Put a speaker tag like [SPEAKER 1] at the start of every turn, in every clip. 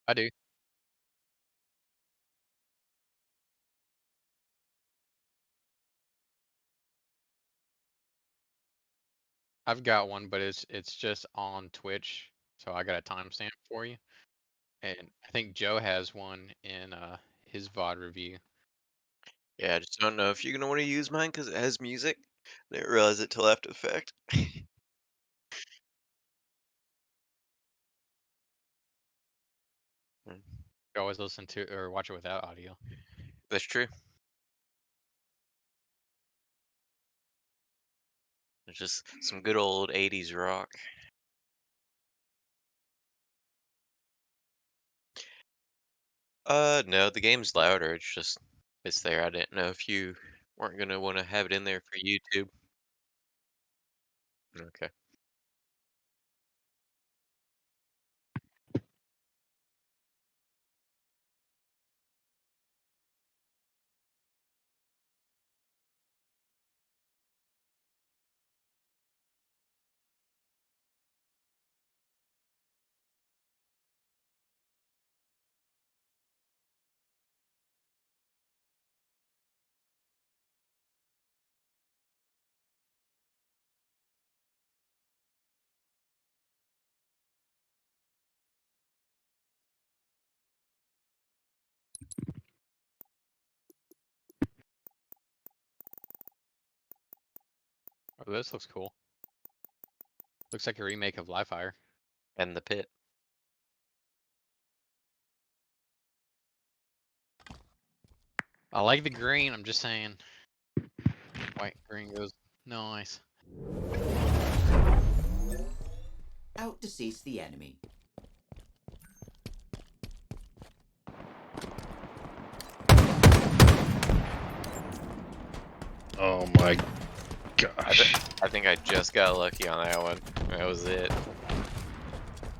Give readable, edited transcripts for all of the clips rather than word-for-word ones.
[SPEAKER 1] I do. I've got one, but it's just on Twitch, so I got a timestamp for you. And I think Joe has one in his VOD review.
[SPEAKER 2] Yeah, I just don't know if you're gonna want to use mine because it has music. Didn't realize it till after the fact. Mm,
[SPEAKER 1] You always listen to or watch it without audio.
[SPEAKER 2] That's true. It's just some good old 80s rock. No, the game's louder. It's there. I didn't know if you weren't gonna want to have it in there for YouTube. Okay.
[SPEAKER 1] Oh, this looks cool. Looks like a remake of Livefire.
[SPEAKER 2] And the pit.
[SPEAKER 1] I like the green. I'm just saying. White green goes nice.
[SPEAKER 3] Out to seize the enemy.
[SPEAKER 4] Oh my gosh.
[SPEAKER 2] I think I just got lucky on that one. That was it.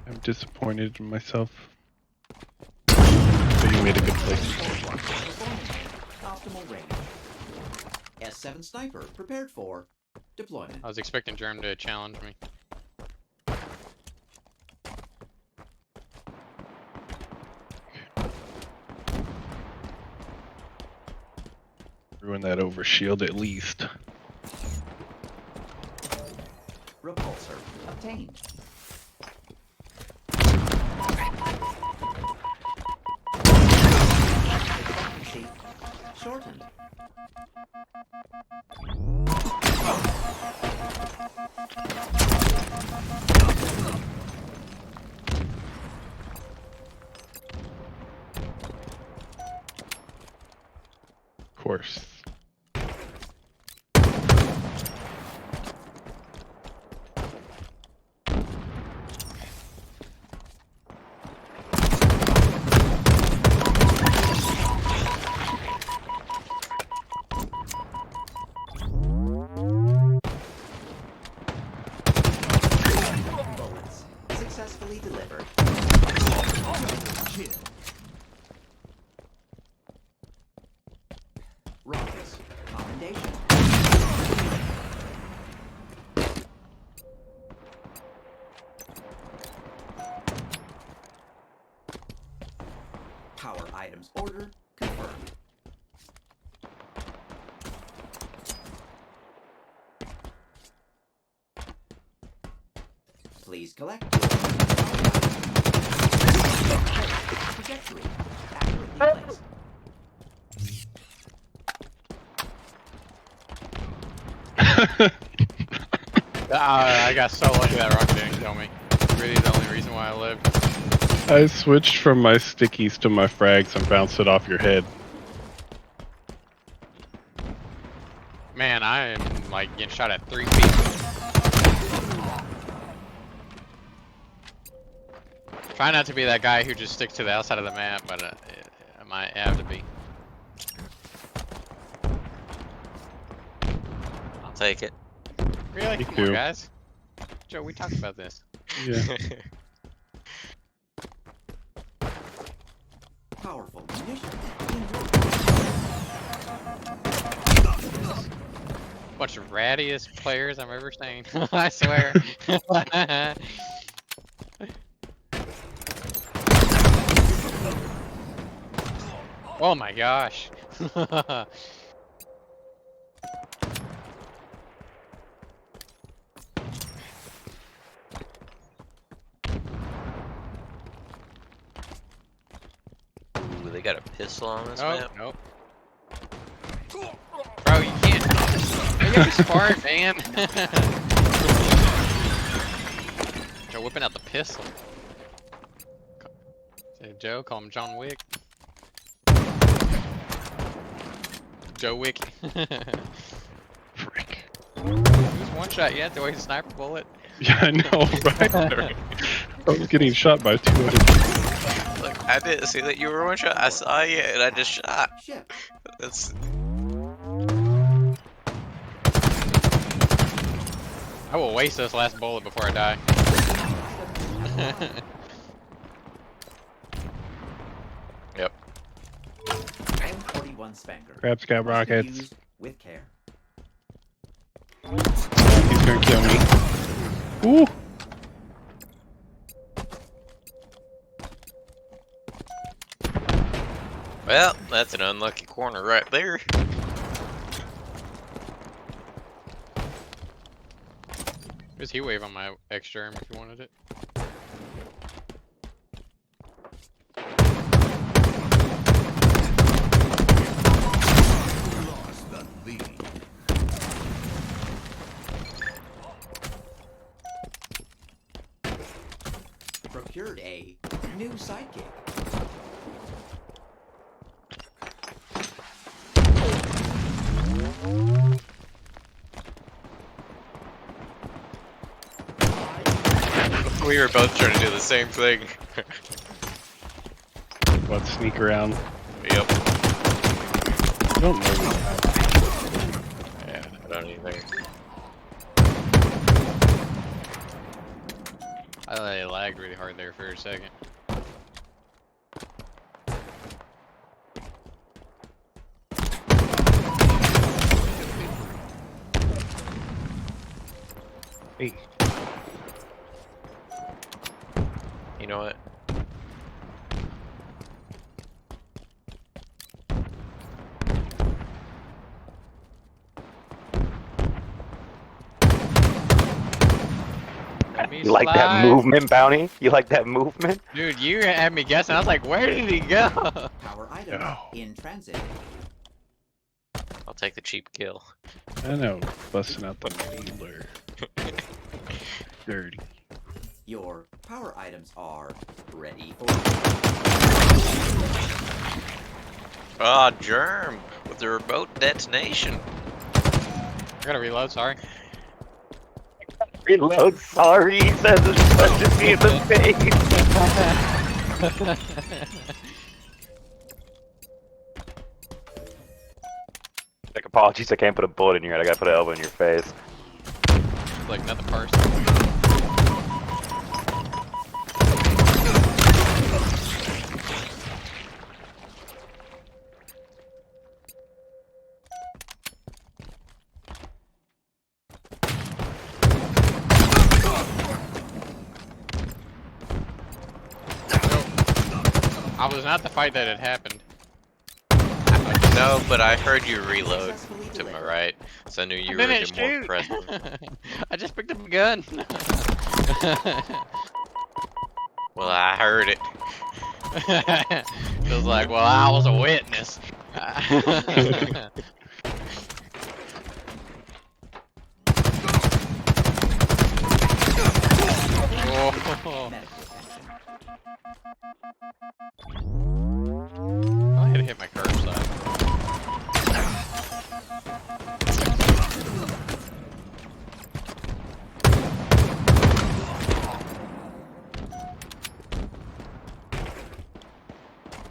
[SPEAKER 4] I'm disappointed in myself. But you made a good play.
[SPEAKER 3] Optimal range. S7 sniper prepared for deployment.
[SPEAKER 1] I was expecting Germ to challenge me.
[SPEAKER 4] Ruin that over shield at least.
[SPEAKER 3] Repulsor obtained. Efficiency shortened.
[SPEAKER 4] Of course.
[SPEAKER 3] Bullets successfully delivered. Rockets commendation. Power items order confirmed. Please collect. Trajectory accurately placed.
[SPEAKER 1] I got so lucky that rocket didn't kill me. Really the only reason why I lived.
[SPEAKER 4] I switched from my stickies to my frags and bounced it off your head.
[SPEAKER 1] Man, I am like getting shot at 3 feet. Try not to be that guy who just sticks to the outside of the map, but I might have to be.
[SPEAKER 2] I'll take it.
[SPEAKER 1] Really?
[SPEAKER 4] Me
[SPEAKER 1] Come on,
[SPEAKER 4] too.
[SPEAKER 1] guys. Joe, we talked about this.
[SPEAKER 4] Yeah.
[SPEAKER 3] Powerful munitions.
[SPEAKER 1] Bunch of rattiest players I've ever seen. I swear. Oh my gosh.
[SPEAKER 2] Ooh, they got a pistol on this
[SPEAKER 1] Oh,
[SPEAKER 2] map.
[SPEAKER 1] nope. Bro, you can't. You gotta be smart, man. Joe whipping out the pistol. Say, Joe, call him John Wick. Joe Wick.
[SPEAKER 4] Frick.
[SPEAKER 1] He was one shot yet, the way sniper bullet.
[SPEAKER 4] Yeah, I know, right? I was getting shot by 200.
[SPEAKER 2] Look, I didn't see that you were one shot. I saw you and I just shot.
[SPEAKER 3] Ship.
[SPEAKER 2] That's
[SPEAKER 1] I will waste this last bullet before I die.
[SPEAKER 2] yep.
[SPEAKER 3] M41 Spanker.
[SPEAKER 4] Crab scout
[SPEAKER 3] Must be
[SPEAKER 4] rockets.
[SPEAKER 3] used with care.
[SPEAKER 4] He's gonna kill me. Ooh!
[SPEAKER 2] Well, that's an unlucky corner right there.
[SPEAKER 1] There's heat wave on my extra if you wanted it.
[SPEAKER 3] Lost the lead. Procured a new sidekick.
[SPEAKER 2] We were both trying to do the same thing.
[SPEAKER 4] Let's sneak around.
[SPEAKER 2] Yep.
[SPEAKER 4] I don't know what happened.
[SPEAKER 2] Yeah, I don't either.
[SPEAKER 1] I lagged really hard there for a second.
[SPEAKER 4] Hey,
[SPEAKER 2] You know what?
[SPEAKER 1] Let me
[SPEAKER 5] You like that
[SPEAKER 1] slide.
[SPEAKER 5] movement, Bounty? You like that movement?
[SPEAKER 1] Dude, you had me guessing. I was like, where did he go?
[SPEAKER 3] Power item
[SPEAKER 4] No.
[SPEAKER 3] in transit.
[SPEAKER 2] I'll take the cheap kill.
[SPEAKER 4] I know, busting out the needler. Dirty.
[SPEAKER 3] Your power items are ready for
[SPEAKER 2] Ah, Germ with the remote detonation.
[SPEAKER 1] I gotta reload, sorry.
[SPEAKER 5] Reload, sorry, he says it's punching me in the face. Like, apologies, I can't put a bullet in your head, I gotta put an elbow in your face.
[SPEAKER 1] Like nothing personal. I was not the fight that had happened.
[SPEAKER 2] No, but I heard you reload
[SPEAKER 3] successfully
[SPEAKER 2] to my
[SPEAKER 3] delivered.
[SPEAKER 2] right, so I knew you
[SPEAKER 1] I
[SPEAKER 2] were
[SPEAKER 1] didn't
[SPEAKER 2] the more
[SPEAKER 1] shoot.
[SPEAKER 2] present.
[SPEAKER 1] I just picked up a gun.
[SPEAKER 2] Well, I heard it.
[SPEAKER 1] It was like, well, I was a witness. Oh.
[SPEAKER 3] medical attention.
[SPEAKER 1] I had to hit my curbside.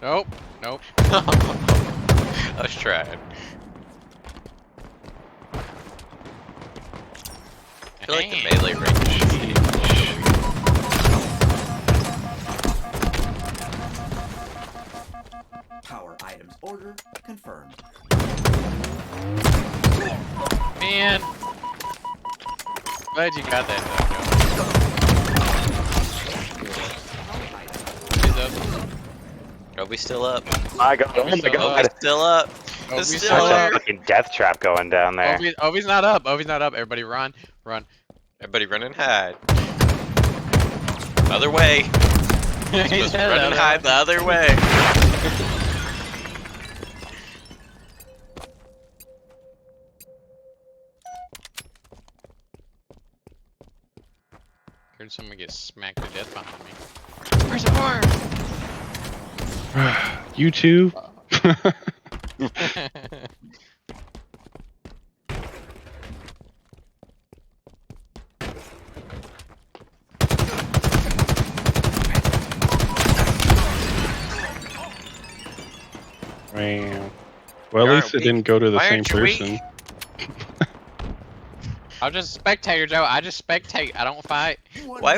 [SPEAKER 1] Nope. Nope.
[SPEAKER 2] I was trying. I feel like the melee range is easy.
[SPEAKER 3] Power items order confirmed.
[SPEAKER 1] Man. Glad you got that
[SPEAKER 3] Power item
[SPEAKER 1] though, Joe. He's up.
[SPEAKER 2] Obi's still up.
[SPEAKER 5] My God. Oh my
[SPEAKER 1] still
[SPEAKER 5] God.
[SPEAKER 2] Obi's still up.
[SPEAKER 1] Obi's
[SPEAKER 2] It's
[SPEAKER 1] still
[SPEAKER 2] still
[SPEAKER 5] That's a
[SPEAKER 1] up.
[SPEAKER 2] there.
[SPEAKER 5] fucking death trap going down there.
[SPEAKER 1] Obi's not up. Obi's not up. Everybody run. Run.
[SPEAKER 2] Everybody run and hide. Other way. You're supposed to run and hide the other way.
[SPEAKER 1] Heard someone get smacked to death behind me. Where's the bar?
[SPEAKER 4] You too. Man. Well, at
[SPEAKER 2] You
[SPEAKER 4] least it
[SPEAKER 2] aren't
[SPEAKER 4] didn't go to the
[SPEAKER 2] Why
[SPEAKER 4] same
[SPEAKER 2] aren't you weak?
[SPEAKER 4] person.
[SPEAKER 1] I'm just a spectator, Joe. I just spectate. I don't fight.
[SPEAKER 2] Why?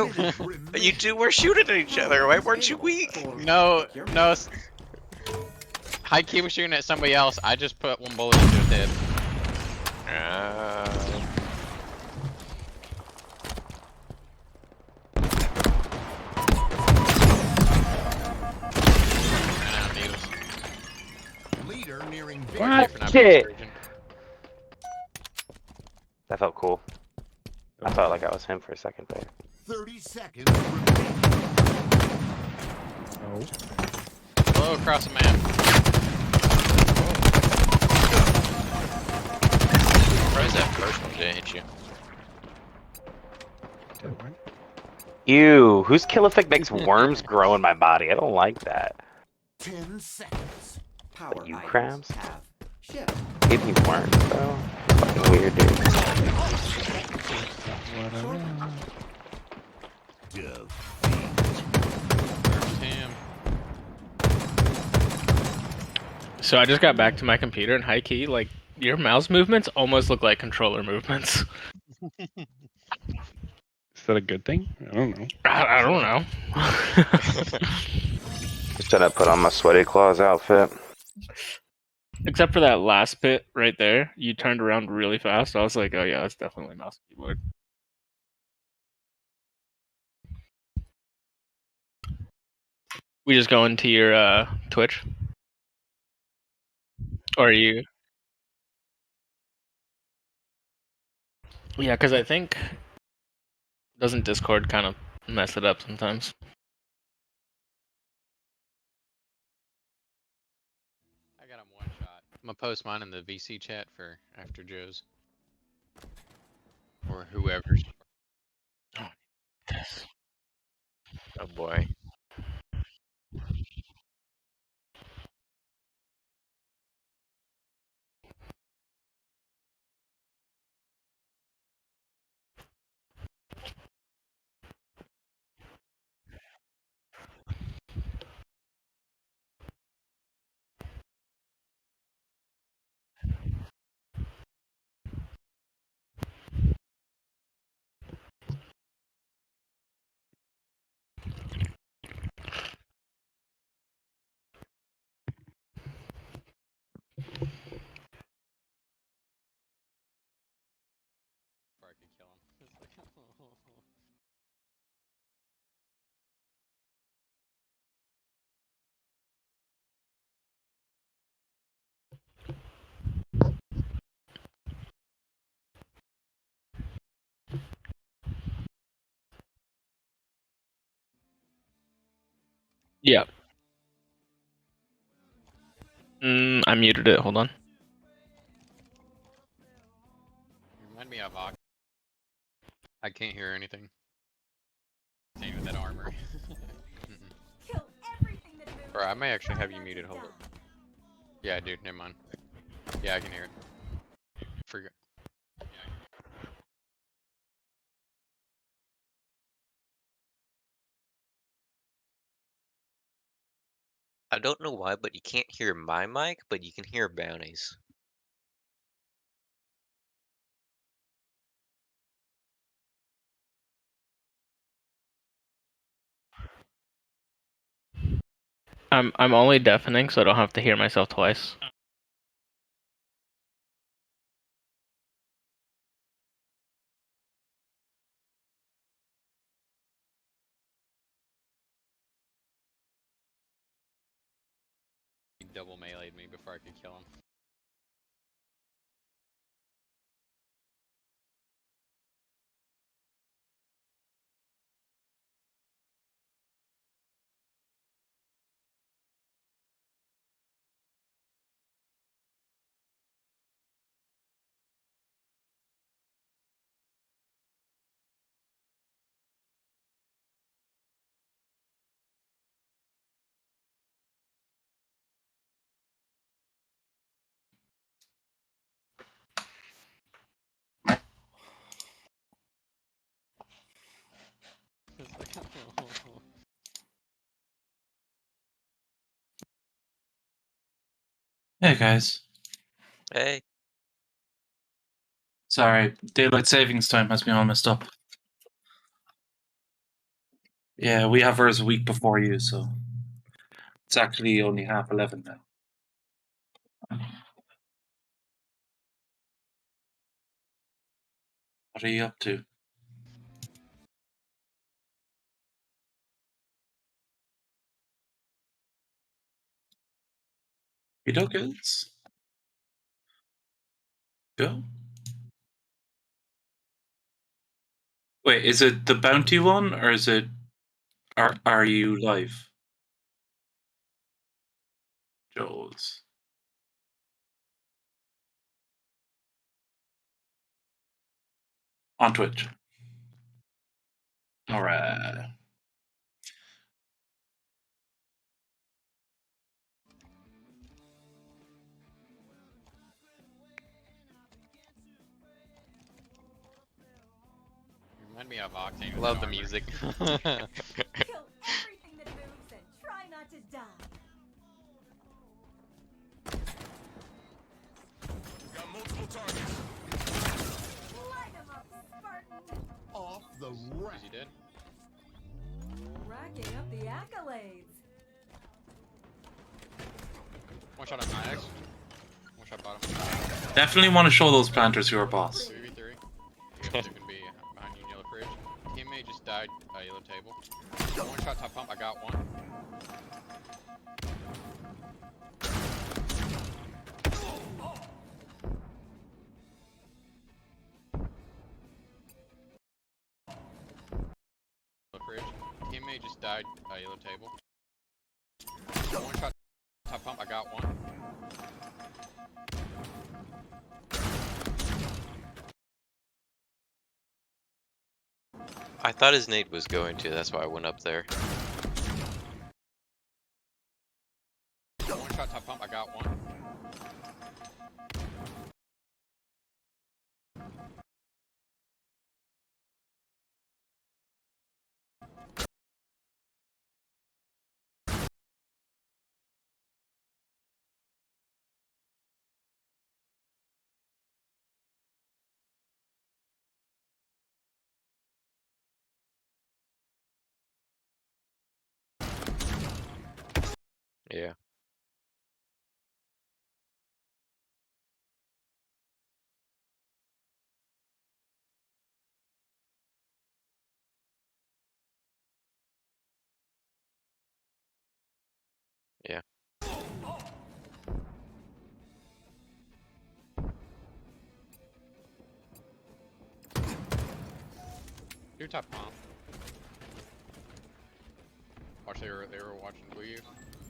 [SPEAKER 2] You two were shooting at each other. Why weren't you weak?
[SPEAKER 1] No, no. High key was shooting at somebody else. I just put one bullet into his head. Ran out of needles.
[SPEAKER 6] Leader nearing
[SPEAKER 5] What?
[SPEAKER 1] For not being a
[SPEAKER 5] Shit.
[SPEAKER 1] surgeon.
[SPEAKER 5] That felt cool. I felt like I was him for a second there.
[SPEAKER 6] 30 seconds remaining.
[SPEAKER 4] Oh.
[SPEAKER 1] Blow across the map.
[SPEAKER 2] Surprised that first one didn't hit you.
[SPEAKER 5] Ew, whose kill effect makes worms grow in my body? I don't like that.
[SPEAKER 6] 10 seconds.
[SPEAKER 3] Power
[SPEAKER 5] You
[SPEAKER 3] items
[SPEAKER 5] crabs?
[SPEAKER 3] have shipped.
[SPEAKER 5] Give me worms, bro. It's fucking weird, dude.
[SPEAKER 1] There's him.
[SPEAKER 7] So I just got back to my computer and high key, like your mouse movements almost look like controller movements.
[SPEAKER 4] Is that a good thing? I don't know.
[SPEAKER 7] I don't know.
[SPEAKER 5] Just trying to put on my sweaty claws outfit.
[SPEAKER 7] Except for that last bit right there, you turned around really fast. I was like, oh yeah, that's definitely mouse and keyboard. We just go into your Twitch, or you? Yeah, because I think doesn't Discord kind of mess it up sometimes?
[SPEAKER 1] I got him one shot. I'm gonna post mine in the VC chat for after Joe's. Or whoever's.
[SPEAKER 2] Oh boy.
[SPEAKER 1] Before I could kill him.
[SPEAKER 7] Yeah. I muted it. Hold on.
[SPEAKER 1] You remind me of Ock. I can't hear anything. Same with that armor.
[SPEAKER 8] Kill everything that moves.
[SPEAKER 1] Bro, I may actually have you muted. Hold up. Yeah, dude, never mind. Yeah, I can hear it. Forget.
[SPEAKER 2] I don't know why, but you can't hear my mic, but you can hear Bounty's.
[SPEAKER 7] I'm only deafening, so I don't have to hear myself twice.
[SPEAKER 1] double meleeed me before I could kill him. It's like,
[SPEAKER 9] Hey guys.
[SPEAKER 2] Hey,
[SPEAKER 9] Sorry, daylight savings time has me all messed up. Yeah, we have ours a week before you, so it's actually only 11:30 now. What are you up to? You don't kids? Go. Wait, is it the bounty one or is it are you live? Joel's. On Twitch. Alright.
[SPEAKER 1] you remind me of Octane. with
[SPEAKER 2] love the
[SPEAKER 1] armor.
[SPEAKER 2] music.
[SPEAKER 8] Kill everything that moves and try not to die.
[SPEAKER 6] Got multiple targets.
[SPEAKER 8] Light 'em up, Spartan.
[SPEAKER 6] Off the rack.
[SPEAKER 1] Easy did.
[SPEAKER 8] Racking up the accolades.
[SPEAKER 1] One shot on my X. One shot bottom.
[SPEAKER 9] Definitely want to show those planters who are boss.
[SPEAKER 1] 3v3. They're gonna be behind you in yellow fridge. Teammate just died yellow table. One shot top pump. I got one. Yellow fridge. Teammate just died yellow table. One shot top pump. I got one.
[SPEAKER 2] I thought his nade was going to, that's why I went up there.
[SPEAKER 1] One shot top pump. I got one.
[SPEAKER 2] Yeah. Yeah.
[SPEAKER 1] Do top pump. Watch, they were watching blue you.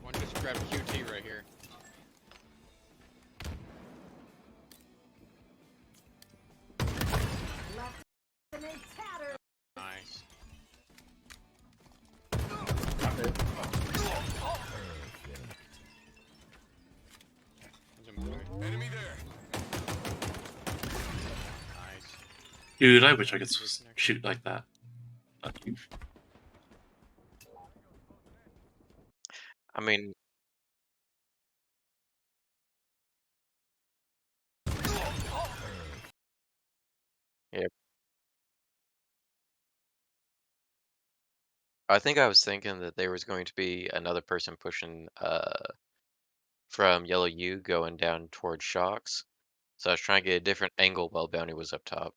[SPEAKER 1] One just grabbed QT right here.
[SPEAKER 8] Left in a tatter.
[SPEAKER 1] Nice. There's a blue.
[SPEAKER 6] Enemy there.
[SPEAKER 1] Nice.
[SPEAKER 9] Dude, I wish I could shoot like that.
[SPEAKER 2] I mean, yeah. I think I was thinking that there was going to be another person pushing from yellow U going down towards shocks. So I was trying to get a different angle while bounty was up top.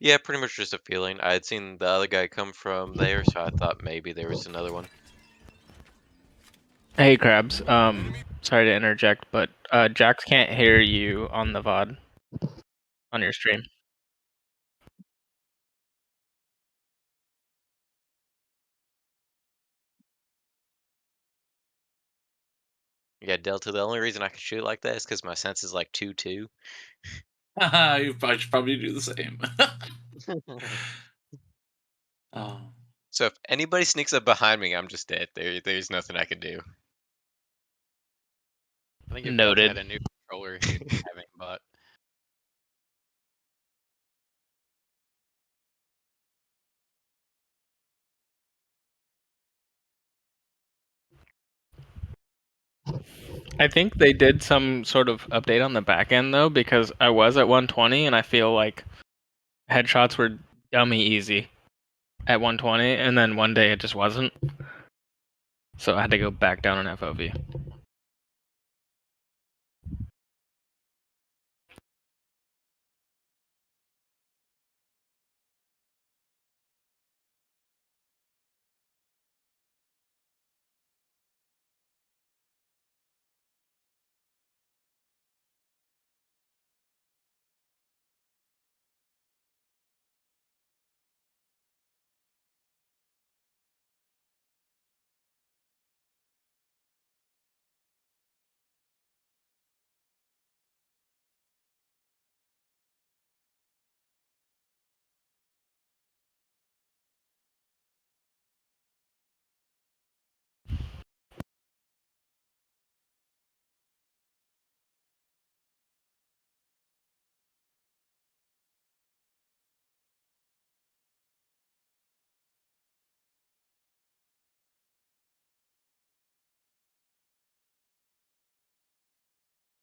[SPEAKER 2] Yeah, pretty much just a feeling. I had seen the other guy come from there, so I thought maybe there was another one.
[SPEAKER 7] Hey, Krabs. Sorry to interject, but Jax can't hear you on the VOD on your stream.
[SPEAKER 2] Yeah, Delta, the only reason I can shoot like that is because my sense is like 2-2.
[SPEAKER 9] I should probably do the same. Oh.
[SPEAKER 2] So if anybody sneaks up behind me, I'm just dead. There's nothing I can do.
[SPEAKER 1] I think if Delta
[SPEAKER 7] Noted.
[SPEAKER 1] had a new controller, he'd have it, but
[SPEAKER 7] I think they did some sort of update on the back end though, because I was at 120 and I feel like headshots were dummy easy at 120, and then one day it just wasn't. So I had to go back down on FOV.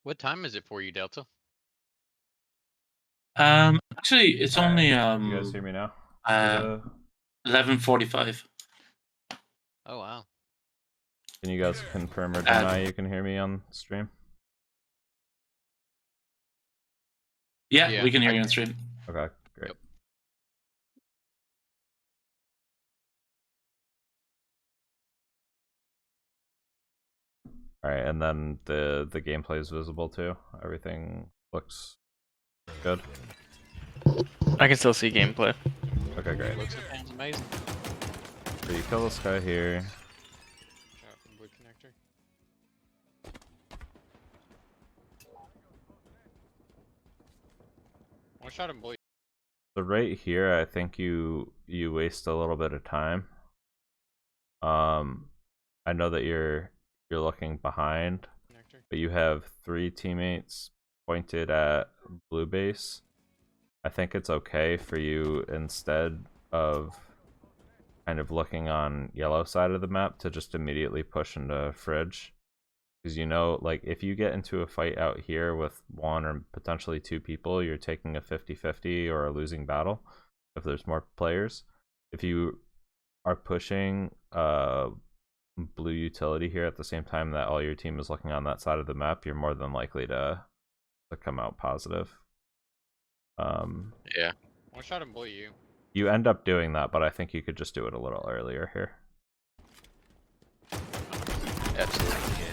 [SPEAKER 1] what time is it for you, Delta?
[SPEAKER 9] Actually, it's only
[SPEAKER 10] You guys hear me now?
[SPEAKER 9] 11:45.
[SPEAKER 1] Oh wow.
[SPEAKER 10] Can you guys confirm or deny you can hear me on stream?
[SPEAKER 9] Yeah,
[SPEAKER 1] Yeah,
[SPEAKER 9] we can hear
[SPEAKER 1] I
[SPEAKER 9] you on
[SPEAKER 1] can.
[SPEAKER 9] stream.
[SPEAKER 10] Okay, great.
[SPEAKER 1] Yep.
[SPEAKER 10] All right, and then the gameplay is visible too. Everything looks good.
[SPEAKER 7] I can still see gameplay.
[SPEAKER 10] Okay, great.
[SPEAKER 1] Looks and sounds amazing.
[SPEAKER 10] So you kill this guy here.
[SPEAKER 1] Shot from Blue Connector. One shot him, boy.
[SPEAKER 10] So right here, I think you waste a little bit of time. I know that you're looking behind,
[SPEAKER 1] Connector.
[SPEAKER 10] but you have 3 teammates pointed at blue base. I think it's okay for you, instead of kind of looking on yellow side of the map, to just immediately push into fridge. Because you know, like, if you get into a fight out here with 1 or potentially 2 people, you're taking a 50-50 or a losing battle if there's more players. If you are pushing blue utility here at the same time that all your team is looking on that side of the map, you're more than likely to come out positive.
[SPEAKER 2] Yeah.
[SPEAKER 1] One shot him, boy.
[SPEAKER 10] You end up doing that, but I think you could just do it a little earlier here.
[SPEAKER 2] Absolutely, yeah.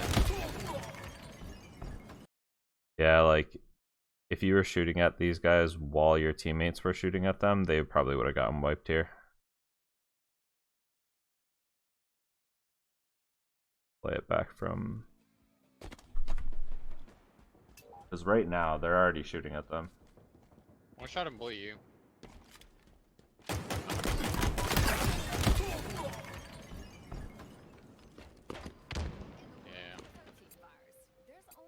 [SPEAKER 10] Yeah, like, if you were shooting at these guys while your teammates were shooting at them, they probably would have gotten wiped here. Play it back from... Because right now, they're already shooting at them.
[SPEAKER 1] One shot him, boy. Yeah.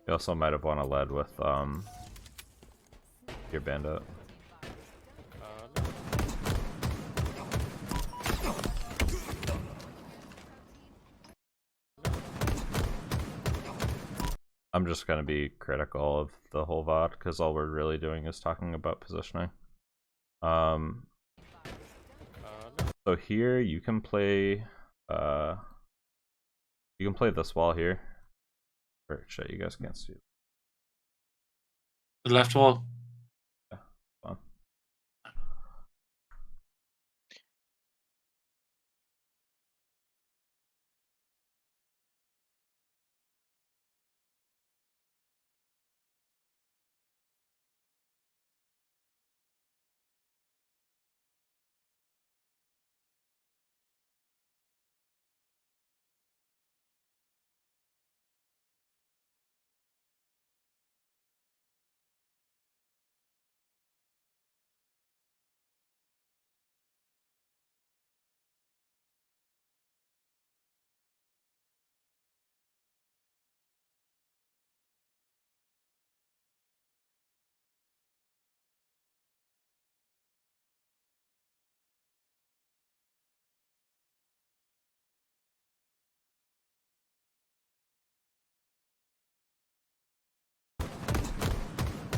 [SPEAKER 10] You also might have won a lead with your bandit. I'm just going to be critical of the whole VOD, because all we're really doing is talking about positioning. So here you can play this wall here. Or shit, you guys can't see it.
[SPEAKER 9] The left wall.
[SPEAKER 10] Yeah, fun.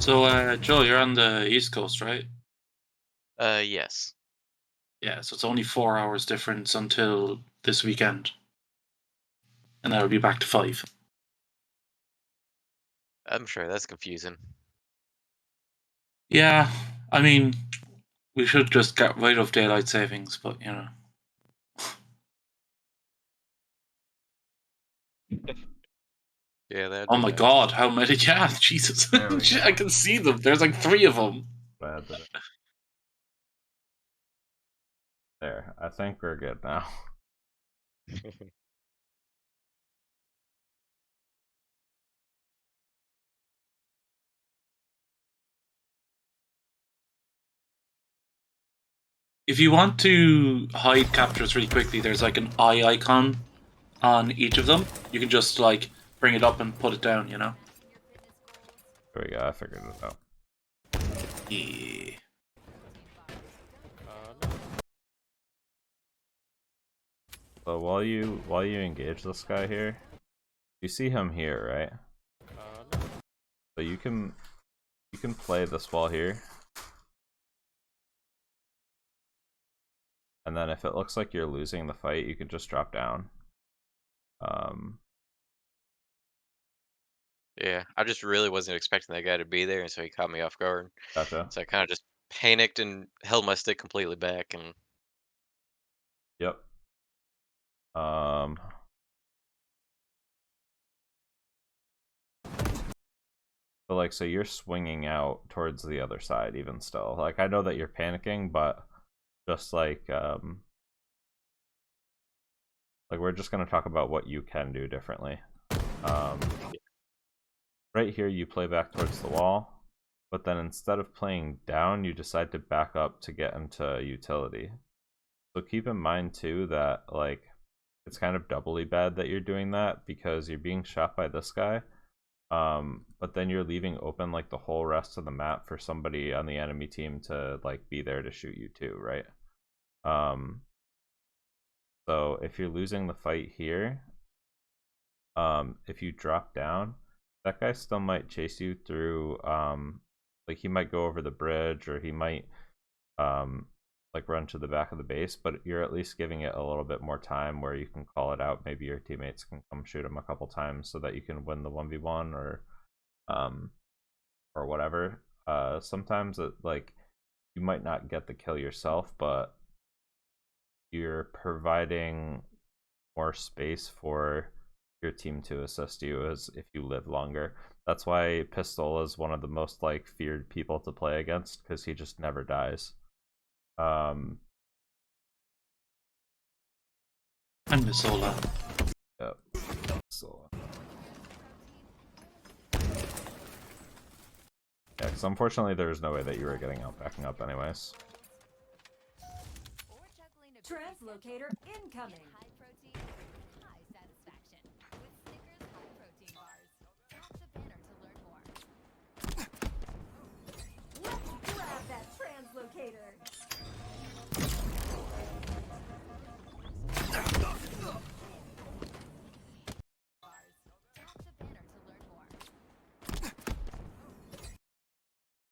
[SPEAKER 9] So, Joe, you're on the East Coast, right?
[SPEAKER 2] Yes.
[SPEAKER 9] Yeah, so it's only 4 hours difference until this weekend. And then it'll be back to 5.
[SPEAKER 2] I'm sure that's confusing.
[SPEAKER 9] Yeah, I mean, we should just get rid of daylight savings, but you know.
[SPEAKER 2] Yeah, that'd
[SPEAKER 9] Oh
[SPEAKER 2] be
[SPEAKER 9] my
[SPEAKER 2] nice.
[SPEAKER 9] god, how many? Yeah, Jesus.
[SPEAKER 10] There we go.
[SPEAKER 9] I can see them. There's like 3 of them.
[SPEAKER 10] Bad that- There, I think we're good now.
[SPEAKER 9] If you want to hide captures really quickly, there's like an eye icon on each of them. You can just like bring it up and put it down, you know?
[SPEAKER 10] There we go, I figured it out.
[SPEAKER 9] Yeah.
[SPEAKER 10] So while you engage this guy here, you see him here, right? So you can play this wall here. And then if it looks like you're losing the fight, you can just drop down.
[SPEAKER 2] Yeah, I just really wasn't expecting that guy to be there, and so he caught me off guard.
[SPEAKER 10] Gotcha.
[SPEAKER 2] So I kind of just panicked and held my stick completely back, and
[SPEAKER 10] Yep. But like, so you're swinging out towards the other side even still. Like, I know that you're panicking, but just like we're just gonna talk about what you can do differently. Right here, you play back towards the wall, but then instead of playing down, you decide to back up to get into utility. So keep in mind too that like it's kind of doubly bad that you're doing that because you're being shot by this guy. But then you're leaving open like the whole rest of the map for somebody on the enemy team to like be there to shoot you too, right? So if you're losing the fight here, if you drop down, that guy still might chase you through, like he might go over the bridge or he might like run to the back of the base, but you're at least giving it a little bit more time where you can call it out. Maybe your teammates can come shoot him a couple times so that you can win the 1v1 or whatever. Sometimes it like you might not get the kill yourself, but you're providing more space for your team to assist you as if you live longer. That's why Pistol is one of the most like feared people to play against because he just never dies.
[SPEAKER 9] I'm the Sola.
[SPEAKER 10] Yep. So. Yeah, because unfortunately there's no way that you were getting out backing up anyways.
[SPEAKER 8] Translocator incoming.
[SPEAKER 11] High protein, high satisfaction. With Snickers high protein bars. Tap the banner to learn more.
[SPEAKER 8] Let's grab that translocator.
[SPEAKER 11] Tap the banner to learn more.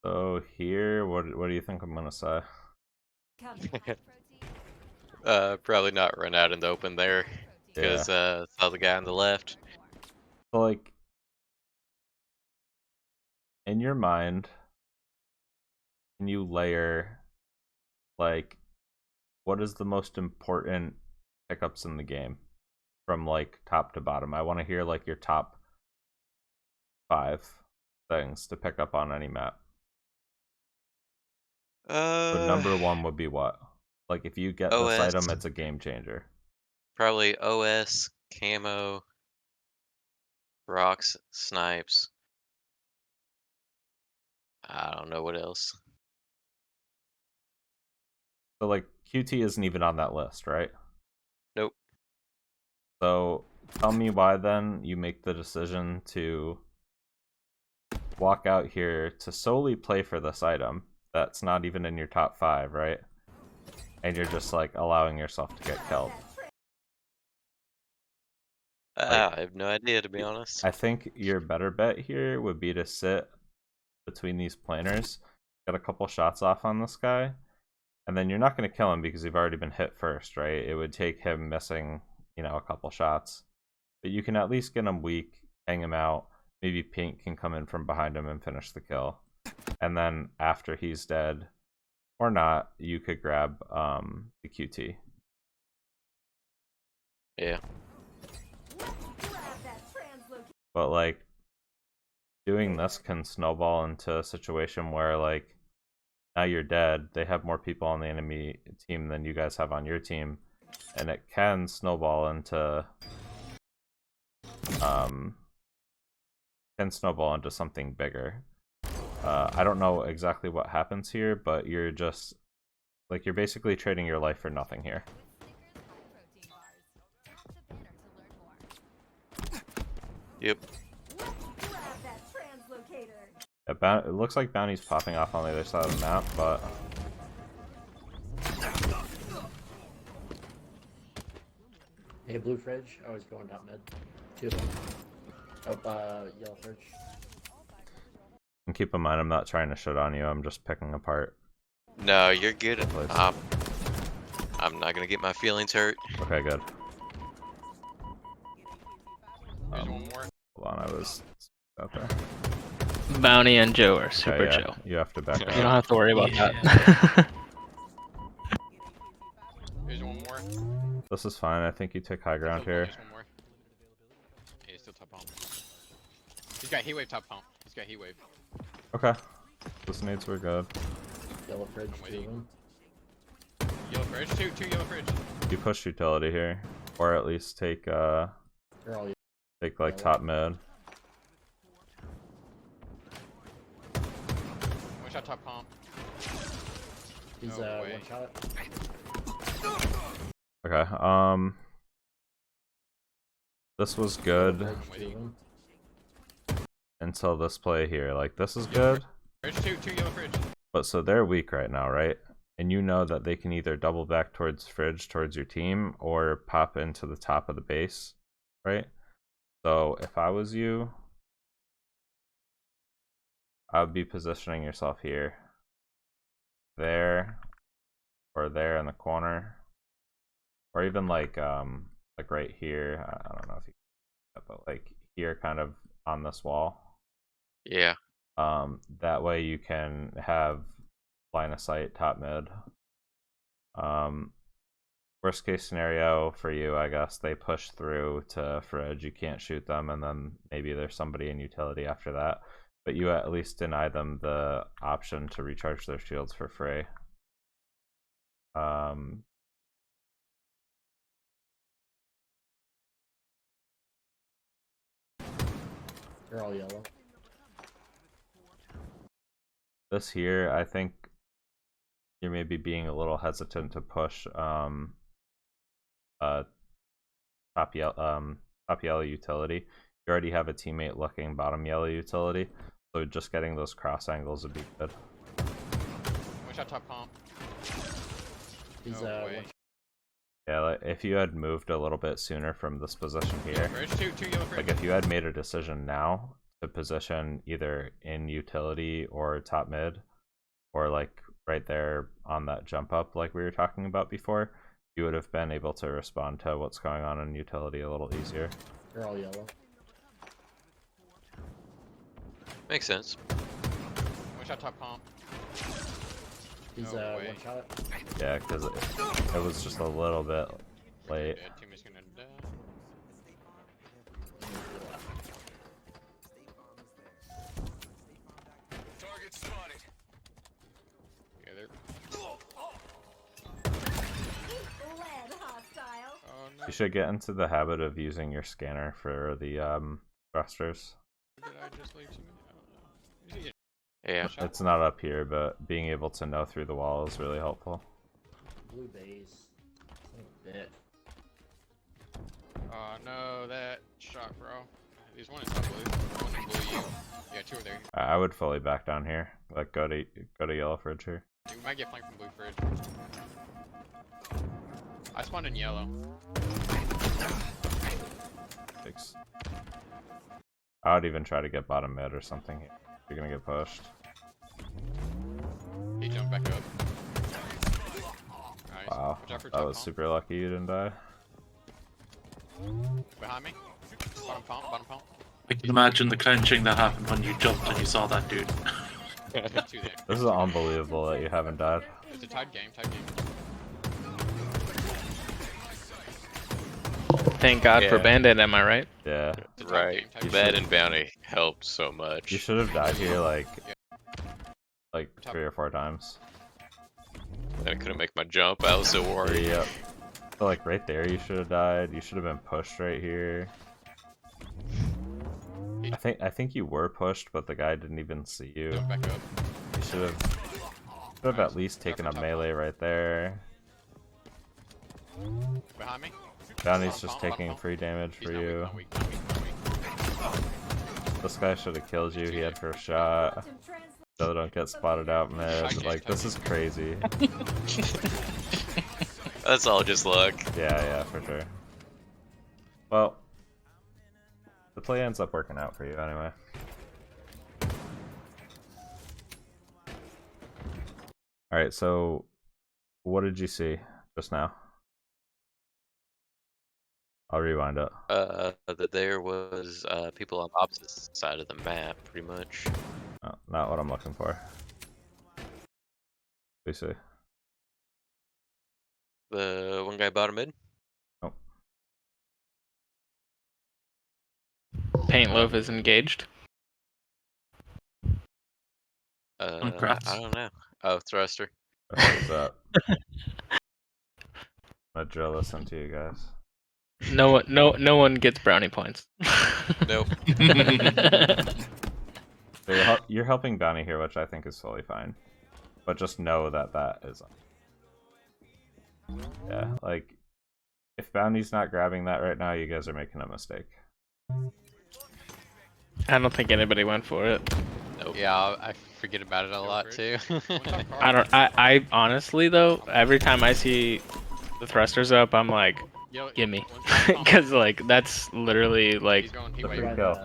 [SPEAKER 10] So here, what do you think I'm gonna say?
[SPEAKER 8] Coming.
[SPEAKER 2] probably not run out in the open there because saw the guy on the left.
[SPEAKER 10] So like, in your mind, can you layer like what is the most important pickups in the game from like top to bottom? I want to hear like your top 5 things to pick up on any map. So number 1 would be what? Like if you get
[SPEAKER 2] OS.
[SPEAKER 10] this item, it's a game changer.
[SPEAKER 2] Probably OS, camo, rocks, snipes. I don't know what else.
[SPEAKER 10] So like QT isn't even on that list, right?
[SPEAKER 2] Nope.
[SPEAKER 10] So tell me why then you make the decision to walk out here to solely play for this item that's not even in your top 5, right? And you're just like allowing yourself to get killed.
[SPEAKER 2] I have no idea, to be honest.
[SPEAKER 10] I think your better bet here would be to sit between these planers, get a couple shots off on this guy, and then you're not going to kill him because you've already been hit first, right? It would take him missing, you know, a couple shots. But you can at least get him weak, hang him out. Maybe Pink can come in from behind him and finish the kill. And then after he's dead, or not, you could grab the QT.
[SPEAKER 2] Yeah.
[SPEAKER 10] But like, doing this can snowball into a situation where like, now you're dead, they have more people on the enemy team than you guys have on your team, and it can snowball into something bigger. I don't know exactly what happens here, but you're just like, you're basically trading your life for nothing here.
[SPEAKER 2] Yep.
[SPEAKER 10] It looks like bounty's popping off on the other side of the map, but
[SPEAKER 12] Hey, blue fridge. I was going down mid. Two of them. Oh, yellow fridge.
[SPEAKER 10] and keep in mind I'm not trying to shit on you. I'm just picking apart.
[SPEAKER 2] No, you're good. I'm not gonna get my feelings hurt.
[SPEAKER 10] Okay, good.
[SPEAKER 1] There's one more.
[SPEAKER 10] Hold on, I was out there.
[SPEAKER 7] Bounty and Joe are super
[SPEAKER 10] Yeah,
[SPEAKER 7] chill.
[SPEAKER 10] you have to back
[SPEAKER 7] You
[SPEAKER 10] up.
[SPEAKER 7] don't have to worry about that.
[SPEAKER 1] There's one more.
[SPEAKER 10] This is fine. I think you take high ground here.
[SPEAKER 1] There's one more. Yeah, he's still top pump. He's got heat wave top pump. He's got heat wave.
[SPEAKER 10] Okay. This nades were good.
[SPEAKER 12] Yellow fridge,
[SPEAKER 1] I'm with
[SPEAKER 12] two of
[SPEAKER 1] you.
[SPEAKER 12] them.
[SPEAKER 1] Yellow fridge. Two yellow fridge.
[SPEAKER 10] You push utility here, or at least take
[SPEAKER 12] They're all
[SPEAKER 10] take like
[SPEAKER 12] yellow.
[SPEAKER 10] top mid.
[SPEAKER 1] One shot top pump.
[SPEAKER 12] He's
[SPEAKER 1] No way.
[SPEAKER 12] one shot.
[SPEAKER 10] Okay. This was good
[SPEAKER 12] Fridge,
[SPEAKER 1] with
[SPEAKER 12] two of
[SPEAKER 1] you.
[SPEAKER 12] them.
[SPEAKER 10] until this play here. Like, this is good,
[SPEAKER 1] Fridge two yellow fridge.
[SPEAKER 10] but so they're weak right now, right? And you know that they can either double back towards fridge, towards your team, or pop into the top of the base, right? So if I was you, I would be positioning yourself here, there, or there in the corner, or even like right here. I don't know if you, but like here, kind of on this wall.
[SPEAKER 2] Yeah.
[SPEAKER 10] That way you can have line of sight top mid. Worst case scenario for you, I guess, they push through to fridge, you can't shoot them, and then maybe there's somebody in utility after that, but you at least deny them the option to recharge their shields for free.
[SPEAKER 12] They're all yellow.
[SPEAKER 10] This here, I think you're maybe being a little hesitant to push top yellow utility. You already have a teammate looking bottom yellow utility, so just getting those cross angles would be good.
[SPEAKER 1] One shot top pump.
[SPEAKER 12] He's
[SPEAKER 1] No
[SPEAKER 12] one
[SPEAKER 1] way.
[SPEAKER 10] Yeah, like, if you had moved a little bit sooner from this position here,
[SPEAKER 1] Fridge two yellow fridge.
[SPEAKER 10] like if you had made a decision now to position either in utility or top mid, or like right there on that jump up like we were talking about before, you would have been able to respond to what's going on in utility a little easier.
[SPEAKER 12] They're all yellow.
[SPEAKER 2] Makes sense.
[SPEAKER 1] One shot top pump.
[SPEAKER 12] He's
[SPEAKER 1] No way.
[SPEAKER 12] one shot.
[SPEAKER 10] Yeah, because it was just a little bit late.
[SPEAKER 1] Dead. Team is gonna die.
[SPEAKER 6] Target spotted.
[SPEAKER 1] Yeah, they're.
[SPEAKER 8] Lead hostile.
[SPEAKER 1] Oh no.
[SPEAKER 10] You should get into the habit of using your scanner for the thrusters.
[SPEAKER 1] Did I just leave too many? I don't know. Is he
[SPEAKER 2] Yeah.
[SPEAKER 10] It's not up here, but being able to know through the wall is really helpful.
[SPEAKER 12] Blue base. Son of a bitch.
[SPEAKER 1] Oh no, that shot, bro. There's one in top blue. One in blue. You. Yeah, two are there.
[SPEAKER 10] I would fully back down here. Like, go to yellow fridge here.
[SPEAKER 1] We might get flanked from blue fridge. I spawned in yellow.
[SPEAKER 10] Thanks. I would even try to get bottom mid or something here. You're gonna get pushed.
[SPEAKER 1] back up. Nice.
[SPEAKER 10] Wow,
[SPEAKER 1] Watch out for
[SPEAKER 10] that
[SPEAKER 1] top
[SPEAKER 10] was
[SPEAKER 1] pump.
[SPEAKER 10] super lucky you didn't die.
[SPEAKER 1] Behind me. Bottom pump, bottom pump.
[SPEAKER 9] I can imagine the clenching that happened when you jumped and you saw that dude.
[SPEAKER 1] There's two there.
[SPEAKER 10] This is unbelievable that you haven't died.
[SPEAKER 1] It's a tied game, tied game.
[SPEAKER 7] Thank God for
[SPEAKER 2] Yeah.
[SPEAKER 7] Bandit, am I right?
[SPEAKER 10] Yeah.
[SPEAKER 1] It's a tied
[SPEAKER 2] Right.
[SPEAKER 1] game, tied game.
[SPEAKER 2] That and bounty helped so much.
[SPEAKER 10] You should have died here like
[SPEAKER 1] Top.
[SPEAKER 10] 3 or 4 times.
[SPEAKER 2] I couldn't make my jump. I was so worried.
[SPEAKER 10] Yep. So like right there you should have died. You should have been pushed right here. I think you were pushed, but the guy didn't even see you.
[SPEAKER 1] Back up.
[SPEAKER 10] You should have at least taken a melee right there.
[SPEAKER 1] Behind me.
[SPEAKER 10] Bounty's just taking free damage
[SPEAKER 1] He's
[SPEAKER 10] for
[SPEAKER 1] not weak,
[SPEAKER 10] you.
[SPEAKER 1] not weak, not weak, not weak.
[SPEAKER 10] This guy should have killed you. He had first shot. So don't get spotted out mid. Like this is crazy.
[SPEAKER 2] That's all just luck.
[SPEAKER 10] Yeah, for sure. Well, the play ends up working out for you anyway. Alright, so what did you see just now? I'll rewind it.
[SPEAKER 2] That there was people on the opposite side of the map, pretty much.
[SPEAKER 10] Oh, not what I'm looking for. We see.
[SPEAKER 2] The one guy bottom mid.
[SPEAKER 10] Oh.
[SPEAKER 7] Paint Loaf is engaged.
[SPEAKER 9] Congrats.
[SPEAKER 2] I don't know. Oh, thruster.
[SPEAKER 10] What's up? I'm gonna drill this into you guys.
[SPEAKER 7] No one gets brownie points.
[SPEAKER 2] Nope.
[SPEAKER 10] So you're helping Bounty here, which I think is totally fine. But just know that that is... Yeah, like, if Bounty's not grabbing that right now, you guys are making a mistake.
[SPEAKER 7] I don't think anybody went for it.
[SPEAKER 2] Nope.
[SPEAKER 1] Yeah, I forget about it a lot too.
[SPEAKER 7] I honestly though, every time I see the thrusters up, I'm like, gimme, because like that's literally like
[SPEAKER 10] The free kill.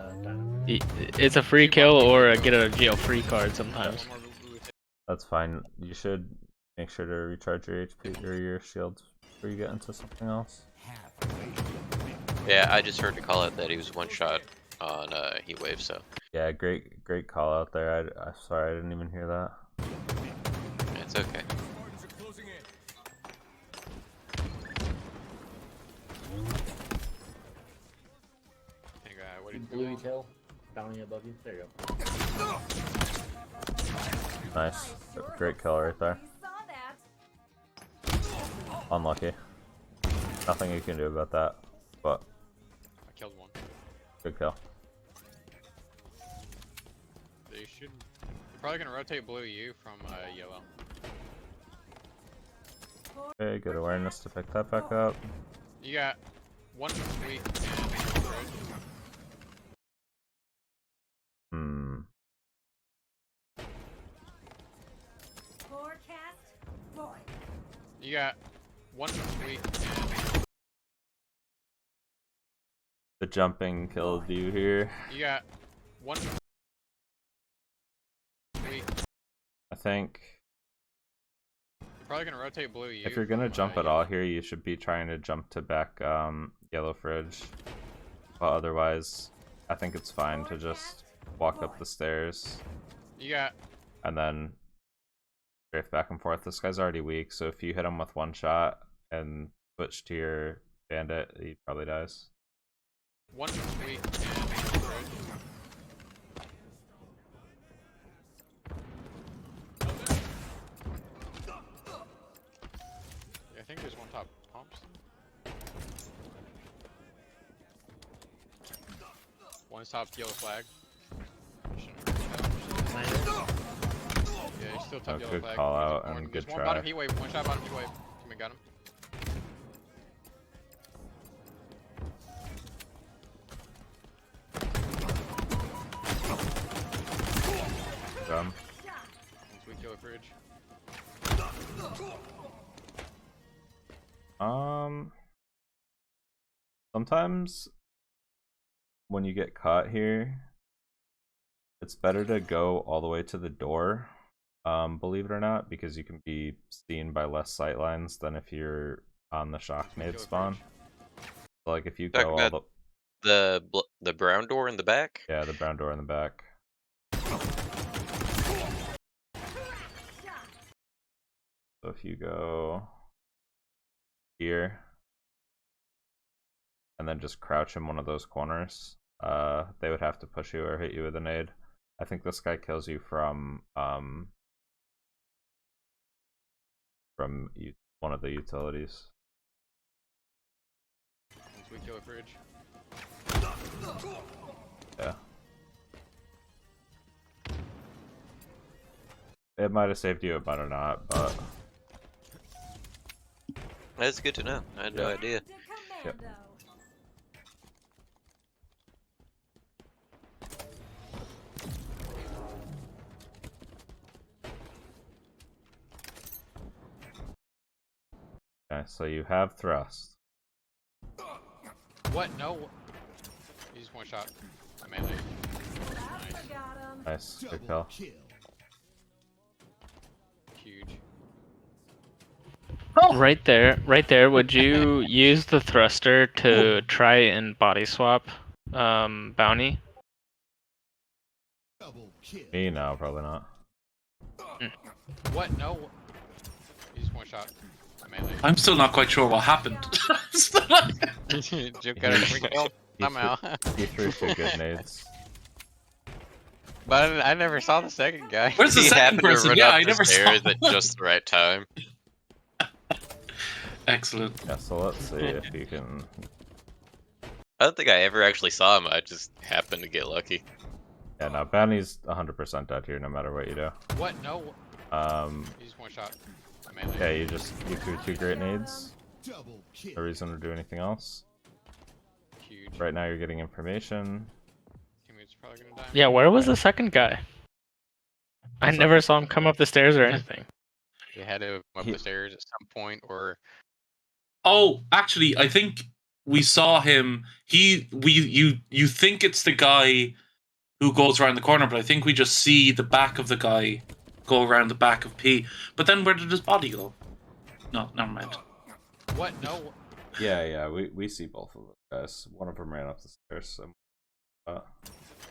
[SPEAKER 7] it's a free kill or a get out of jail free card sometimes.
[SPEAKER 10] That's fine. You should make sure to recharge your HP or your shields before you get into something else.
[SPEAKER 2] Yeah, I just heard to call it that he was one shot on heat wave. So
[SPEAKER 10] Yeah, great call out there. I'm sorry I didn't even hear that.
[SPEAKER 2] it's okay.
[SPEAKER 12] Blue tail, bounty above you. There you go.
[SPEAKER 10] Nice. Great kill right there. Unlucky. Nothing you can do about that, but
[SPEAKER 1] I killed one.
[SPEAKER 10] good kill.
[SPEAKER 1] They should. They're probably gonna rotate blue U from yellow.
[SPEAKER 10] Okay, good awareness to pick that back up.
[SPEAKER 1] You got one weak and red. You got one weak and
[SPEAKER 10] The jumping killed you here.
[SPEAKER 1] you got one weak.
[SPEAKER 10] I think
[SPEAKER 1] You're probably gonna rotate blue U.
[SPEAKER 10] if you're gonna
[SPEAKER 1] from,
[SPEAKER 10] jump at
[SPEAKER 1] yellow.
[SPEAKER 10] all here, you should be trying to jump to back yellow fridge. But otherwise, I think it's fine to just walk up the stairs
[SPEAKER 1] You got
[SPEAKER 10] and then strafe back and forth. This guy's already weak, so if you hit him with one shot and switch to your bandit, he probably dies.
[SPEAKER 1] one weak and red. I think there's one top pumps. One's top yellow flag. Yeah, he's still top yellow
[SPEAKER 10] Good
[SPEAKER 1] flag.
[SPEAKER 10] call out
[SPEAKER 1] There's
[SPEAKER 10] and good
[SPEAKER 1] one
[SPEAKER 10] try.
[SPEAKER 1] bottom heat wave, one shot bottom heat wave. Somebody got him.
[SPEAKER 10] Dumb.
[SPEAKER 1] One's weak yellow fridge.
[SPEAKER 10] Sometimes when you get caught here, it's better to go all the way to the door believe it or not, because you can be seen by less sightlines than if you're on the shock nade spawn. So, like if you
[SPEAKER 2] Talking
[SPEAKER 10] go all
[SPEAKER 2] about the brown door in the back.
[SPEAKER 10] yeah, the brown door in the back. So if you go here and then just crouch in one of those corners, they would have to push you or hit you with a nade. I think this guy kills you from one of the utilities.
[SPEAKER 1] We kill a fridge.
[SPEAKER 10] Yeah. It might have saved you, it might have not, but
[SPEAKER 2] That's good to know. I had no idea.
[SPEAKER 10] Yep. Okay, so you have thrust.
[SPEAKER 1] What? No. He just one shot. I melee.
[SPEAKER 10] Nice. Good kill.
[SPEAKER 1] Huge.
[SPEAKER 7] Right there. Would you use the thruster to try and body swap bounty?
[SPEAKER 10] Me? No, probably not.
[SPEAKER 1] What? No. He just one shot. I melee.
[SPEAKER 9] I'm still not quite sure what happened.
[SPEAKER 1] Joe got a free kill somehow.
[SPEAKER 10] He threw 2 good nades.
[SPEAKER 1] But I never saw the second guy.
[SPEAKER 9] Where's the
[SPEAKER 2] He
[SPEAKER 9] second
[SPEAKER 2] happened to
[SPEAKER 9] person?
[SPEAKER 2] run
[SPEAKER 9] Yeah,
[SPEAKER 2] up
[SPEAKER 9] I
[SPEAKER 2] the
[SPEAKER 9] never saw
[SPEAKER 2] stairs
[SPEAKER 9] him.
[SPEAKER 2] at just the right time.
[SPEAKER 9] Excellent.
[SPEAKER 10] Yeah, so let's see if you can.
[SPEAKER 2] I don't think I ever actually saw him. I just happened to get lucky.
[SPEAKER 10] Yeah, no, bounty's 100% dead here, no matter what you do.
[SPEAKER 1] What? No. He just one shot. I melee.
[SPEAKER 10] Yeah, you threw 2 great nades. No reason to do anything else.
[SPEAKER 1] Huge.
[SPEAKER 10] Right now, you're getting information.
[SPEAKER 1] Teammate's probably gonna die.
[SPEAKER 7] Yeah, where was the second guy? I never saw him come up the stairs or anything.
[SPEAKER 1] You had to come up the stairs at some point, or
[SPEAKER 9] Oh, actually, I think we saw him. You think it's the guy who goes around the corner, but I think we just see the back of the guy go around the back of P. But then where did his body go? No, never mind.
[SPEAKER 1] what? No.
[SPEAKER 10] Yeah, we see both of those guys. One of them ran up the stairs. So,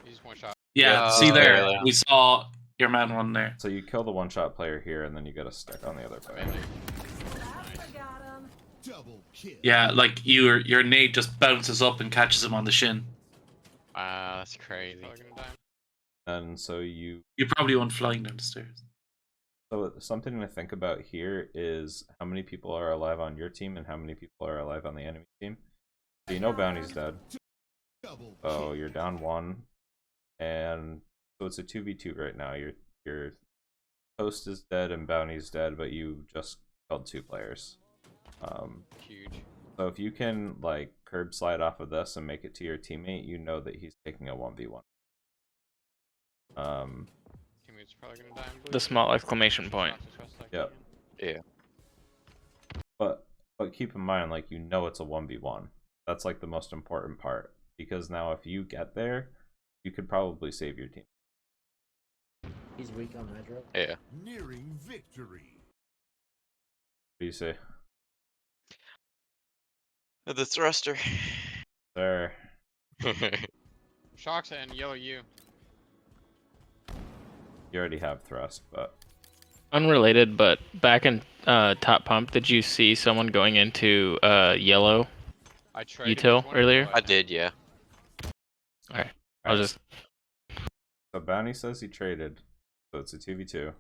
[SPEAKER 1] He just one shot.
[SPEAKER 9] Yeah, see there,
[SPEAKER 2] yeah.
[SPEAKER 9] we saw your man run there.
[SPEAKER 10] so you kill the one-shot player here, and then you get a stick on the other player.
[SPEAKER 1] Melee.
[SPEAKER 9] Yeah, like your nade just bounces up and catches him on the shin.
[SPEAKER 1] That's crazy. Probably gonna die.
[SPEAKER 10] And so you.
[SPEAKER 9] You probably went flying down the stairs.
[SPEAKER 10] So something to think about here is how many people are alive on your team and how many people are alive on the enemy team. So you know Bounty's dead. Oh, you're down 1, and so it's a 2v2 right now. Your host is dead and Bounty's dead, but you just killed 2 players.
[SPEAKER 1] Huge.
[SPEAKER 10] So if you can like curb slide off of this and make it to your teammate, you know that he's taking a 1v1.
[SPEAKER 1] Teammate's probably gonna die. In blue.
[SPEAKER 7] The small exclamation point.
[SPEAKER 10] Yep.
[SPEAKER 2] Yeah.
[SPEAKER 10] But keep in mind, like, you know it's a 1v1. That's like the most important part, because now if you get there, you could probably save your team.
[SPEAKER 12] He's weak on hydro.
[SPEAKER 2] Yeah.
[SPEAKER 6] Nearing victory.
[SPEAKER 10] What do you say?
[SPEAKER 2] The thruster.
[SPEAKER 10] There.
[SPEAKER 1] Shocks and yellow U.
[SPEAKER 10] You already have thrust, but
[SPEAKER 7] Unrelated, but back in top pump, did you see someone going into yellow
[SPEAKER 1] I traded
[SPEAKER 7] util
[SPEAKER 1] with one,
[SPEAKER 7] earlier?
[SPEAKER 1] but
[SPEAKER 2] I did, yeah.
[SPEAKER 7] Alright. I was just
[SPEAKER 10] so Bounty says he traded, so it's a 2v2.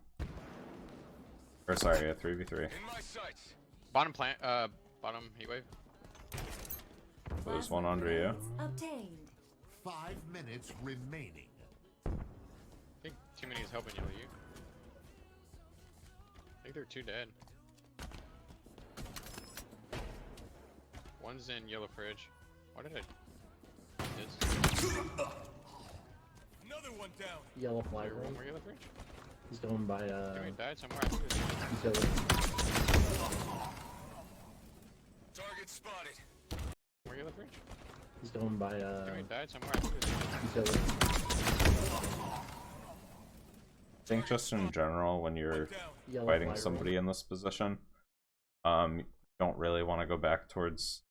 [SPEAKER 10] Or sorry, a 3v3.
[SPEAKER 6] In my sights.
[SPEAKER 1] Bottom plant. Bottom heatwave.
[SPEAKER 10] So there's one under you.
[SPEAKER 8] Obtained.
[SPEAKER 6] 5 minutes remaining.
[SPEAKER 1] I think too many is helping yellow U. I think they're 2 dead. One's in yellow fridge. Why did I? This.
[SPEAKER 6] Another one down.
[SPEAKER 12] Yellow flag
[SPEAKER 1] One
[SPEAKER 12] room.
[SPEAKER 1] more yellow fridge.
[SPEAKER 12] He's going by
[SPEAKER 1] Teammate died somewhere. I think it was
[SPEAKER 12] utility.
[SPEAKER 6] Target spotted.
[SPEAKER 1] more yellow fridge.
[SPEAKER 12] He's going by
[SPEAKER 1] Teammate died somewhere. I think it was
[SPEAKER 12] utility.
[SPEAKER 10] think just in general, when you're
[SPEAKER 12] Yellow
[SPEAKER 10] fighting
[SPEAKER 12] flag
[SPEAKER 10] somebody in this position, you don't really want to go back towards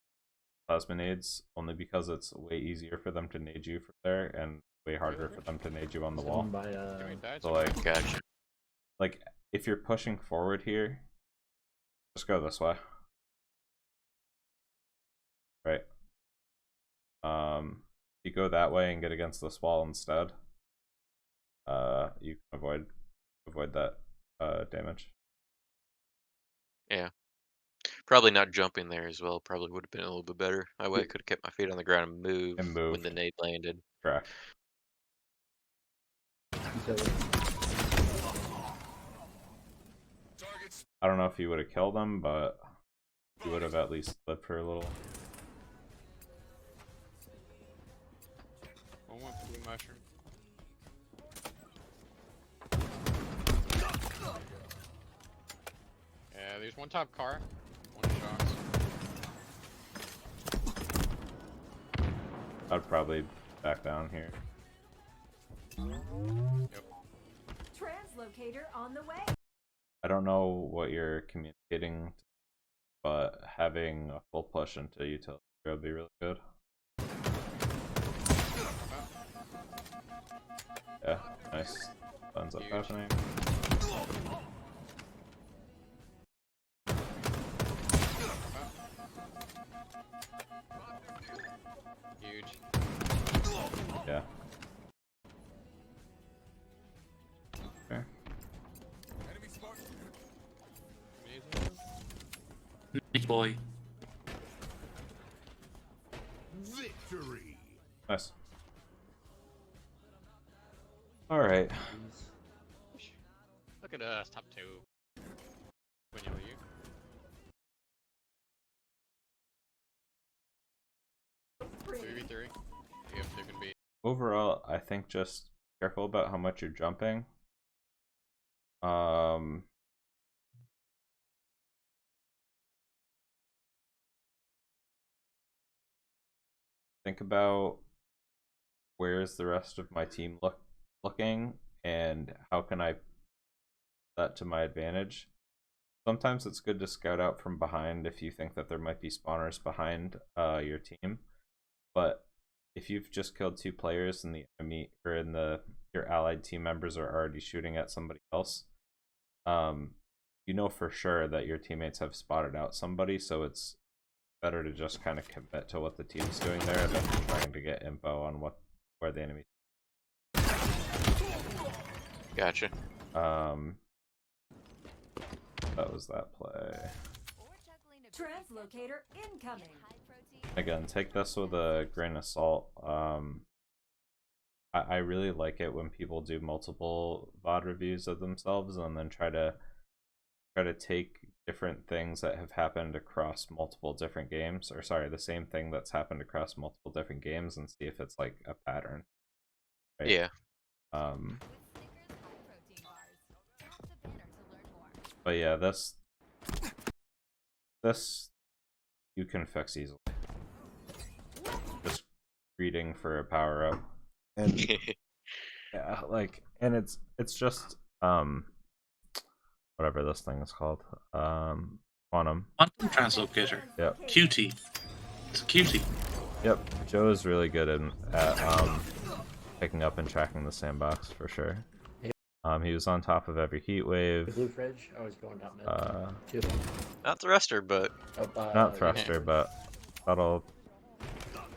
[SPEAKER 10] plasminades, only because it's way easier for them to nade you from there and way harder for them to nade you on the wall.
[SPEAKER 12] By,
[SPEAKER 10] So like,
[SPEAKER 2] Gotcha.
[SPEAKER 10] like if you're pushing forward here, just go this way. Right. If you go that way and get against this wall instead, you can avoid that damage.
[SPEAKER 2] Yeah. Probably not jumping there as well. Probably would have been a little bit better. That way I could have kept my feet on the ground and moved when the nade landed.
[SPEAKER 10] Correct. I don't know if you would have killed him, but you would have at least lived for a little.
[SPEAKER 1] One went for blue mushroom. Yeah, there's one top car. One shots.
[SPEAKER 10] I'd probably back down here.
[SPEAKER 1] Yep.
[SPEAKER 8] Translocator on the way.
[SPEAKER 10] I don't know what you're communicating, but having a full push into utility would be really good. Yeah, nice. Ends up happening.
[SPEAKER 1] Huge.
[SPEAKER 10] Yeah. Okay.
[SPEAKER 9] Nice boy.
[SPEAKER 6] Victory.
[SPEAKER 10] Nice. All right.
[SPEAKER 1] Look at us, top 2. When you leave. Three. If they're gonna be.
[SPEAKER 10] Overall, I think just careful about how much you're jumping. Think about where's the rest of my team looking and how can I put that to my advantage. Sometimes it's good to scout out from behind if you think that there might be spawners behind your team, but if you've just killed 2 players and the enemy or your allied team members are already shooting at somebody else, you know for sure that your teammates have spotted out somebody, so it's better to just kind of commit to what the team's doing there than trying to get info on where the enemy.
[SPEAKER 2] Gotcha.
[SPEAKER 10] That was that play.
[SPEAKER 8] Translocator incoming.
[SPEAKER 10] Again, take this with a grain of salt. I really like it when people do multiple VOD reviews of themselves and then try to take different things that have happened across multiple different games, or sorry, the same thing that's happened across multiple different games and see if it's like a pattern. Right?
[SPEAKER 2] Yeah.
[SPEAKER 10] But yeah, this you can fix easily. Just reading for a power up. And yeah, like, and it's just whatever this thing is called. Quantum
[SPEAKER 9] Translocator.
[SPEAKER 10] Yep.
[SPEAKER 9] Cutie. It's a cutie.
[SPEAKER 10] Yep. Joe is really good at picking up and tracking the sandbox for sure. He was on top of every heat wave.
[SPEAKER 12] Blue fridge. I was going down mid.
[SPEAKER 2] Not thruster, but
[SPEAKER 10] not thruster, but that'll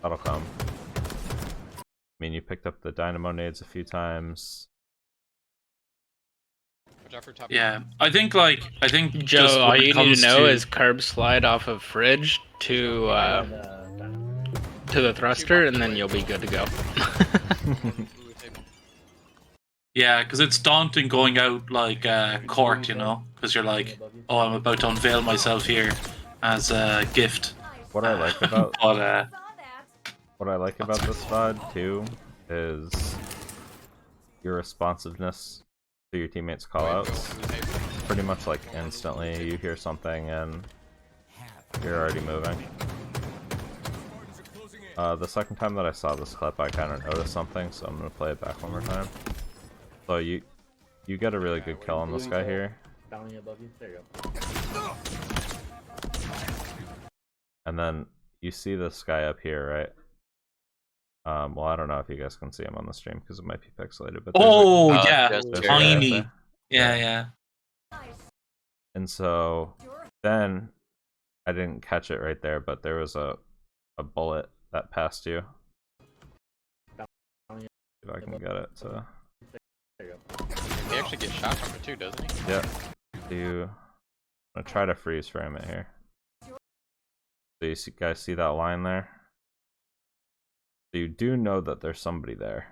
[SPEAKER 10] come. I mean, you picked up the dynamo nades a few times.
[SPEAKER 9] Yeah, I think
[SPEAKER 7] Joe, all you need to know is curb slide off of fridge to the thruster, and then you'll be good to go.
[SPEAKER 9] Yeah, because it's daunting going out like court, you know, because you're like, oh, I'm about to unveil myself here as a gift.
[SPEAKER 10] What I like about what I like about this VOD too is your responsiveness to your teammates' callouts. Pretty much like instantly, you hear something and you're already moving. The second time that I saw this clip, I kind of noticed something, so I'm gonna play it back one more time. So you get a really good kill on this guy here.
[SPEAKER 12] Bounty above you. There you go.
[SPEAKER 10] And then you see this guy up here, right? Well, I don't know if you guys can see him on the stream because it might be pixelated. But
[SPEAKER 9] Oh,
[SPEAKER 2] Uh,
[SPEAKER 9] yeah.
[SPEAKER 2] just
[SPEAKER 10] there's a guy up
[SPEAKER 9] Tiny.
[SPEAKER 10] there.
[SPEAKER 9] Yeah.
[SPEAKER 10] And so then I didn't catch it right there, but there was a bullet that passed you.
[SPEAKER 12] Bounty
[SPEAKER 10] If I can get it to.
[SPEAKER 12] There you go.
[SPEAKER 1] He actually gets shots from it too, doesn't he?
[SPEAKER 10] Yeah. Do you? I'm gonna try to freeze frame it here. So you guys see that line there? So you do know that there's somebody there.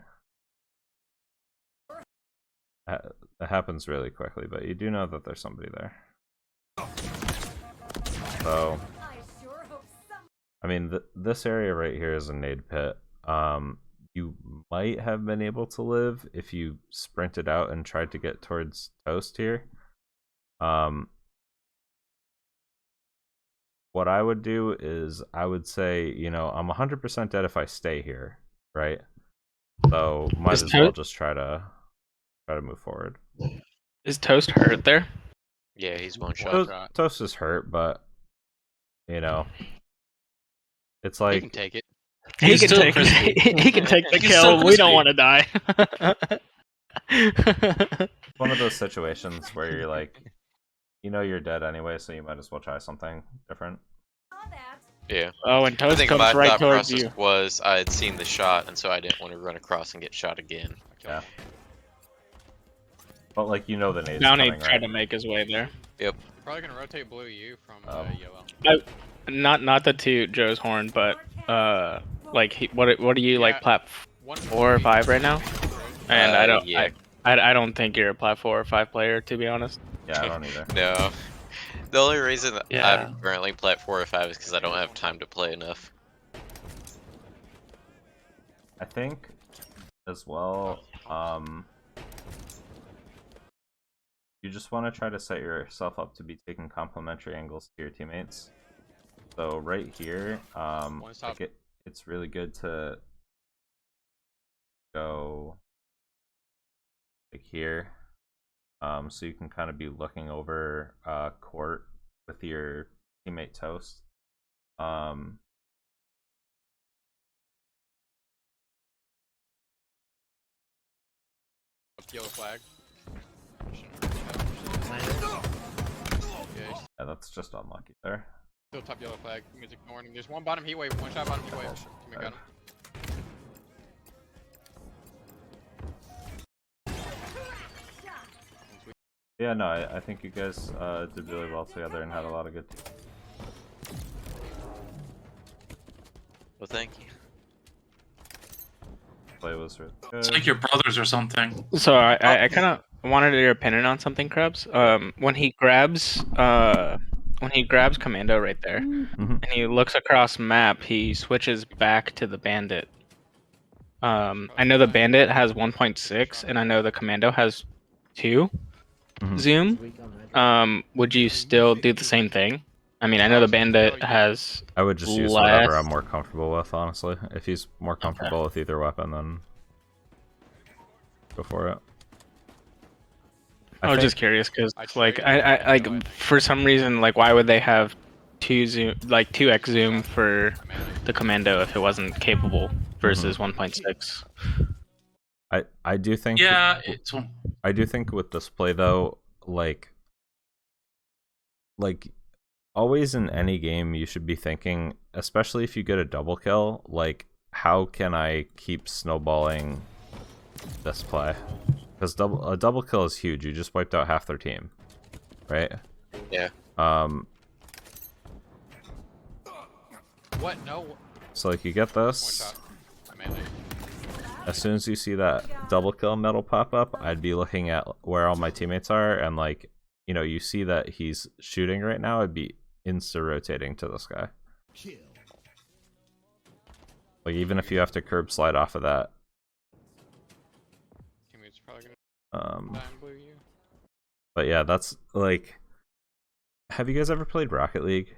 [SPEAKER 10] That happens really quickly, but you do know that there's somebody there. So, I mean, this area right here is a nade pit. You might have been able to live if you sprinted out and tried to get towards Toast here. What I would do is I would say, you know, I'm 100% dead if I stay here, right? So might as well just try to move forward.
[SPEAKER 7] Is Toast hurt there?
[SPEAKER 2] Yeah, he's one shot.
[SPEAKER 10] Toast is hurt, but you know, it's
[SPEAKER 1] He
[SPEAKER 10] like
[SPEAKER 1] can take it.
[SPEAKER 7] He
[SPEAKER 9] He's
[SPEAKER 7] can
[SPEAKER 9] still
[SPEAKER 7] take
[SPEAKER 9] crispy.
[SPEAKER 7] he can take the
[SPEAKER 9] He's still
[SPEAKER 7] kill. We don't
[SPEAKER 9] crispy.
[SPEAKER 7] want to die.
[SPEAKER 10] one of those situations where you're like, you know, you're dead anyway, so you might as well try something different.
[SPEAKER 2] Yeah.
[SPEAKER 7] Oh, and
[SPEAKER 2] I
[SPEAKER 7] Toast
[SPEAKER 2] think
[SPEAKER 7] comes
[SPEAKER 2] my
[SPEAKER 7] right
[SPEAKER 2] thought
[SPEAKER 7] towards
[SPEAKER 2] process
[SPEAKER 7] you.
[SPEAKER 2] was I had seen the shot, and so I didn't want to run across and get shot again.
[SPEAKER 10] Yeah. But like, you know, the nade's
[SPEAKER 7] Bounty
[SPEAKER 10] coming,
[SPEAKER 7] tried
[SPEAKER 10] right?
[SPEAKER 7] to make his way there.
[SPEAKER 2] Yep.
[SPEAKER 1] Probably gonna rotate blue you from yellow.
[SPEAKER 7] Not to toot Joe's horn, but like what are you like plat 4 or 5 right now? And I don't think you're a plat 4 or 5 player, to be honest.
[SPEAKER 10] Yeah, I don't either.
[SPEAKER 2] No. The only reason that
[SPEAKER 7] Yeah.
[SPEAKER 2] I'm currently plat 4 or 5 is because I don't have time to play enough.
[SPEAKER 10] I think as well, you just want to try to set yourself up to be taking complementary angles to your teammates. So right here, like it's really good to go like here, so you can kind of be looking over court with your teammate Toast.
[SPEAKER 1] Yellow flag.
[SPEAKER 10] Yeah, that's just unlucky there.
[SPEAKER 1] Still top yellow flag. Music warning. There's one bottom heat wave. One shot bottom heat wave. Teammate got him.
[SPEAKER 10] Yeah, no, I think you guys did really well together and had a lot of good.
[SPEAKER 2] Well, thank you.
[SPEAKER 10] Play was really good.
[SPEAKER 9] It's like your brothers or something.
[SPEAKER 7] So I kind of wanted your opinion on something, Krebs. When he grabs Commando right there, and he looks across map, he switches back to the Bandit. I know the Bandit has 1.6, and I know the Commando has 2 zoom. Would you still do the same thing? I mean, I know the Bandit has.
[SPEAKER 10] I would just use whatever I'm more comfortable with, honestly. If he's more comfortable with either weapon, then go for it.
[SPEAKER 7] I was just curious because, like, I like for some reason, like, why would they have 2x zoom for the Commando if it wasn't capable versus 1.6?
[SPEAKER 10] I do think.
[SPEAKER 9] Yeah,
[SPEAKER 10] I do think with display though, like always in any game, you should be thinking, especially if you get a double kill, like how can I keep snowballing this play? Because a double kill is huge. You just wiped out half their team, right?
[SPEAKER 2] Yeah.
[SPEAKER 1] What? No.
[SPEAKER 10] So like you get this. As soon as you see that double kill medal pop up, I'd be looking at where all my teammates are, and like, you know, you see that he's shooting right now, I'd be insta rotating to this guy. Like even if you have to curb slide off of that. But yeah, that's like, have you guys ever played Rocket League?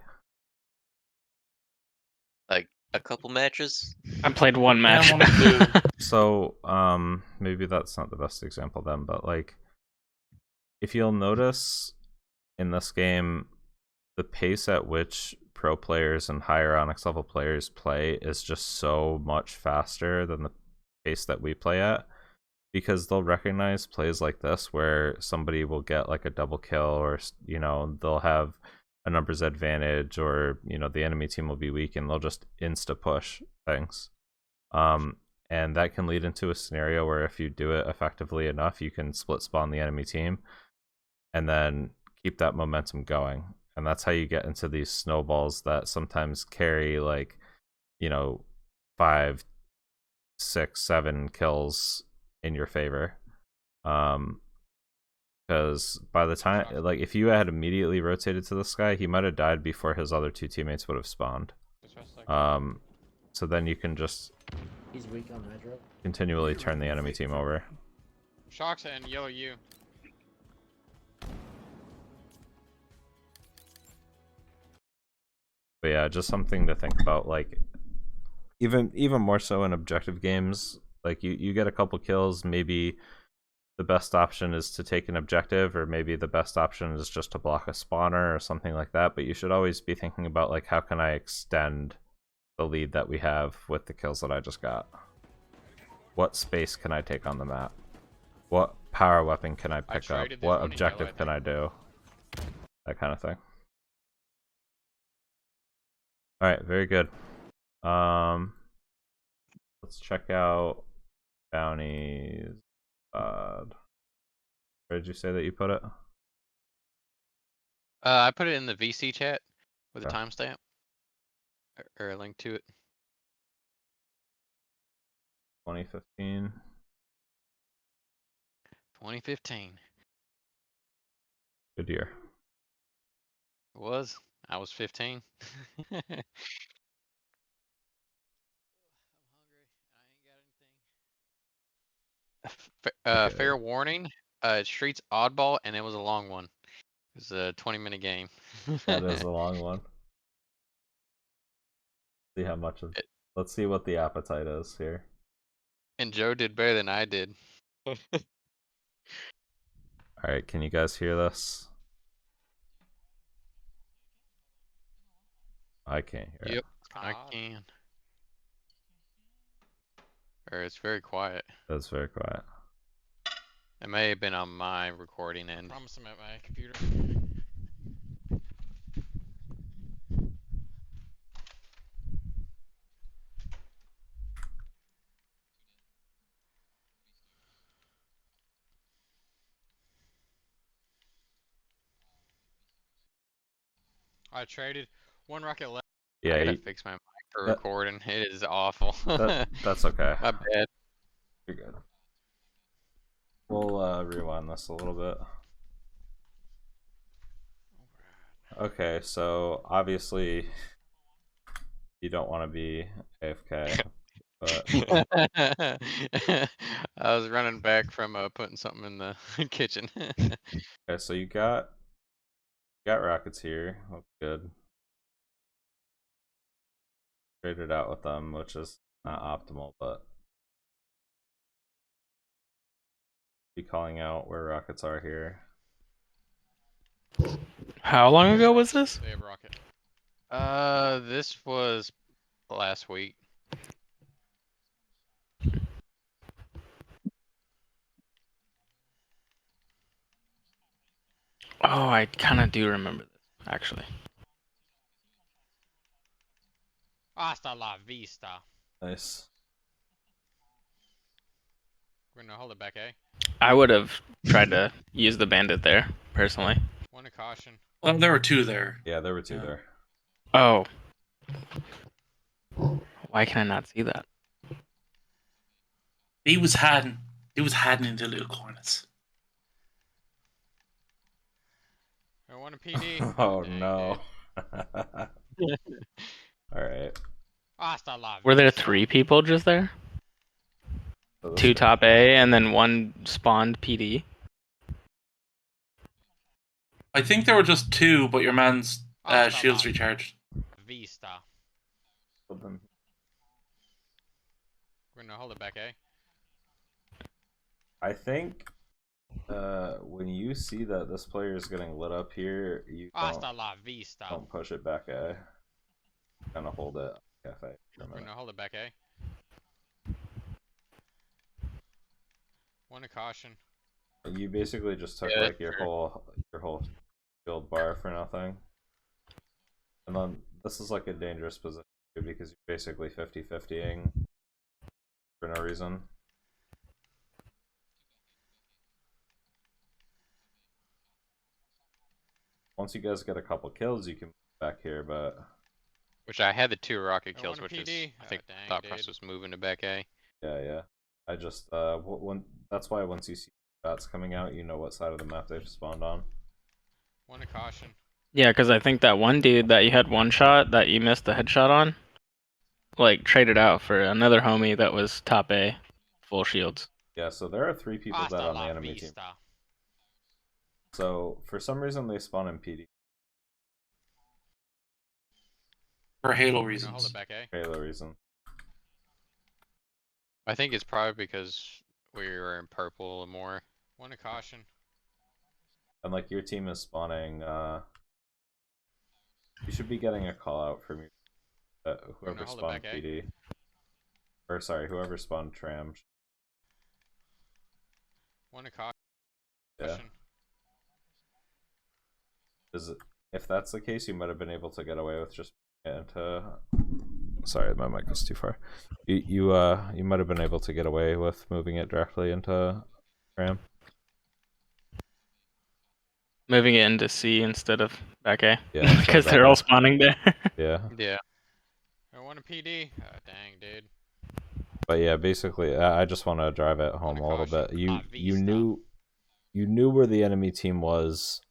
[SPEAKER 2] Like a couple matches?
[SPEAKER 7] I played one match.
[SPEAKER 10] So maybe that's not the best example then, but like if you'll notice in this game, the pace at which pro players and higher Onyx level players play is just so much faster than the pace that we play at, because they'll recognize plays like this where somebody will get like a double kill, or they'll have a numbers advantage, or the enemy team will be weak and they'll just insta push things. And that can lead into a scenario where if you do it effectively enough, you can split spawn the enemy team and then keep that momentum going. And that's how you get into these snowballs that sometimes carry like 5, 6, 7 kills in your favor. Because by the time, like, if you had immediately rotated to this guy, he might have died before his other 2 teammates would have spawned. So then you can just
[SPEAKER 12] He's weak on Hydro.
[SPEAKER 10] continually turn the enemy team over.
[SPEAKER 1] Shocks and yellow U.
[SPEAKER 10] But yeah, just something to think about. Like, even more so in objective games, like you get a couple kills, maybe the best option is to take an objective, or maybe the best option is just to block a spawner or something like that. But you should always be thinking about, like, how can I extend the lead that we have with the kills that I just got? What space can I take on the map? What power weapon can I pick up? What objective can I do? That kind of thing. Alright, very good. Let's check out bounties. Where did you say that you put it?
[SPEAKER 1] I put it in the VC chat with a
[SPEAKER 10] Okay.
[SPEAKER 1] timestamp or a link to it.
[SPEAKER 10] 2015.
[SPEAKER 1] 2015.
[SPEAKER 10] Good year.
[SPEAKER 1] It was. I was 15. I'm hungry.
[SPEAKER 10] Okay.
[SPEAKER 1] Fair warning. Streets Oddball, and it was a long one. It was a 20-minute game.
[SPEAKER 10] That is a long one. See how much of. Let's see what the appetite is here.
[SPEAKER 1] And Joe did better than I did.
[SPEAKER 10] Alright, can you guys hear this? I can't hear
[SPEAKER 1] Yep, I can. Or it's very quiet.
[SPEAKER 10] it. That's very quiet.
[SPEAKER 1] It may have been on my recording end. I promise I'm at my computer. I traded one rocket left.
[SPEAKER 10] Yeah,
[SPEAKER 1] I gotta fix my mic for
[SPEAKER 10] that-
[SPEAKER 1] recording. It is awful.
[SPEAKER 10] that's okay.
[SPEAKER 1] My bad.
[SPEAKER 10] You're good. We'll rewind this a little bit. Okay, so obviously you don't want to be AFK, but
[SPEAKER 1] I was running back from putting something in the kitchen.
[SPEAKER 10] okay, so you got rockets here. That's good. Traded out with them, which is not optimal, but be calling out where rockets are here.
[SPEAKER 7] How long ago was this?
[SPEAKER 1] They have rocket. This was last week.
[SPEAKER 7] Oh, I kind of do remember this, actually.
[SPEAKER 1] Hasta la vista.
[SPEAKER 10] Nice.
[SPEAKER 1] We're gonna hold it back, eh?
[SPEAKER 7] I would have tried to use the bandit there, personally.
[SPEAKER 1] One to caution.
[SPEAKER 9] Well, there were 2 there.
[SPEAKER 10] Yeah, there were 2
[SPEAKER 9] Yeah.
[SPEAKER 10] there.
[SPEAKER 7] Oh. Why can I not see that?
[SPEAKER 9] He was hiding in the little corners.
[SPEAKER 1] I want a PD.
[SPEAKER 10] Oh
[SPEAKER 1] Dang,
[SPEAKER 10] no. Alright.
[SPEAKER 1] Hasta la
[SPEAKER 7] Were there
[SPEAKER 1] vista.
[SPEAKER 7] 3 people just there?
[SPEAKER 10] So
[SPEAKER 7] 2 top A and then 1 spawned PD?
[SPEAKER 9] I think there were just 2, but your man's shields recharged.
[SPEAKER 1] Vista. We're gonna hold it back, eh?
[SPEAKER 10] I think When you see that this player is getting lit up here, you
[SPEAKER 1] Hasta la vista.
[SPEAKER 10] don't push it back A. Kind of hold it cafe for a
[SPEAKER 1] We're
[SPEAKER 10] minute.
[SPEAKER 1] gonna hold it back A. One to caution.
[SPEAKER 10] You basically just took
[SPEAKER 2] Yeah,
[SPEAKER 10] like your whole shield bar for nothing. And then this is like a dangerous position too, because you're basically 50-50ing for no reason. Once you guys get a couple kills, you can move back here, but
[SPEAKER 1] Which I had the 2 rocket kills,
[SPEAKER 2] one
[SPEAKER 1] which
[SPEAKER 2] PD.
[SPEAKER 1] is I think
[SPEAKER 2] Dang,
[SPEAKER 1] thought
[SPEAKER 2] dude.
[SPEAKER 1] process was moving to back A.
[SPEAKER 10] yeah. I just when that's why once you see bats coming out, you know what side of the map they've spawned on.
[SPEAKER 1] One to caution.
[SPEAKER 7] Yeah, because I think that one dude that you had one shot that you missed the headshot on, like traded out for another homie that was top A, full shields.
[SPEAKER 10] Yeah, so there are 3 people
[SPEAKER 1] Hasta
[SPEAKER 10] dead on the
[SPEAKER 1] la
[SPEAKER 10] enemy team.
[SPEAKER 1] vista.
[SPEAKER 10] So for some reason they spawn in PD.
[SPEAKER 9] For Halo
[SPEAKER 1] We're gonna hold
[SPEAKER 9] reasons.
[SPEAKER 1] it back A.
[SPEAKER 10] Halo reason.
[SPEAKER 1] I think it's probably because we were in purple more. One to caution.
[SPEAKER 10] And like your team is spawning, you should be getting a call out from whoever
[SPEAKER 1] hold it
[SPEAKER 10] spawned
[SPEAKER 1] back, eh?
[SPEAKER 10] PD. Or sorry, whoever spawned Tram.
[SPEAKER 1] One to caution.
[SPEAKER 10] Yeah. If that's the case, you might have been able to get away with just into. Sorry, my mic was too far. You might have been able to get away with moving it directly into Tram.
[SPEAKER 7] Moving it into C instead of back A.
[SPEAKER 10] Yeah,
[SPEAKER 7] Because they're all spawning there.
[SPEAKER 10] Yeah.
[SPEAKER 1] Yeah. I want a PD. Dang, dude.
[SPEAKER 10] But yeah, basically, I just want to drive it home a little bit. You knew where the enemy team was.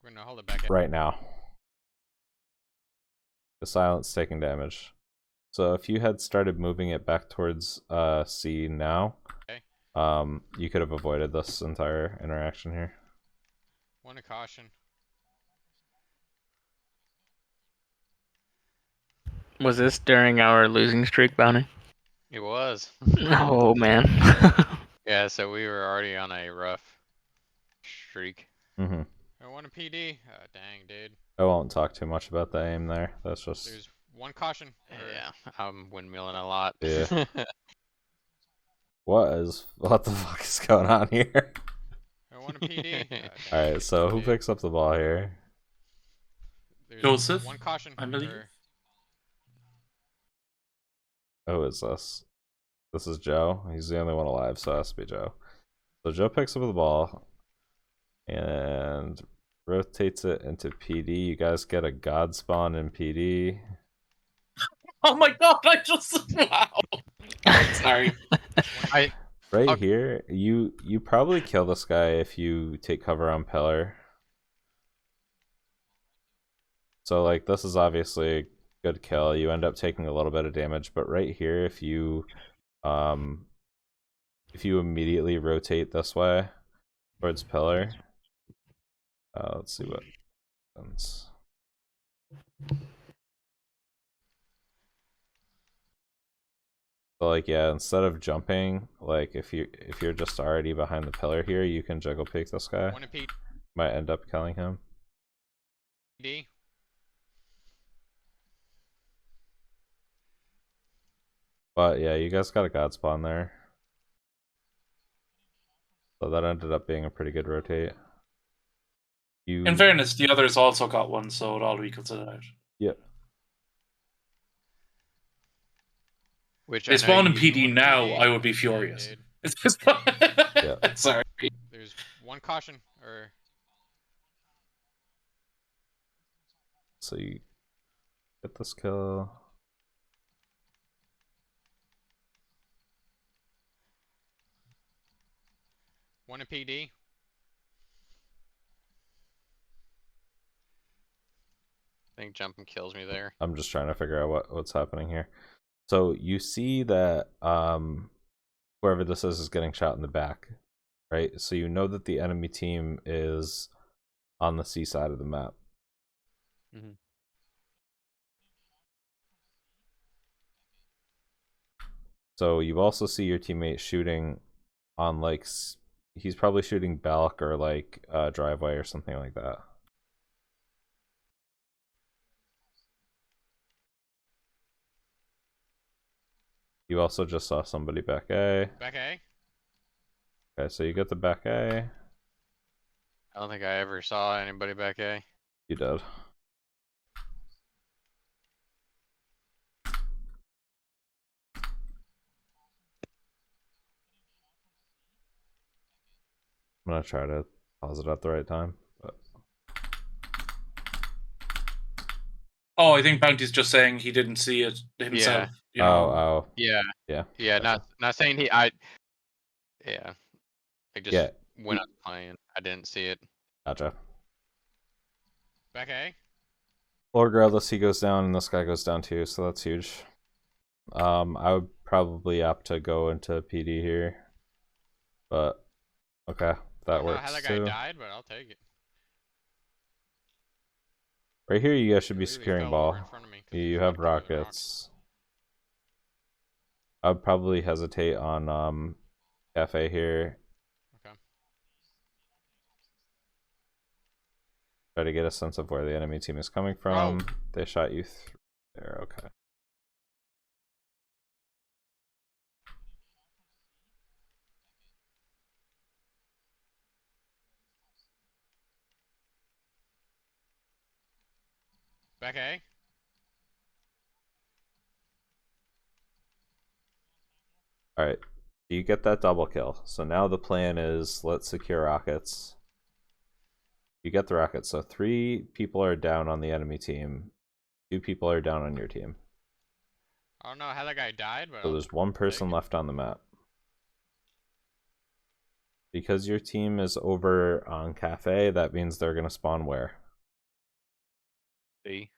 [SPEAKER 1] We're gonna hold it back
[SPEAKER 10] right now. The silence taking damage. So if you had started moving it back towards C now, you could have avoided this entire interaction here.
[SPEAKER 1] One to caution.
[SPEAKER 7] Was this during our losing streak, Bounty?
[SPEAKER 1] It was.
[SPEAKER 7] Oh, man.
[SPEAKER 1] Yeah, so we were already on a rough streak.
[SPEAKER 10] Mm-hmm.
[SPEAKER 1] I want a PD. Dang, dude.
[SPEAKER 10] I won't talk too much about the aim there. That's just...
[SPEAKER 1] There's one caution. Yeah, I'm windmilling a lot.
[SPEAKER 10] Yeah. What the fuck is going on here?
[SPEAKER 1] I want a PD.
[SPEAKER 10] Alright, so who picks up the ball here?
[SPEAKER 1] There's
[SPEAKER 9] Joseph,
[SPEAKER 1] one caution.
[SPEAKER 9] I believe.
[SPEAKER 10] Who is this? This is Joe. He's the only one alive, so it has to be Joe. So Joe picks up the ball and rotates it into PD. You guys get a god spawn in PD.
[SPEAKER 9] Oh my god, I just wow. Sorry.
[SPEAKER 10] Right here, you probably kill this guy if you take cover on pillar. So like this is obviously a good kill. You end up taking a little bit of damage, but right here if you immediately rotate this way towards pillar, let's see what happens. So like yeah, instead of jumping, like if you're just already behind the pillar here, you can juggle peek this guy. Might end up killing him.
[SPEAKER 1] PD.
[SPEAKER 10] But yeah, you guys got a god spawn there. So that ended up being a pretty good rotate.
[SPEAKER 9] In fairness, the others also got one, so it all equals it out.
[SPEAKER 10] Yep.
[SPEAKER 1] Which
[SPEAKER 9] they spawn in PD now, I would be furious.
[SPEAKER 10] Yeah.
[SPEAKER 9] Sorry.
[SPEAKER 1] There's one caution, or
[SPEAKER 10] so you get this kill.
[SPEAKER 1] one in PD. I think jumping kills me there.
[SPEAKER 10] I'm just trying to figure out what's happening here. So you see that whoever this is getting shot in the back, right? So you know that the enemy team is on the C side of the map.
[SPEAKER 1] Mm-hmm.
[SPEAKER 10] So you also see your teammate shooting on like He's probably shooting Balk or like driveway or something like that. You also just saw somebody back A.
[SPEAKER 1] Back A?
[SPEAKER 10] Okay, so you get the back A.
[SPEAKER 1] I don't think I ever saw anybody back A.
[SPEAKER 10] You did. I'm gonna try to pause it at the right time. But...
[SPEAKER 9] Oh, I think Bounty's just saying he didn't see it himself. You know?
[SPEAKER 10] Oh.
[SPEAKER 1] Yeah.
[SPEAKER 10] Yeah.
[SPEAKER 1] Yeah,
[SPEAKER 10] Gotcha.
[SPEAKER 1] not saying he yeah. I just
[SPEAKER 10] Yeah.
[SPEAKER 1] went up playing. I didn't see it.
[SPEAKER 10] Gotcha.
[SPEAKER 1] Back A?
[SPEAKER 10] Well, regardless, he goes down and this guy goes down too, so that's huge. I would probably opt to go into PD here. But okay, that
[SPEAKER 1] I don't know
[SPEAKER 10] works
[SPEAKER 1] how that guy
[SPEAKER 10] too.
[SPEAKER 1] died, but I'll take it.
[SPEAKER 10] Right here, you guys should be
[SPEAKER 1] Literally
[SPEAKER 10] securing
[SPEAKER 1] fell over
[SPEAKER 10] ball.
[SPEAKER 1] in front of me 'cause he
[SPEAKER 10] You
[SPEAKER 1] was about
[SPEAKER 10] have
[SPEAKER 1] to kill me with rocks.
[SPEAKER 10] rockets. I would probably hesitate on cafe here.
[SPEAKER 1] Okay.
[SPEAKER 10] Try to get a sense of where the enemy team is coming from. They shot you there. Okay.
[SPEAKER 1] Back A?
[SPEAKER 10] Alright. You get that double kill. So now the plan is let's secure rockets. You get the rockets. So 3 people are down on the enemy team. 2 people are down on your team.
[SPEAKER 1] I don't know how that guy died, but
[SPEAKER 10] So there's 1 person left on the map. Because your team is over on cafe, that means they're going to spawn where?
[SPEAKER 1] B.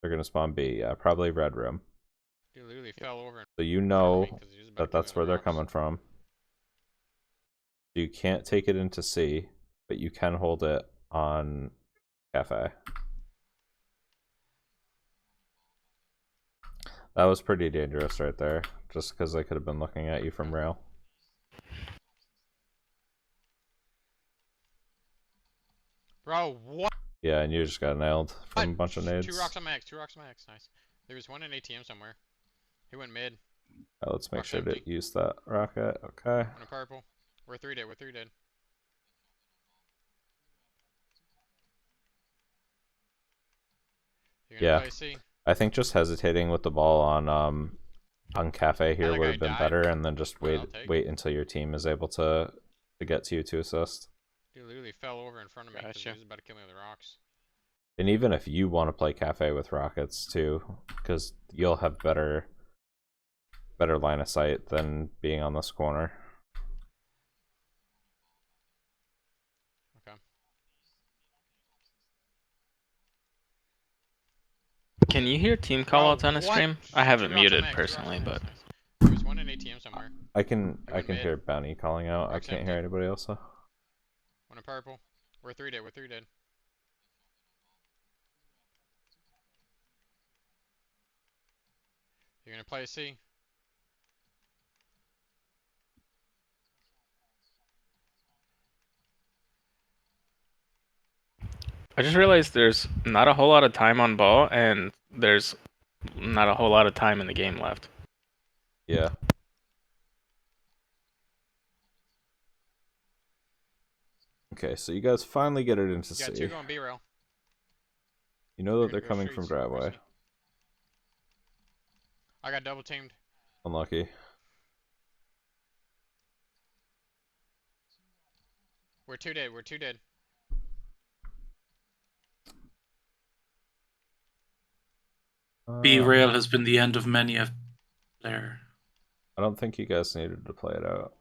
[SPEAKER 10] They're going to spawn B. Yeah, probably red room.
[SPEAKER 1] He literally fell over.
[SPEAKER 10] So you know that that's where they're coming from. You can't take it into C, but you can hold it on cafe. That was pretty dangerous right there, just because they could have been looking at you from rail.
[SPEAKER 1] Bro, what?
[SPEAKER 10] Yeah, and you just got nailed from a bunch of nades.
[SPEAKER 1] 2 rocks on my X, 2 rocks on my X, nice. There was one in ATM somewhere. He went mid.
[SPEAKER 10] Let's make
[SPEAKER 1] Rock's
[SPEAKER 10] sure
[SPEAKER 1] empty.
[SPEAKER 10] to use that rocket. Okay.
[SPEAKER 1] One in purple. We're 3 dead, we're 3 dead. You're gonna
[SPEAKER 10] Yeah,
[SPEAKER 1] play C?
[SPEAKER 10] I think just hesitating with the ball on cafe here
[SPEAKER 1] that
[SPEAKER 10] would
[SPEAKER 1] guy
[SPEAKER 10] have been
[SPEAKER 1] died,
[SPEAKER 10] better, and then just
[SPEAKER 1] but I'll take
[SPEAKER 10] wait until your team is able to get to you to assist.
[SPEAKER 1] He literally fell over in front of me because he was about to kill me with rocks.
[SPEAKER 10] And even if you want to play cafe with rockets too, because you'll have better line of sight than being on this corner.
[SPEAKER 1] Okay.
[SPEAKER 7] Can you hear team callouts on a stream? I have it muted personally, but
[SPEAKER 1] There was one in ATM somewhere.
[SPEAKER 10] I can
[SPEAKER 1] mid.
[SPEAKER 10] hear Bounty calling out.
[SPEAKER 1] Rock's
[SPEAKER 10] I can't hear anybody else though.
[SPEAKER 1] One in purple. We're 3 dead, we're 3 dead. You're gonna play C?
[SPEAKER 7] I just realized there's not a whole lot of time on ball, and there's not a whole lot of time in the game left.
[SPEAKER 10] Yeah. Okay, so you guys finally get it into
[SPEAKER 1] You got
[SPEAKER 10] C.
[SPEAKER 1] 2 going B-rail.
[SPEAKER 10] You know that
[SPEAKER 1] You're
[SPEAKER 10] they're
[SPEAKER 1] gonna go
[SPEAKER 10] coming from
[SPEAKER 1] streets,
[SPEAKER 10] driveway.
[SPEAKER 1] risky. I got double teamed.
[SPEAKER 10] Unlucky.
[SPEAKER 1] We're 2 dead, we're 2 dead.
[SPEAKER 9] B rail has been the end of many a player.
[SPEAKER 10] I don't think you guys needed to play it out.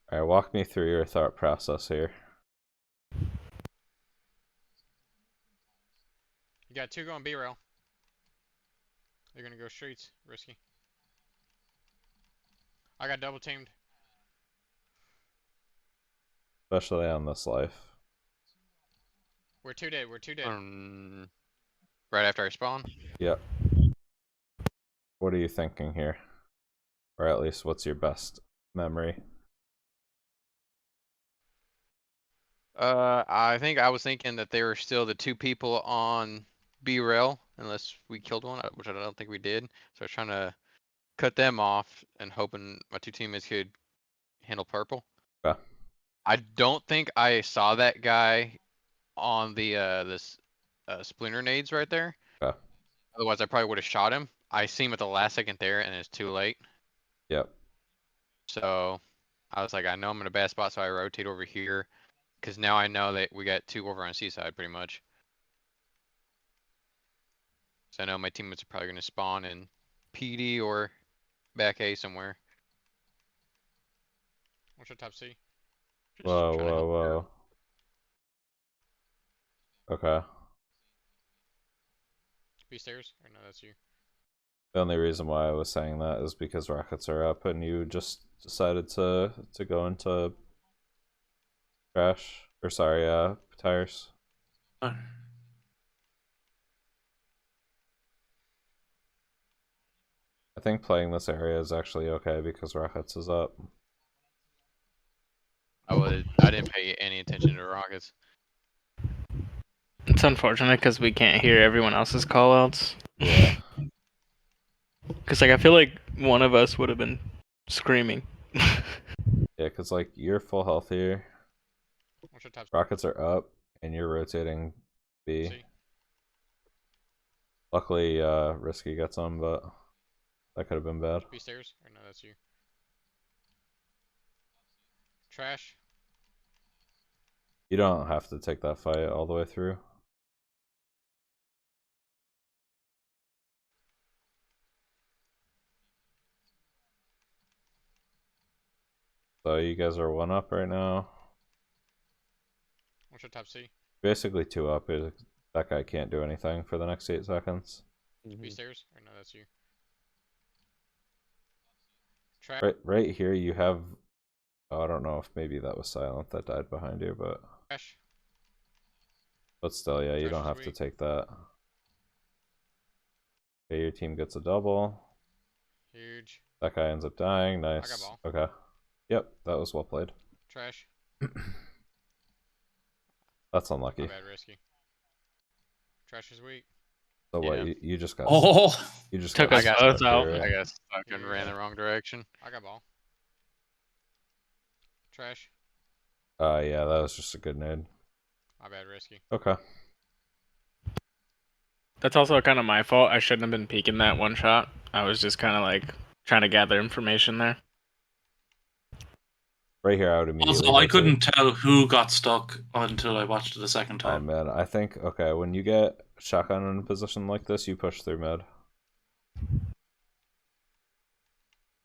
[SPEAKER 10] Alright, walk me through your thought process here.
[SPEAKER 1] You got 2 going B-rail. They're gonna go streets, risky. I got double teamed.
[SPEAKER 10] Especially on this life.
[SPEAKER 1] We're 2 dead. We're 2 dead. Right after I spawn.
[SPEAKER 10] Yep. What are you thinking here? Or at least, what's your best memory?
[SPEAKER 1] I think I was thinking that they were still the 2 people on B-rail, unless we killed one, which I don't think we did. So I was trying to cut them off and hoping my 2 teammates could handle purple.
[SPEAKER 10] Okay.
[SPEAKER 1] I don't think I saw that guy on the this splinter nades right there.
[SPEAKER 10] Okay.
[SPEAKER 1] Otherwise, I probably would have shot him. I see him at the last second there, and it's too late.
[SPEAKER 10] Yep.
[SPEAKER 1] So I was like, I know I'm in a bad spot, so I rotate over here. Because now I know that we got 2 over on Seaside, pretty much. So I know my teammates are probably going to spawn in PD or back A somewhere. What's your top C? Just
[SPEAKER 10] Whoa,
[SPEAKER 1] trying to help
[SPEAKER 10] whoa,
[SPEAKER 1] her out.
[SPEAKER 10] whoa. Okay.
[SPEAKER 1] B stairs? Or no, that's you.
[SPEAKER 10] The only reason why I was saying that is because rockets are up and you just decided to go into trash. Or sorry, tires.
[SPEAKER 9] Oh.
[SPEAKER 10] I think playing this area is actually okay because rockets is up.
[SPEAKER 1] I didn't pay any attention to rockets.
[SPEAKER 7] It's unfortunate because we can't hear everyone else's callouts.
[SPEAKER 10] Yeah.
[SPEAKER 7] Because like I feel like one of us would have been screaming.
[SPEAKER 10] Yeah, because like you're full health here.
[SPEAKER 1] What's your top?
[SPEAKER 10] Rockets are up and you're rotating B.
[SPEAKER 1] C?
[SPEAKER 10] Luckily, Risky gets them, but that could have been bad.
[SPEAKER 1] B stairs? Or no, that's you. Trash?
[SPEAKER 10] You don't have to take that fight all the way through. So you guys are 1 up right now.
[SPEAKER 1] What's your top C?
[SPEAKER 10] Basically 2 up. That guy can't do anything for the next 8 seconds.
[SPEAKER 1] B stairs? Or no, that's you. Trash?
[SPEAKER 10] Right here you have... Oh, I don't know if maybe that was Silent that died behind you, but...
[SPEAKER 1] Trash?
[SPEAKER 10] But still, yeah, you
[SPEAKER 1] Trash
[SPEAKER 10] don't
[SPEAKER 1] is
[SPEAKER 10] have to
[SPEAKER 1] weak.
[SPEAKER 10] take that. Okay, your team gets a double.
[SPEAKER 1] Huge.
[SPEAKER 10] That guy ends up dying. Nice.
[SPEAKER 1] I got ball.
[SPEAKER 10] Okay. Yep, that was well played.
[SPEAKER 1] Trash?
[SPEAKER 10] That's unlucky.
[SPEAKER 1] My bad, Risky. Trash is weak.
[SPEAKER 10] So what?
[SPEAKER 1] Yeah.
[SPEAKER 10] You just got...
[SPEAKER 9] Oh,
[SPEAKER 10] You just
[SPEAKER 7] Took
[SPEAKER 10] got
[SPEAKER 7] us
[SPEAKER 10] stuck
[SPEAKER 7] both
[SPEAKER 10] here,
[SPEAKER 7] out.
[SPEAKER 10] right?
[SPEAKER 1] I got stuck and ran the wrong direction. I got ball. Trash?
[SPEAKER 10] Yeah, that was just a good nade.
[SPEAKER 1] My bad, Risky.
[SPEAKER 10] Okay.
[SPEAKER 7] That's also kind of my fault. I shouldn't have been peeking that one shot. I was just kind of like trying to gather information there.
[SPEAKER 10] Right here, I would immediately...
[SPEAKER 9] also, I
[SPEAKER 10] rotate.
[SPEAKER 9] couldn't tell who got stuck until I watched it a second
[SPEAKER 10] Oh
[SPEAKER 9] time.
[SPEAKER 10] man, I think, okay, when you get shotgun in a position like this, you push through mid.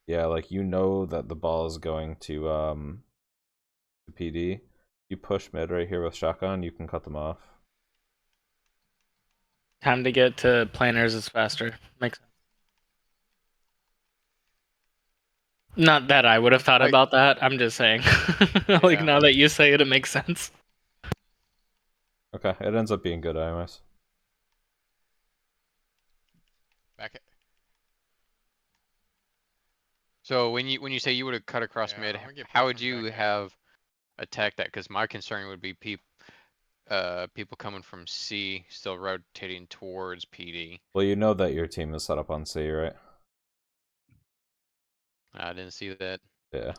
[SPEAKER 10] Yeah, like you know that the ball is going to PD. You push mid right here with shotgun, you can cut them off.
[SPEAKER 7] Time to get to planners is faster. Makes sense. Not that I would have thought about that. I'm just saying. Like
[SPEAKER 1] Yeah.
[SPEAKER 7] now that you say it, it makes sense.
[SPEAKER 10] Okay, it ends up being good anyways.
[SPEAKER 1] Back it. So when you say you would have cut across mid, how would you have attacked that? Because my concern would be people coming from C still rotating towards PD.
[SPEAKER 10] Well, you know that your team is set up on C, right?
[SPEAKER 1] I didn't see that.
[SPEAKER 10] Yeah.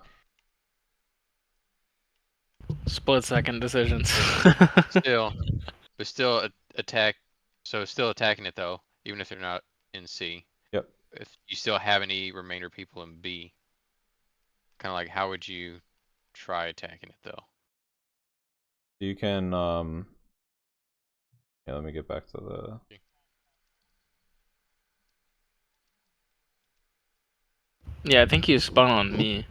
[SPEAKER 7] Split second decisions.
[SPEAKER 1] Still attack. So still attacking it though, even if they're not in C.
[SPEAKER 10] Yep.
[SPEAKER 1] If you still have any remainder people in B, kind of like how would you try attacking it though?
[SPEAKER 10] You can yeah, let me get back to the...
[SPEAKER 7] Yeah, I think you spun on me.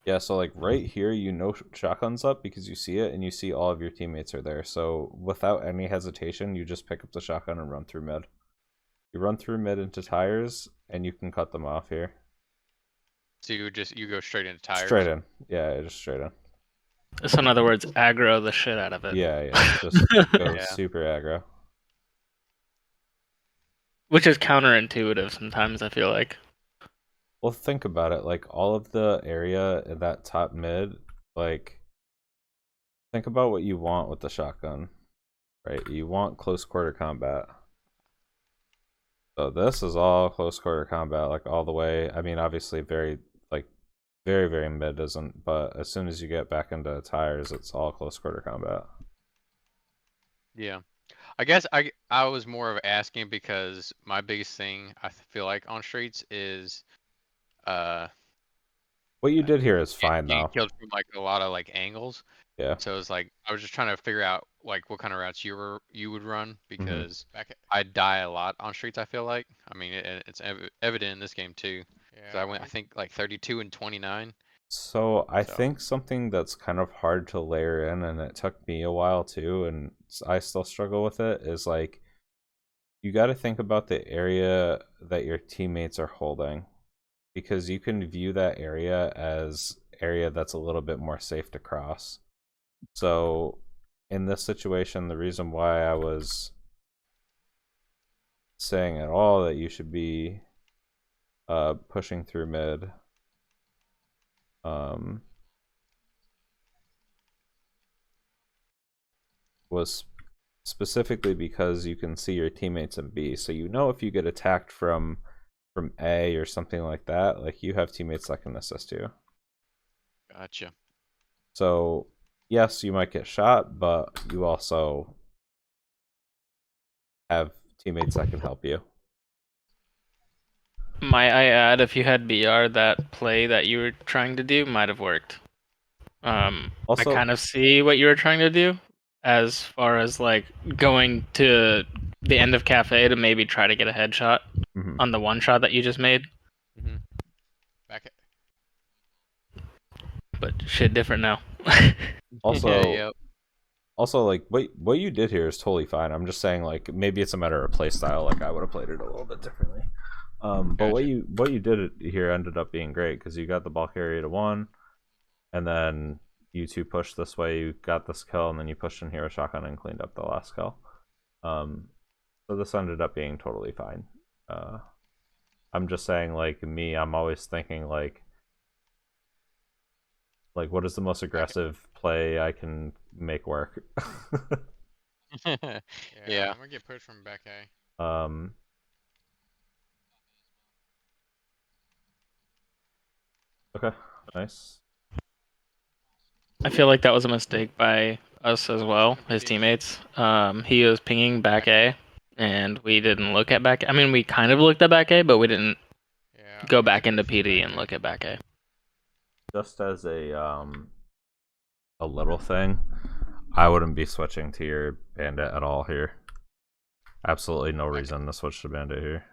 [SPEAKER 10] Yeah, so like right here, you know shotgun's up because you see it and you see all of your teammates are there. So without any hesitation, you just pick up the shotgun and run through mid. You run through mid into tires and you can cut them off here.
[SPEAKER 1] So you go straight into tires.
[SPEAKER 10] Straight in. Yeah, just straight in.
[SPEAKER 7] So in other words, aggro the shit out of it.
[SPEAKER 10] Yeah, just go
[SPEAKER 1] Yeah.
[SPEAKER 10] super aggro.
[SPEAKER 7] Which is counterintuitive sometimes, I feel like.
[SPEAKER 10] Well, think about it. Like all of the area in that top mid, like think about what you want with the shotgun, right? You want close quarter combat. So this is all close quarter combat, like all the way. I mean, obviously, very very mid isn't, but as soon as you get back into tires, it's all close quarter combat.
[SPEAKER 1] Yeah. I guess I was more of asking because my biggest thing I feel like on streets is
[SPEAKER 10] What you did here is fine
[SPEAKER 1] getting
[SPEAKER 10] though.
[SPEAKER 1] killed from like a lot of like angles.
[SPEAKER 10] Yeah.
[SPEAKER 1] So it's like I was just trying to figure out like what kind of routes you would run because I die a lot on streets. I feel like I mean it's evident in this game too. So I went I think like 32 and 29.
[SPEAKER 10] So I think something that's kind of hard to layer in, and it took me a while too, and I still struggle with it, is like you got to think about the area that your teammates are holding, because you can view that area as area that's a little bit more safe to cross. So in this situation, the reason why I was saying at all that you should be pushing through mid was specifically because you can see your teammates in B. So you know if you get attacked from A or something like that, like you have teammates that can assist you.
[SPEAKER 1] Gotcha.
[SPEAKER 10] So yes, you might get shot, but you also have teammates that can help you.
[SPEAKER 7] Might I add, if you had BR, that play that you were trying to do might have worked.
[SPEAKER 10] Also,
[SPEAKER 7] I kind of see what you were trying to do, as far as like going to the end of cafe to maybe try to get a headshot on the one shot that you just made.
[SPEAKER 1] Back
[SPEAKER 7] But shit different now.
[SPEAKER 10] Also, also like what you did here is totally fine. I'm just saying like maybe it's a matter of play style. Like I would have played it a little bit differently. But what you did here ended up being great because you got the ball carrier to 1, and then you two pushed this way. You got this kill, and then you pushed in here with shotgun and cleaned up the last kill. So this ended up being totally fine. I'm just saying, like me, I'm always thinking like what is the most aggressive play I can make work.
[SPEAKER 1] yeah, I'm gonna get pushed from back A.
[SPEAKER 10] Okay, nice.
[SPEAKER 7] I feel like that was a mistake by us as well, his teammates. He was pinging back A, and we didn't look at back A. I mean, we kind of looked at back A, but we didn't go back into PD and look at back A.
[SPEAKER 10] Just as a little thing, I wouldn't be switching to your bandit at all here. Absolutely no reason to switch to bandit here.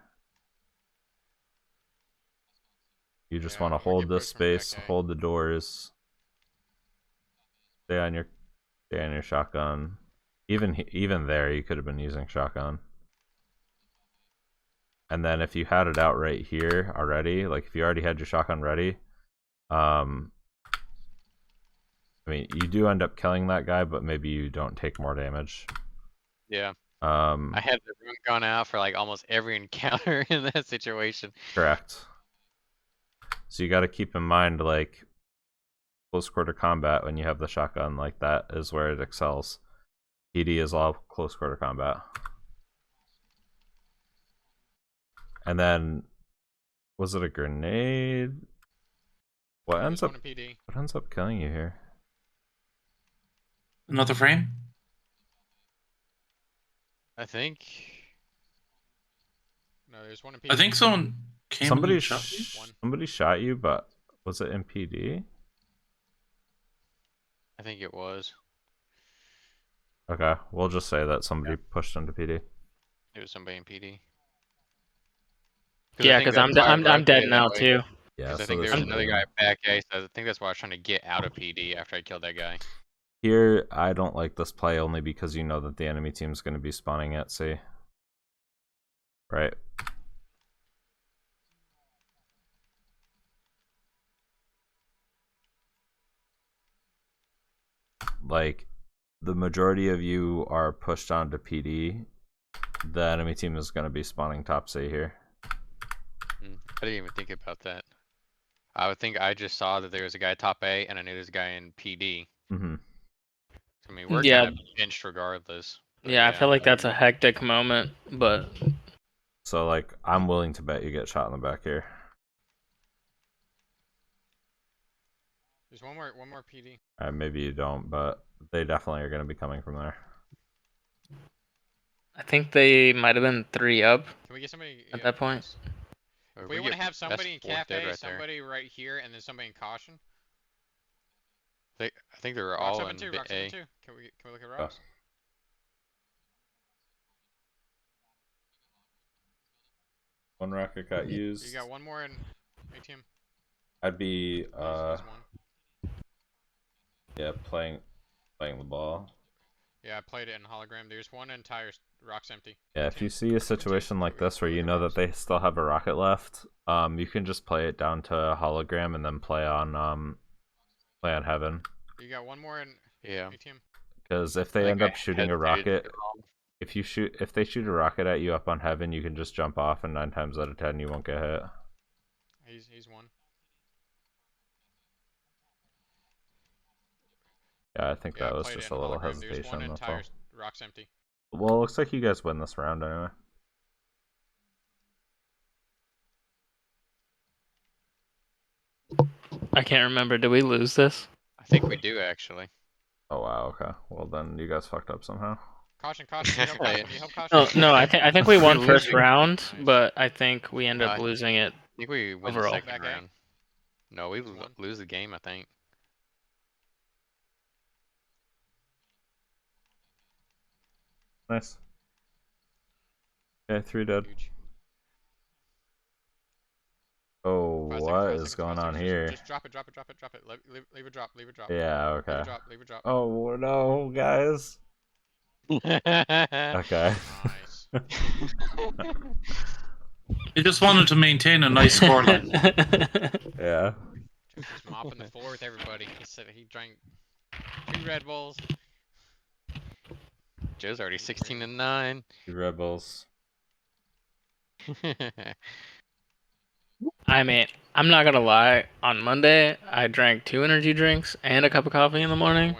[SPEAKER 10] You just want to hold this space, hold the doors, stay on your shotgun. Even there, you could have been using shotgun. And then if you had it out right here already, like if you already had your shotgun ready, I mean, you do end up killing that guy, but maybe you don't take more damage.
[SPEAKER 1] Yeah. I had the room gone out for like almost every encounter in that situation.
[SPEAKER 10] Correct. So you got to keep in mind, like, close quarter combat when you have the shotgun, like that is where it excels. PD is all close quarter combat. And then, was it a grenade? What ends up killing you here?
[SPEAKER 9] Another frame?
[SPEAKER 1] I think. No, there's one in PD.
[SPEAKER 9] I think someone came
[SPEAKER 10] Somebody
[SPEAKER 9] and shot you.
[SPEAKER 10] Somebody shot you, but was it in PD?
[SPEAKER 1] I think it was.
[SPEAKER 10] Okay, we'll just say that somebody pushed into PD.
[SPEAKER 1] It was somebody in PD.
[SPEAKER 7] Yeah, because I'm dead now too.
[SPEAKER 10] Yeah,
[SPEAKER 1] I think there was another guy back A, so I think that's why I was trying to get out of PD after I killed that guy.
[SPEAKER 10] Here, I don't like this play only because you know that the enemy team's going to be spawning at C. Right. like the majority of you are pushed onto PD, the enemy team is going to be spawning top C here.
[SPEAKER 1] I didn't even think about that. I would think I just saw that there was a guy top A, and I knew there's a guy in PD.
[SPEAKER 10] Mm-hmm.
[SPEAKER 1] I mean, we're
[SPEAKER 7] Yeah.
[SPEAKER 1] kind of pinched regardless. but
[SPEAKER 7] Yeah, I feel like that's a hectic moment, but
[SPEAKER 10] So like, I'm willing to bet you get shot in the back here.
[SPEAKER 1] There's one more PD.
[SPEAKER 10] Maybe you don't, but they definitely are going to be coming from there.
[SPEAKER 7] I think they might have been 3 up
[SPEAKER 1] Can we get somebody
[SPEAKER 7] at that point.
[SPEAKER 1] If we want to have somebody in cafe, somebody right here, and then somebody in caution. I think they were all in A. Can we look at rocks?
[SPEAKER 10] One rocket got used.
[SPEAKER 1] You got one more in ATM.
[SPEAKER 10] I'd be yeah, playing the ball.
[SPEAKER 1] Yeah, I played it in hologram. There's one in tires. Rocks empty.
[SPEAKER 10] Yeah, if you see a situation like this where you know that they still have a rocket left, you can just play it down to hologram and then play on heaven.
[SPEAKER 1] You got one more in ATM.
[SPEAKER 10] Because if they end up shooting a rocket, if they shoot a rocket at you up on heaven, you can just jump off, and 9 times out of 10 you won't get hit.
[SPEAKER 1] He's one.
[SPEAKER 10] Yeah, I think that was just a little hesitation.
[SPEAKER 1] There's one in
[SPEAKER 10] That's all.
[SPEAKER 1] tires. Rocks empty.
[SPEAKER 10] Well, it looks like you guys win this round anyway.
[SPEAKER 7] I can't remember. Did we lose this?
[SPEAKER 1] I think we do actually.
[SPEAKER 10] Oh wow, okay. Well then you guys fucked up somehow.
[SPEAKER 1] Caution! You help caution.
[SPEAKER 7] No, I think we won first round, but I think we ended up losing it.
[SPEAKER 1] I think we win
[SPEAKER 7] overall.
[SPEAKER 1] the second round. No, we lose the game. I think.
[SPEAKER 10] Nice. Okay, 3 dead. Oh, what is going on here?
[SPEAKER 1] Just drop it. Leave it drop.
[SPEAKER 10] Yeah, okay.
[SPEAKER 1] Leave it drop.
[SPEAKER 10] Oh no, guys. Okay.
[SPEAKER 1] Nice.
[SPEAKER 9] He just wanted to maintain a nice scoreline.
[SPEAKER 10] Yeah.
[SPEAKER 1] Just mopping the floor with everybody. He said he drank 2 Red Bulls. Joe's already 16-9.
[SPEAKER 10] 2 Red Bulls.
[SPEAKER 7] I mean, I'm not gonna lie. On Monday, I drank 2 energy drinks and a cup of coffee in the morning,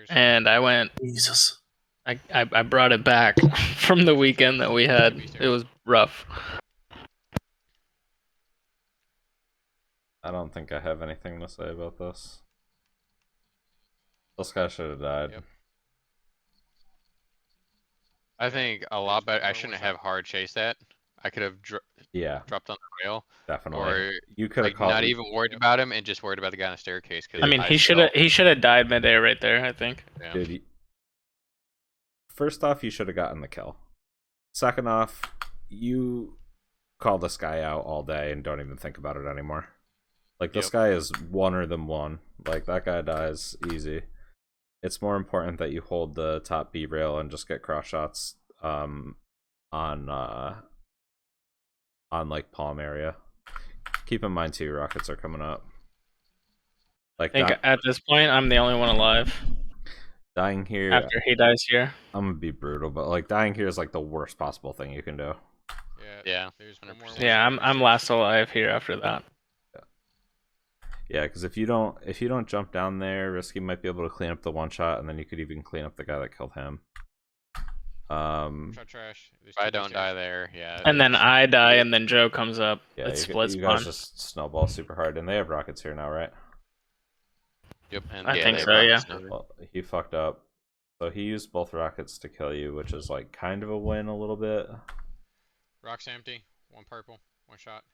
[SPEAKER 7] and I went.
[SPEAKER 9] Jesus.
[SPEAKER 7] I brought it back from the weekend that we had. It was rough.
[SPEAKER 10] I don't think I have anything to say about this. This guy should have died.
[SPEAKER 1] Yep. I think a lot better. I shouldn't have hard chased that. I could have dropped on the rail.
[SPEAKER 10] Definitely.
[SPEAKER 1] Or
[SPEAKER 10] you could have
[SPEAKER 1] not even worried about him and just worried about the guy on the staircase.
[SPEAKER 7] I mean, he should have died midair right there. I think.
[SPEAKER 1] Yeah.
[SPEAKER 10] Dude, first off, you should have gotten the kill. Second off, you call this guy out all day and don't even think about it anymore. Like, this guy is oneer than one. Like, that guy dies easy. It's more important that you hold the top B rail and just get cross shots on like palm area. Keep in mind too, rockets are coming up. Like,
[SPEAKER 7] I think at this point, I'm the only one alive.
[SPEAKER 10] Dying here
[SPEAKER 7] After he dies here.
[SPEAKER 10] I'm gonna be brutal, but like dying here is like the worst possible thing you can do.
[SPEAKER 1] Yeah.
[SPEAKER 7] Yeah, I'm last alive here after that.
[SPEAKER 10] Yeah, because if you don't jump down there, Risky might be able to clean up the one shot, and then you could even clean up the guy that killed him.
[SPEAKER 1] If I don't die there, yeah.
[SPEAKER 7] And then I die, and then Joe comes up.
[SPEAKER 10] Yeah,
[SPEAKER 7] It
[SPEAKER 10] you
[SPEAKER 7] splits
[SPEAKER 10] guys
[SPEAKER 7] one.
[SPEAKER 10] just snowball super hard, and they have rockets here now, right?
[SPEAKER 1] Yep. And
[SPEAKER 7] I think so, yeah.
[SPEAKER 10] Well, he fucked up, so he used both rockets to kill you, which is like kind of a win a little bit.
[SPEAKER 1] Rocks empty. 1 purple. 1 shot.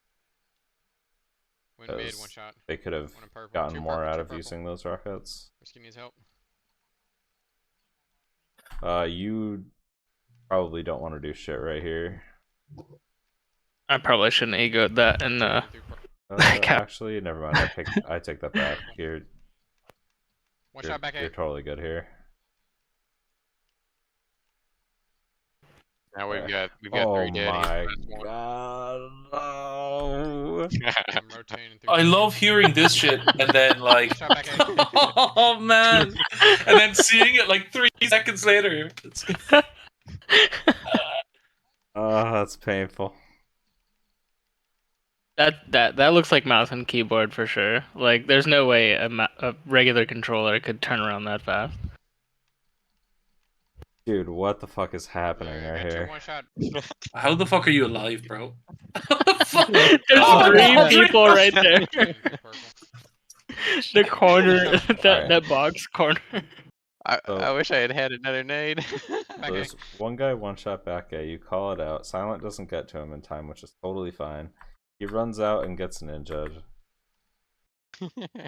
[SPEAKER 1] Win mid. 1 shot.
[SPEAKER 10] They could have
[SPEAKER 1] purple,
[SPEAKER 10] gotten
[SPEAKER 1] 2
[SPEAKER 10] more
[SPEAKER 1] purple,
[SPEAKER 10] out
[SPEAKER 1] 2
[SPEAKER 10] of
[SPEAKER 1] purple.
[SPEAKER 10] using those rockets.
[SPEAKER 1] Risky needs help.
[SPEAKER 10] You probably don't want to do shit right here.
[SPEAKER 7] I probably shouldn't egoed that in the.
[SPEAKER 10] Actually, never mind. I take that back. You're
[SPEAKER 1] shot back.
[SPEAKER 10] You're totally good here.
[SPEAKER 1] Now we've got 3 dead.
[SPEAKER 10] Oh my god! No.
[SPEAKER 1] I'm rotating through.
[SPEAKER 9] I love hearing this shit, and then like, oh man, and then seeing it like 3 seconds later. It's...
[SPEAKER 10] Oh, that's painful.
[SPEAKER 7] That looks like mouse and keyboard for sure. Like, there's no way a regular controller could turn around that fast.
[SPEAKER 10] Dude, what the fuck is happening
[SPEAKER 1] There,
[SPEAKER 10] right
[SPEAKER 1] got two
[SPEAKER 10] here?
[SPEAKER 1] one-shot.
[SPEAKER 9] How the fuck are you alive, bro?
[SPEAKER 7] There's
[SPEAKER 9] Oh,
[SPEAKER 7] 3
[SPEAKER 9] no.
[SPEAKER 7] people right there.
[SPEAKER 1] Purple.
[SPEAKER 7] The corner, that
[SPEAKER 10] Alright.
[SPEAKER 7] box corner.
[SPEAKER 1] I wish I had had another nade.
[SPEAKER 10] So there's one guy one shot back at you, call it out. Silent doesn't get to him in time, which is totally fine. He runs out and gets an in-judge.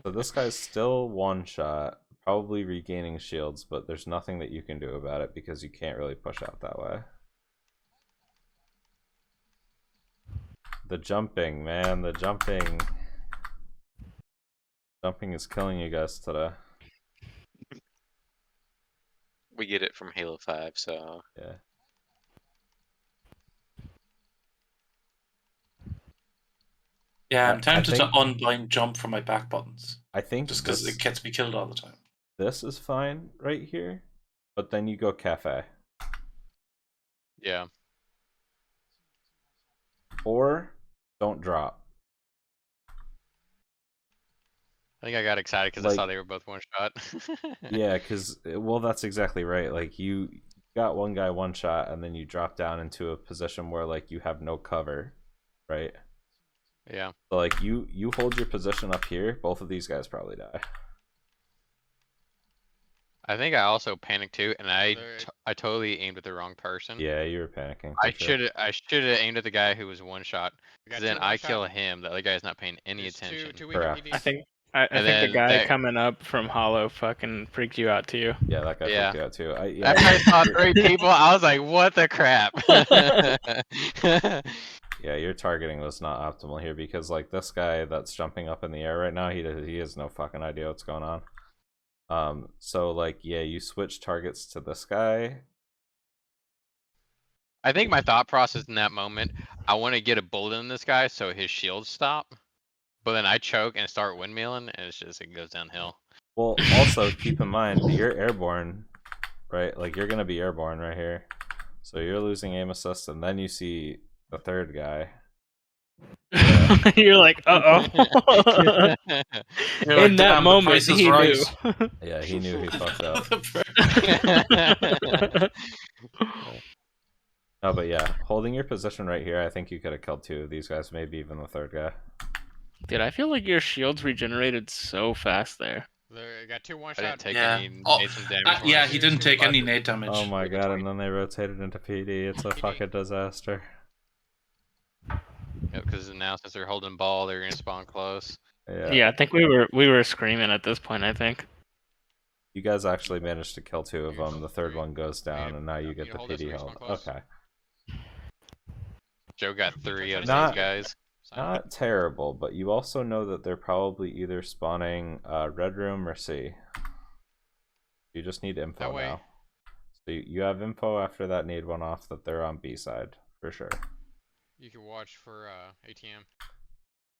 [SPEAKER 10] So this guy's still one shot, probably regaining shields, but there's nothing that you can do about it because you can't really push out that way. The jumping, man, the jumping. Jumping is killing you guys today.
[SPEAKER 2] We get it from Halo 5, so
[SPEAKER 10] Yeah.
[SPEAKER 9] Yeah, I'm tempted to
[SPEAKER 10] think-
[SPEAKER 9] unblind jump from my back buttons.
[SPEAKER 10] I think
[SPEAKER 9] Just because it gets me killed all the time.
[SPEAKER 10] this is fine right here, but then you go cafe.
[SPEAKER 1] Yeah.
[SPEAKER 10] Or don't drop.
[SPEAKER 1] I think I got excited because I
[SPEAKER 10] Like-
[SPEAKER 1] saw they were both one shot.
[SPEAKER 10] Yeah, because, well, that's exactly right. Like, you got one guy one shot, and then you drop down into a position where, like, you have no cover, right?
[SPEAKER 1] Yeah.
[SPEAKER 10] So, like, you hold your position up here, both of these guys probably die.
[SPEAKER 1] I think I also panicked too, and I totally aimed at the wrong person.
[SPEAKER 10] Yeah, you were panicking.
[SPEAKER 1] I
[SPEAKER 10] for sure.
[SPEAKER 1] should have aimed at the guy who was one shot.
[SPEAKER 13] got
[SPEAKER 1] Then
[SPEAKER 13] two
[SPEAKER 1] I
[SPEAKER 13] one-shot.
[SPEAKER 1] kill him. The other guy's not paying any attention.
[SPEAKER 13] Two
[SPEAKER 10] Correct.
[SPEAKER 13] weak
[SPEAKER 7] I think I
[SPEAKER 1] And
[SPEAKER 7] think the
[SPEAKER 1] then
[SPEAKER 7] guy
[SPEAKER 1] that-
[SPEAKER 7] coming up from Hollow fucking freaked you out too.
[SPEAKER 10] Yeah, that guy
[SPEAKER 1] Yeah.
[SPEAKER 10] freaked you out too.
[SPEAKER 1] After I saw 3 people, I was like, "What the crap?"
[SPEAKER 10] Yeah, your targeting was not optimal here because, like, this guy that's jumping up in the air right now, he has no fucking idea what's going on. So, like, yeah, you switch targets to this guy.
[SPEAKER 1] I think my thought process in that moment, I want to get a bullet in this guy so his shields stop, but then I choke and start windmilling, and it goes downhill.
[SPEAKER 10] Well, also keep in mind you're airborne, right? Like, you're gonna be airborne right here, so you're losing aim assist, and then you see the third guy.
[SPEAKER 7] You're like, uh-oh.
[SPEAKER 9] You're like,
[SPEAKER 7] In that
[SPEAKER 9] "Damn, the
[SPEAKER 7] moment,
[SPEAKER 9] price is
[SPEAKER 7] he
[SPEAKER 9] right."
[SPEAKER 7] knew.
[SPEAKER 10] Yeah, he knew he fucked up. No, but yeah, holding your position right here, I think you could have killed 2 of these guys, maybe even the third guy.
[SPEAKER 7] Dude, I feel like your shields regenerated so fast there.
[SPEAKER 13] There, got 2
[SPEAKER 1] I
[SPEAKER 13] one-shot.
[SPEAKER 1] didn't take
[SPEAKER 9] Yeah.
[SPEAKER 1] any
[SPEAKER 9] Oh,
[SPEAKER 1] nades from damage. when I
[SPEAKER 9] yeah,
[SPEAKER 1] was
[SPEAKER 9] he
[SPEAKER 1] here,
[SPEAKER 9] didn't
[SPEAKER 1] so
[SPEAKER 9] take
[SPEAKER 1] I
[SPEAKER 9] any
[SPEAKER 1] did-
[SPEAKER 9] nade damage.
[SPEAKER 10] Oh my god, and then they rotated into PD. It's a fucking disaster.
[SPEAKER 1] Yeah, because now since they're holding ball, they're gonna spawn close.
[SPEAKER 7] Yeah, I think we were screaming at this point, I think.
[SPEAKER 10] You guys actually managed to kill 2 of them. The third one goes down, and now you get the
[SPEAKER 13] hold this
[SPEAKER 10] PD
[SPEAKER 13] when we
[SPEAKER 10] held.
[SPEAKER 13] spawn close.
[SPEAKER 10] Okay.
[SPEAKER 1] Joe got 3 out of
[SPEAKER 10] Not-
[SPEAKER 1] 6 guys.
[SPEAKER 10] Not terrible, but you also know that they're probably either spawning Red Room or C. You just need info
[SPEAKER 13] That way.
[SPEAKER 10] now. So you have info after that nade one off that they're on B side, for sure.
[SPEAKER 13] You can watch for ATM.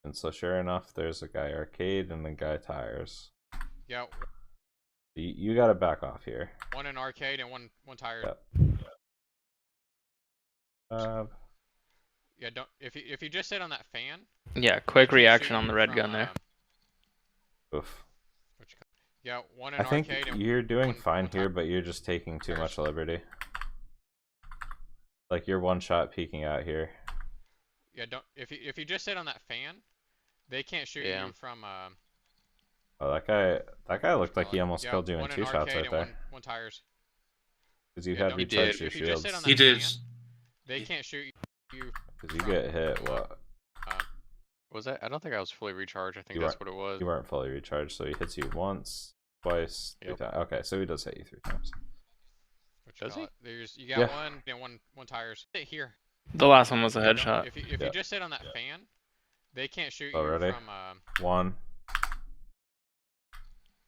[SPEAKER 10] And so sure enough, there's a guy arcade and a guy tires.
[SPEAKER 13] Yeah,
[SPEAKER 10] You gotta back off here.
[SPEAKER 13] one in arcade and one tire.
[SPEAKER 10] Yep.
[SPEAKER 13] Yeah, don't if you just sit on that fan.
[SPEAKER 7] Yeah, quick
[SPEAKER 13] they can't
[SPEAKER 7] reaction
[SPEAKER 13] shoot
[SPEAKER 7] on the
[SPEAKER 13] you
[SPEAKER 7] red
[SPEAKER 13] from,
[SPEAKER 7] gun there.
[SPEAKER 10] Oof.
[SPEAKER 13] Yeah, one in
[SPEAKER 10] I think
[SPEAKER 13] arcade. and
[SPEAKER 10] you're doing
[SPEAKER 13] one
[SPEAKER 10] fine
[SPEAKER 13] tire.
[SPEAKER 10] here, but you're just taking too much liberty. Like, you're one shot peeking out here.
[SPEAKER 13] Yeah, don't if you just sit on that fan, they can't shoot
[SPEAKER 1] Yeah.
[SPEAKER 13] you from.
[SPEAKER 10] Oh, that guy looked like he almost
[SPEAKER 13] yeah,
[SPEAKER 10] killed you in
[SPEAKER 13] one
[SPEAKER 10] 2 shots
[SPEAKER 13] arcade
[SPEAKER 10] right
[SPEAKER 13] and
[SPEAKER 10] there.
[SPEAKER 13] one tires.
[SPEAKER 10] Because you
[SPEAKER 13] Yeah,
[SPEAKER 10] had
[SPEAKER 13] don't-
[SPEAKER 10] recharged your
[SPEAKER 13] If you just
[SPEAKER 10] shields.
[SPEAKER 13] sit on that
[SPEAKER 9] He did.
[SPEAKER 13] fan, they can't shoot you.
[SPEAKER 10] Because you get hit, what?
[SPEAKER 1] Was that? I don't think I was fully recharged. I think
[SPEAKER 10] You
[SPEAKER 1] that's what it was.
[SPEAKER 10] You weren't fully recharged, so he hits you once, twice, 3 times. Okay, so he does hit you 3 times.
[SPEAKER 1] Does he?
[SPEAKER 13] You got
[SPEAKER 10] Yeah.
[SPEAKER 13] one and one tires. Sit here.
[SPEAKER 7] The last one was a
[SPEAKER 13] Yeah, don't-
[SPEAKER 7] headshot.
[SPEAKER 13] If
[SPEAKER 10] Yeah.
[SPEAKER 13] you just sit on that fan, they can't shoot you
[SPEAKER 10] Already?
[SPEAKER 13] from
[SPEAKER 10] 1.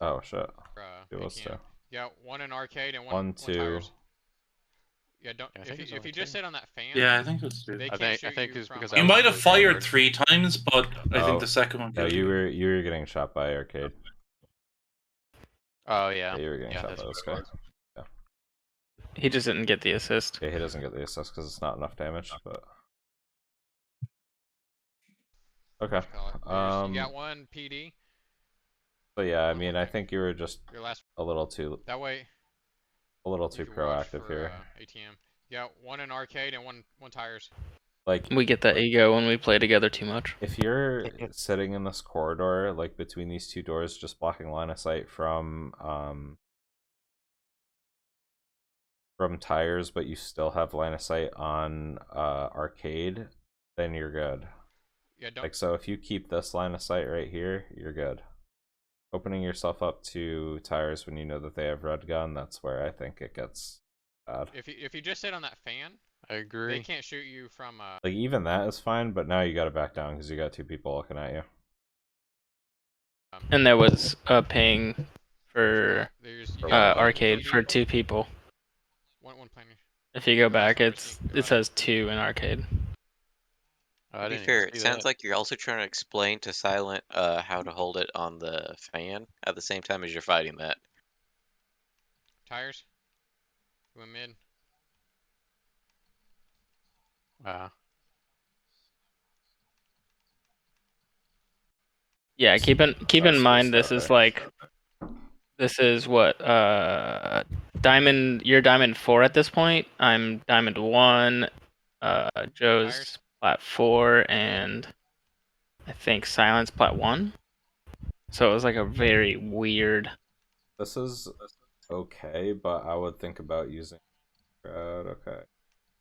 [SPEAKER 10] Oh shit. It
[SPEAKER 13] they
[SPEAKER 10] was
[SPEAKER 13] can't.
[SPEAKER 10] 2.
[SPEAKER 13] Yeah, one in arcade and
[SPEAKER 10] 1, 2.
[SPEAKER 13] tires. Yeah, don't
[SPEAKER 1] Yeah, I think it's
[SPEAKER 13] if
[SPEAKER 1] only
[SPEAKER 13] you
[SPEAKER 1] 2.
[SPEAKER 13] just sit on that fan.
[SPEAKER 9] Yeah, I think it was 2.
[SPEAKER 13] They
[SPEAKER 1] I
[SPEAKER 13] can't
[SPEAKER 1] think
[SPEAKER 13] shoot you
[SPEAKER 1] it's
[SPEAKER 13] from,
[SPEAKER 1] because
[SPEAKER 9] You
[SPEAKER 1] I was
[SPEAKER 9] might have
[SPEAKER 1] fully
[SPEAKER 9] fired
[SPEAKER 1] recharged.
[SPEAKER 9] 3 times, but I
[SPEAKER 10] Oh,
[SPEAKER 9] think the second one
[SPEAKER 10] No,
[SPEAKER 9] killed
[SPEAKER 10] you were getting shot by arcade.
[SPEAKER 1] Oh yeah.
[SPEAKER 10] Yeah, you were getting
[SPEAKER 1] Yeah,
[SPEAKER 10] shot
[SPEAKER 1] that's
[SPEAKER 10] by
[SPEAKER 1] what
[SPEAKER 10] this
[SPEAKER 1] it
[SPEAKER 10] guy.
[SPEAKER 1] was.
[SPEAKER 7] He just didn't get the assist.
[SPEAKER 10] Yeah, he doesn't get the assist because it's not enough damage, but... Okay.
[SPEAKER 13] You got one PD.
[SPEAKER 10] So yeah, I mean, I think you were just
[SPEAKER 13] Your last.
[SPEAKER 10] a little too
[SPEAKER 13] That way.
[SPEAKER 10] a little
[SPEAKER 13] You
[SPEAKER 10] too
[SPEAKER 13] can watch
[SPEAKER 10] proactive
[SPEAKER 13] for,
[SPEAKER 10] here.
[SPEAKER 13] ATM. You got one in arcade and one tires.
[SPEAKER 10] Like,
[SPEAKER 7] We get that ego when we play together too much.
[SPEAKER 10] if you're sitting in this corridor, like between these two doors, just blocking line of sight from tires, but you still have line of sight on arcade, then you're good.
[SPEAKER 13] Yeah,
[SPEAKER 10] Like, so if you keep this line of sight right here, you're good. Opening yourself up to tires when you know that they have red gun, that's where I think it gets bad.
[SPEAKER 13] If you just sit on that fan,
[SPEAKER 1] I agree.
[SPEAKER 13] they can't shoot you from.
[SPEAKER 10] Like, even that is fine, but now you gotta back down because you got two people looking at you.
[SPEAKER 7] And there was a ping for
[SPEAKER 13] You got one
[SPEAKER 7] arcade
[SPEAKER 13] PD,
[SPEAKER 7] for 2 people.
[SPEAKER 13] One player.
[SPEAKER 7] If you go back,
[SPEAKER 13] sorry,
[SPEAKER 7] it says 2 in arcade.
[SPEAKER 1] Oh, I
[SPEAKER 2] To be
[SPEAKER 1] didn't
[SPEAKER 2] fair,
[SPEAKER 1] even
[SPEAKER 2] it
[SPEAKER 1] see
[SPEAKER 2] sounds
[SPEAKER 1] that.
[SPEAKER 2] like you're also trying to explain to Silent how to hold it on the fan at the same time as you're fighting that.
[SPEAKER 13] Tires. Going mid.
[SPEAKER 1] Wow.
[SPEAKER 7] Yeah, keep in mind this is like this is what diamond you're diamond 4 at this point. I'm diamond 1. Joe's
[SPEAKER 13] Tires.
[SPEAKER 7] plat 4 and I think Silence plat 1. So it was like a very weird.
[SPEAKER 10] This is okay, but I would think about using shroud. Okay.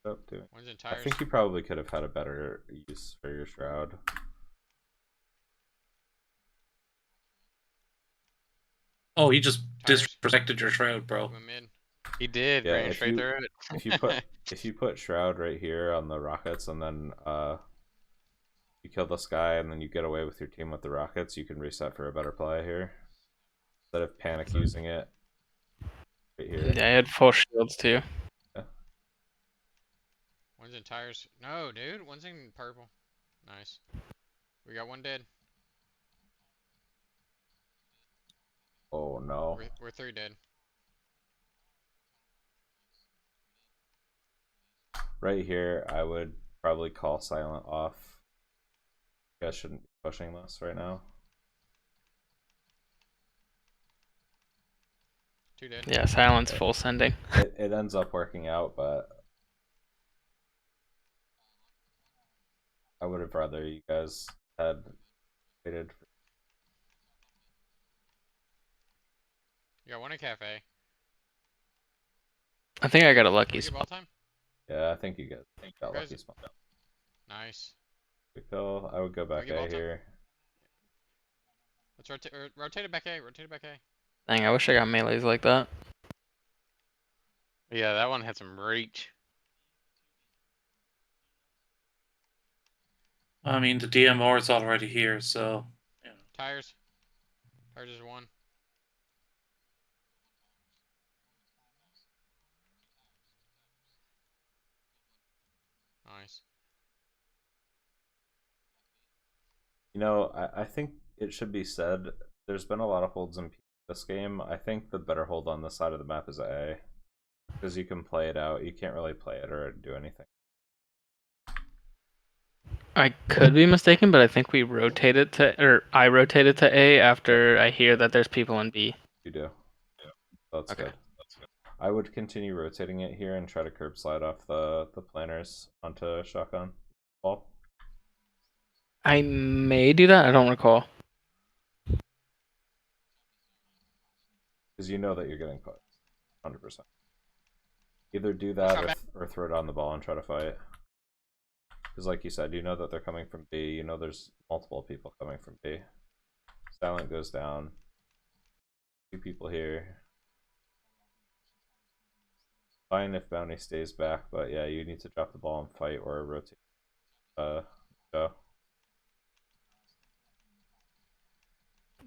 [SPEAKER 13] One's in
[SPEAKER 10] I
[SPEAKER 13] tires.
[SPEAKER 10] think you probably could have had a better use for your shroud.
[SPEAKER 9] Oh, he just
[SPEAKER 13] Tires.
[SPEAKER 9] disrespected your shroud, bro.
[SPEAKER 13] Going mid.
[SPEAKER 1] He did.
[SPEAKER 10] Yeah,
[SPEAKER 1] Ran
[SPEAKER 10] if
[SPEAKER 1] straight
[SPEAKER 10] you
[SPEAKER 1] through it.
[SPEAKER 10] if you put shroud right here on the rockets and then you kill this guy and then you get away with your team with the rockets, you can reset for a better play here. Instead of panic using it right here.
[SPEAKER 7] Yeah, I had full shields too.
[SPEAKER 10] Yeah.
[SPEAKER 13] One's in tires. No, dude. One's in purple. Nice. We got one dead.
[SPEAKER 10] Oh no.
[SPEAKER 13] We're 3 dead.
[SPEAKER 10] Right here, I would probably call Silent off. You guys shouldn't be pushing this right now.
[SPEAKER 13] 2 dead.
[SPEAKER 7] Yeah, Silence full sending.
[SPEAKER 10] It ends up working out, but I would have rather you guys had waited.
[SPEAKER 13] You got one in cafe.
[SPEAKER 7] I think I got a lucky
[SPEAKER 13] Did you get
[SPEAKER 7] spot.
[SPEAKER 13] ball time?
[SPEAKER 10] Yeah, I think you got
[SPEAKER 13] Guys-
[SPEAKER 10] lucky spot.
[SPEAKER 13] Nice.
[SPEAKER 10] Good call. I would go back
[SPEAKER 13] get ball
[SPEAKER 10] A
[SPEAKER 13] time?
[SPEAKER 10] here.
[SPEAKER 13] Let's rotate it back A. Rotate it back A.
[SPEAKER 7] Dang, I wish I got melees like that.
[SPEAKER 1] Yeah, that one had some reach.
[SPEAKER 9] I mean, the DMR is already here, so. Yeah.
[SPEAKER 13] Tires. Tires is 1. Nice.
[SPEAKER 10] You know, I think it should be said, there's been a lot of holds in this game. I think the better hold on this side of the map is A. Because you can play it out. You can't really play it or do anything.
[SPEAKER 7] I could be mistaken, but I think we rotated to, or I rotated to A after I hear that there's people in B.
[SPEAKER 10] You do. Yeah. That's
[SPEAKER 7] Okay.
[SPEAKER 10] good. I would continue rotating it here and try to curb slide off the planners onto shotgun ball.
[SPEAKER 7] I may do that. I don't recall.
[SPEAKER 10] Because you know that you're getting put. 100%. Either do that or throw it on the ball and try to fight. Because like you said, you know that they're coming from B. You know there's multiple people coming from B. Silent goes down. 2 people here. Fine if Bounty stays back, but yeah, you need to drop the ball and fight or rotate. Go.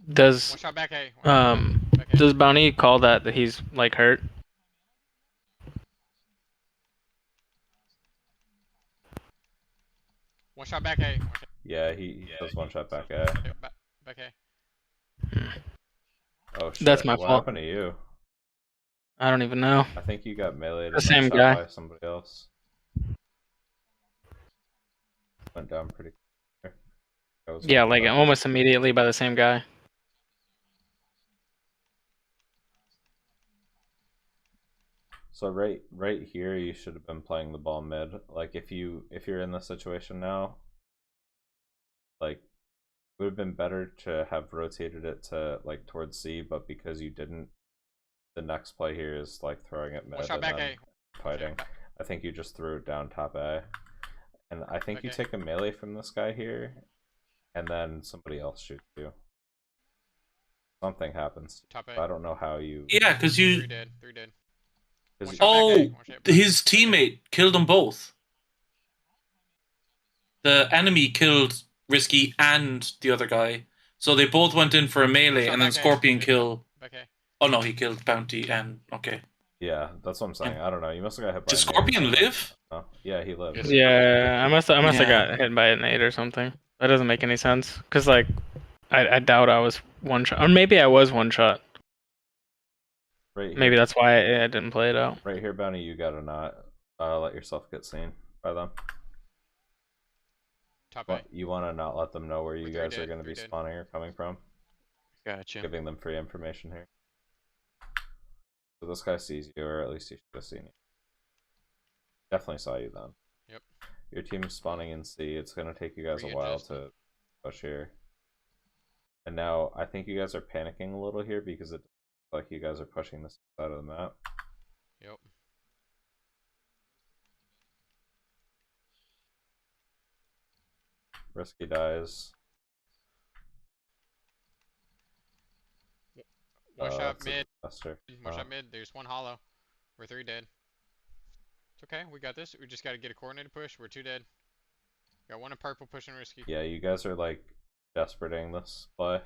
[SPEAKER 7] Does
[SPEAKER 13] One shot back A. Back A.
[SPEAKER 7] does Bounty call that he's like hurt?
[SPEAKER 13] One shot back A.
[SPEAKER 10] Yeah, he does one shot back A.
[SPEAKER 13] Back A.
[SPEAKER 10] Oh shit!
[SPEAKER 7] That's my
[SPEAKER 10] What
[SPEAKER 7] fault.
[SPEAKER 10] happened to you?
[SPEAKER 7] I don't even know.
[SPEAKER 10] I think you got meleeed
[SPEAKER 7] The
[SPEAKER 10] and
[SPEAKER 7] same
[SPEAKER 10] then shot
[SPEAKER 7] guy.
[SPEAKER 10] by somebody else. Went down pretty quick.
[SPEAKER 7] Yeah, like almost immediately by the same guy.
[SPEAKER 10] So right here, you should have been playing the ball mid. Like if you're in this situation now, like it would have been better to have rotated it to like towards C, but because you didn't, the next play here is like throwing it mid
[SPEAKER 13] One shot
[SPEAKER 10] and
[SPEAKER 13] back
[SPEAKER 10] then
[SPEAKER 13] A.
[SPEAKER 10] fighting. I think you just threw it down top A, and I think you
[SPEAKER 13] Okay.
[SPEAKER 10] take a melee from this guy here, and then somebody else shoots you. Something happens.
[SPEAKER 13] Top A.
[SPEAKER 10] I don't know how you.
[SPEAKER 9] Yeah, because you.
[SPEAKER 13] 3 dead. 3 dead. One
[SPEAKER 10] 'cause
[SPEAKER 13] shot back A.
[SPEAKER 9] Oh,
[SPEAKER 13] One shot back
[SPEAKER 9] his
[SPEAKER 13] A.
[SPEAKER 9] teammate killed them both. The enemy killed Risky and the other guy, so they both went in for a melee,
[SPEAKER 13] shot
[SPEAKER 9] and then
[SPEAKER 13] back A.
[SPEAKER 9] Scorpion
[SPEAKER 13] Yeah,
[SPEAKER 9] killed.
[SPEAKER 13] Back A.
[SPEAKER 9] Oh no, he killed Bounty and okay.
[SPEAKER 10] Yeah, that's what I'm saying. I don't know. You must have got hit by.
[SPEAKER 9] Did
[SPEAKER 10] a nade or
[SPEAKER 9] Scorpion
[SPEAKER 10] something.
[SPEAKER 9] live?
[SPEAKER 10] Oh, yeah, he lived.
[SPEAKER 13] Yes.
[SPEAKER 7] Yeah, I must have
[SPEAKER 9] Yeah.
[SPEAKER 7] got hit by a nade or something. That doesn't make any sense. Cause like, I doubt I was one shot, or maybe I was one shot.
[SPEAKER 10] Right here,
[SPEAKER 7] Maybe that's why I didn't play it out.
[SPEAKER 10] right here, Bounty. You gotta not let yourself get seen by them.
[SPEAKER 13] Top A.
[SPEAKER 10] You want to not let them know where you
[SPEAKER 13] We're
[SPEAKER 10] guys
[SPEAKER 13] three
[SPEAKER 10] are
[SPEAKER 13] dead,
[SPEAKER 10] going to be
[SPEAKER 13] three dead.
[SPEAKER 10] spawning or coming from.
[SPEAKER 2] Gotcha.
[SPEAKER 10] Giving them free information here. So this guy sees you, or at least he should have seen you. Definitely saw you then.
[SPEAKER 13] Yep.
[SPEAKER 10] Your team's spawning in C. It's going to take you guys a while
[SPEAKER 13] Readjusting.
[SPEAKER 10] to push here. And now I think you guys are panicking a little here because it looks like you guys are pushing this side of the map.
[SPEAKER 13] Yep.
[SPEAKER 10] Risky dies.
[SPEAKER 13] One shot
[SPEAKER 10] It's a
[SPEAKER 13] mid.
[SPEAKER 10] disaster.
[SPEAKER 13] One shot mid. There's one hollow. We're 3 dead. It's okay. We got this. We just got to get a coordinated push. We're 2 dead. Got one in purple pushing Risky.
[SPEAKER 10] Yeah, you guys are like desperating this play.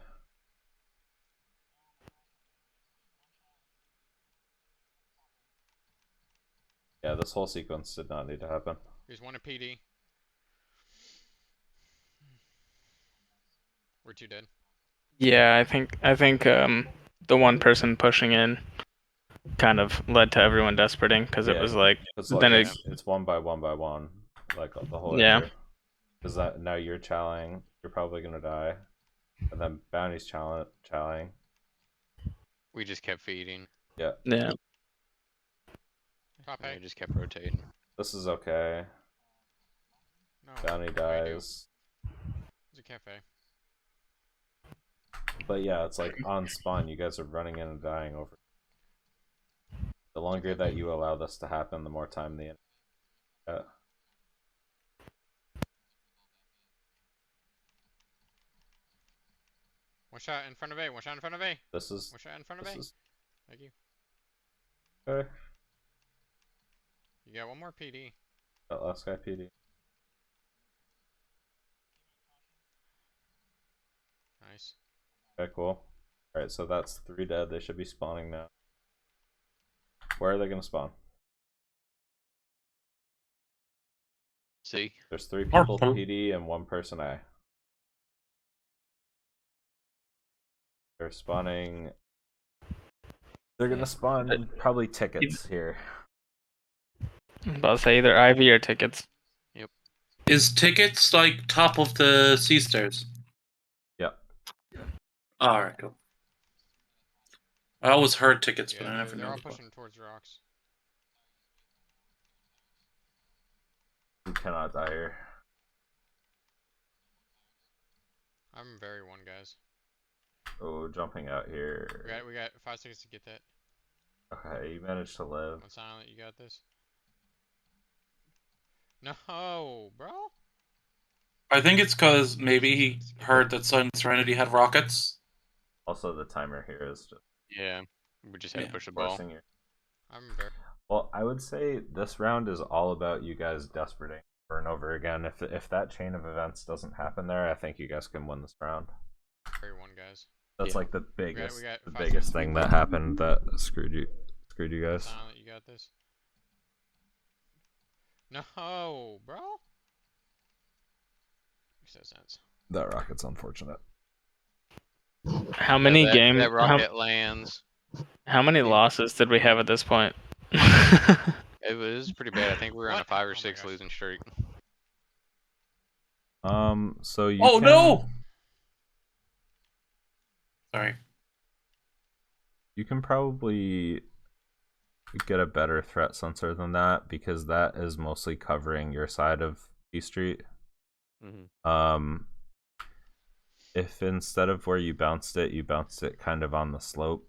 [SPEAKER 10] Yeah, this whole sequence did not need to happen.
[SPEAKER 13] There's one in PD. We're 2 dead.
[SPEAKER 7] Yeah, I think the one person pushing in kind of led to everyone desperating because it was like then
[SPEAKER 10] it's one by one, like the whole
[SPEAKER 7] yeah.
[SPEAKER 10] Because that now you're challenging, you're probably gonna die, and then Bounty's challenging.
[SPEAKER 1] We just kept feeding.
[SPEAKER 10] Yeah.
[SPEAKER 7] Yeah.
[SPEAKER 13] Top
[SPEAKER 1] Yeah,
[SPEAKER 13] A.
[SPEAKER 1] just kept rotating.
[SPEAKER 10] This is okay.
[SPEAKER 13] No.
[SPEAKER 10] Bounty dies.
[SPEAKER 13] It's a cafe.
[SPEAKER 10] But yeah, it's like on spawn, you guys are running in and dying over. The longer that you allow this to happen, the more time the enemy.
[SPEAKER 13] One shot in front of A. One shot in front of A.
[SPEAKER 10] This is.
[SPEAKER 13] One shot in front of A. Thank you.
[SPEAKER 10] Okay.
[SPEAKER 13] You got one more PD.
[SPEAKER 10] That last guy PD.
[SPEAKER 13] Nice.
[SPEAKER 10] Okay, cool. Alright, so that's 3 dead. They should be spawning now. Where are they going to spawn?
[SPEAKER 1] See?
[SPEAKER 10] There's 3 people PD and 1 person A. They're spawning. They're going to spawn probably tickets here.
[SPEAKER 7] I was about to say either Ivy or tickets.
[SPEAKER 1] Yep.
[SPEAKER 9] Is tickets like top of the C stairs?
[SPEAKER 10] Yep.
[SPEAKER 9] Alright, cool. I always heard tickets, but
[SPEAKER 13] Yeah,
[SPEAKER 9] I never
[SPEAKER 13] they're
[SPEAKER 9] know.
[SPEAKER 13] all pushing towards rocks.
[SPEAKER 10] You cannot die here.
[SPEAKER 13] I'm very one, guys.
[SPEAKER 10] Oh, jumping out here.
[SPEAKER 13] We got 5 seconds to get that.
[SPEAKER 10] Okay, you managed to live.
[SPEAKER 13] One silent. You got this. No, bro.
[SPEAKER 9] I think it's because maybe he heard that Silent Serenity had rockets.
[SPEAKER 10] Also, the timer here is just.
[SPEAKER 1] Yeah, we just had to push the ball.
[SPEAKER 13] I'm very.
[SPEAKER 10] Well, I would say this round is all about you guys desperating over and over again. If that chain of events doesn't happen there, I think you guys can win this round.
[SPEAKER 13] Very one, guys.
[SPEAKER 10] That's like the
[SPEAKER 13] We
[SPEAKER 10] biggest,
[SPEAKER 13] got
[SPEAKER 10] the
[SPEAKER 13] 5
[SPEAKER 10] biggest
[SPEAKER 13] seconds.
[SPEAKER 10] thing that happened that screwed you guys.
[SPEAKER 13] Silent. You got this. No, bro. Makes no sense.
[SPEAKER 10] That rocket's unfortunate.
[SPEAKER 7] How many
[SPEAKER 1] that,
[SPEAKER 7] games?
[SPEAKER 1] That rocket lands.
[SPEAKER 7] How many losses did we have at this point?
[SPEAKER 1] It was pretty bad. I think we're on a
[SPEAKER 13] What?
[SPEAKER 1] 5
[SPEAKER 13] Oh
[SPEAKER 1] or
[SPEAKER 13] my
[SPEAKER 1] 6
[SPEAKER 13] gosh.
[SPEAKER 1] losing streak.
[SPEAKER 10] So you
[SPEAKER 9] Oh
[SPEAKER 10] can,
[SPEAKER 9] no! Sorry.
[SPEAKER 10] you can probably get a better threat sensor than that because that is mostly covering your side of B Street. If instead of where you bounced it kind of on the slope.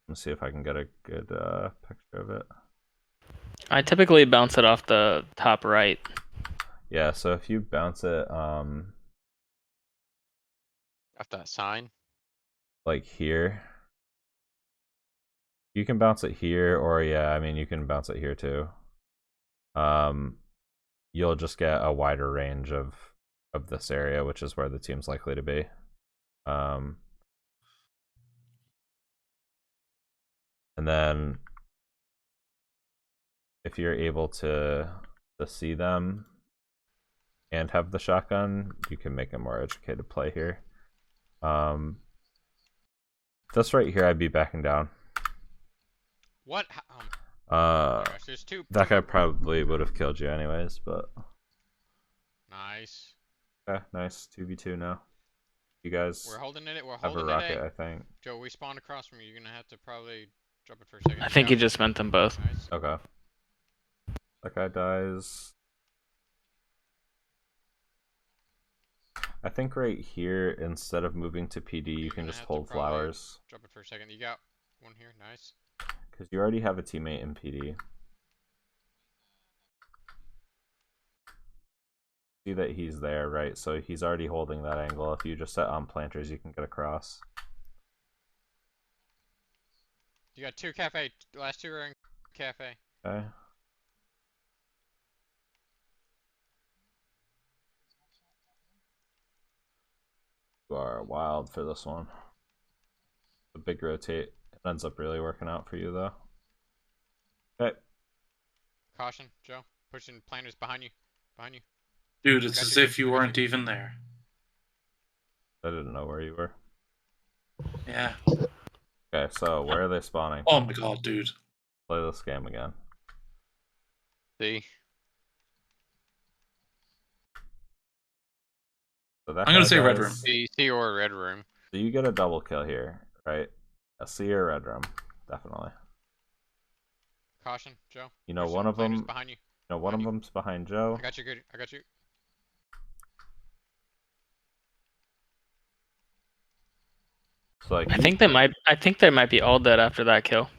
[SPEAKER 10] Let's see if I can get a good picture of it.
[SPEAKER 7] I typically bounce it off the top right.
[SPEAKER 10] Yeah, so if you bounce it
[SPEAKER 1] Off that sign.
[SPEAKER 10] like here, you can bounce it here, or yeah, I mean you can bounce it here too. You'll just get a wider range of this area, which is where the team's likely to be. And then if you're able to see them and have the shotgun, you can make a more educated play here. Just right here, I'd be backing down.
[SPEAKER 13] What? Oh my gosh, there's two.
[SPEAKER 10] That guy probably would have killed you anyways, but
[SPEAKER 13] Nice.
[SPEAKER 10] yeah, nice 2v2 now. You guys
[SPEAKER 13] We're holding it. We're
[SPEAKER 10] have
[SPEAKER 13] holding
[SPEAKER 10] a rocket,
[SPEAKER 13] it.
[SPEAKER 10] I think.
[SPEAKER 13] Joe, we spawned across from you. You're gonna have to probably drop it for a second.
[SPEAKER 7] I think
[SPEAKER 13] Yeah.
[SPEAKER 7] he just meant them both.
[SPEAKER 13] Nice.
[SPEAKER 10] Okay. That guy dies. I think right here, instead of moving to PD, you
[SPEAKER 13] You're
[SPEAKER 10] can
[SPEAKER 13] gonna
[SPEAKER 10] just
[SPEAKER 13] have to
[SPEAKER 10] hold
[SPEAKER 13] probably
[SPEAKER 10] flowers.
[SPEAKER 13] Drop it for a second. You got one here. Nice.
[SPEAKER 10] Because you already have a teammate in PD. See that he's there, right? So he's already holding that angle. If you just set on planters, you can get across.
[SPEAKER 13] You got two cafe. Last two are in cafe.
[SPEAKER 10] Okay. You are wild for this one. The big rotate. It ends up really working out for you, though. Okay.
[SPEAKER 13] Caution, Joe. Pushing planters behind you. Behind you.
[SPEAKER 9] Dude, it's
[SPEAKER 13] Got
[SPEAKER 9] as
[SPEAKER 13] you.
[SPEAKER 9] if you
[SPEAKER 13] I got
[SPEAKER 9] weren't
[SPEAKER 13] you.
[SPEAKER 9] even there.
[SPEAKER 10] I didn't know where you were.
[SPEAKER 9] Yeah.
[SPEAKER 10] Okay, so where are they spawning?
[SPEAKER 9] Oh my god, dude.
[SPEAKER 10] Play this game again.
[SPEAKER 1] See?
[SPEAKER 10] So that
[SPEAKER 9] I'm gonna
[SPEAKER 10] guy
[SPEAKER 9] say red
[SPEAKER 10] dies.
[SPEAKER 9] room.
[SPEAKER 1] C or red room.
[SPEAKER 10] So you get a double kill here, right? A C or red room, definitely.
[SPEAKER 13] Caution, Joe.
[SPEAKER 10] You know,
[SPEAKER 13] Pushing
[SPEAKER 10] one of
[SPEAKER 13] planters
[SPEAKER 10] them.
[SPEAKER 13] behind you.
[SPEAKER 10] You know, one of
[SPEAKER 13] Behind you.
[SPEAKER 10] them's behind Joe.
[SPEAKER 13] I got you. Good. I got you.
[SPEAKER 10] So like
[SPEAKER 7] I think they might be all dead after that kill.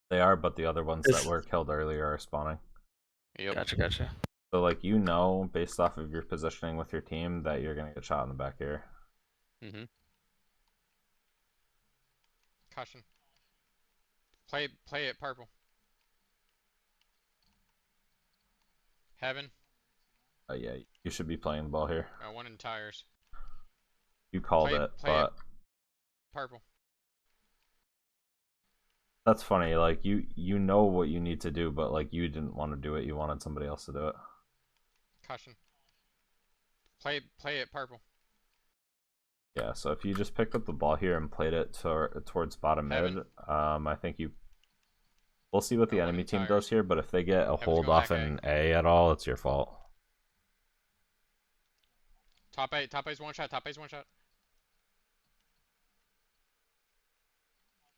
[SPEAKER 10] they are, but the other ones that were killed earlier are spawning.
[SPEAKER 1] Yep.
[SPEAKER 7] Gotcha.
[SPEAKER 10] So like you know, based off of your positioning with your team, that you're gonna get shot in the back here.
[SPEAKER 13] Caution. Play it purple. Heaven.
[SPEAKER 10] Yeah, you should be playing the ball here.
[SPEAKER 13] One in tires.
[SPEAKER 10] You called
[SPEAKER 13] Play
[SPEAKER 10] it,
[SPEAKER 13] it
[SPEAKER 10] but
[SPEAKER 13] purple.
[SPEAKER 10] that's funny. Like you know what you need to do, but like you didn't want to do it. You wanted somebody else to do it.
[SPEAKER 13] Caution. Play it purple.
[SPEAKER 10] Yeah. So if you just picked up the ball here and played it towards bottom
[SPEAKER 13] Heaven.
[SPEAKER 10] mid, I think you. We'll see what the
[SPEAKER 13] One
[SPEAKER 10] enemy
[SPEAKER 13] in
[SPEAKER 10] team
[SPEAKER 13] tires.
[SPEAKER 10] does here, but if they get a
[SPEAKER 13] Heaven's
[SPEAKER 10] hold
[SPEAKER 13] going
[SPEAKER 10] off
[SPEAKER 13] back
[SPEAKER 10] in A at all, it's your fault.
[SPEAKER 13] Top A's one shot. Top A's one shot.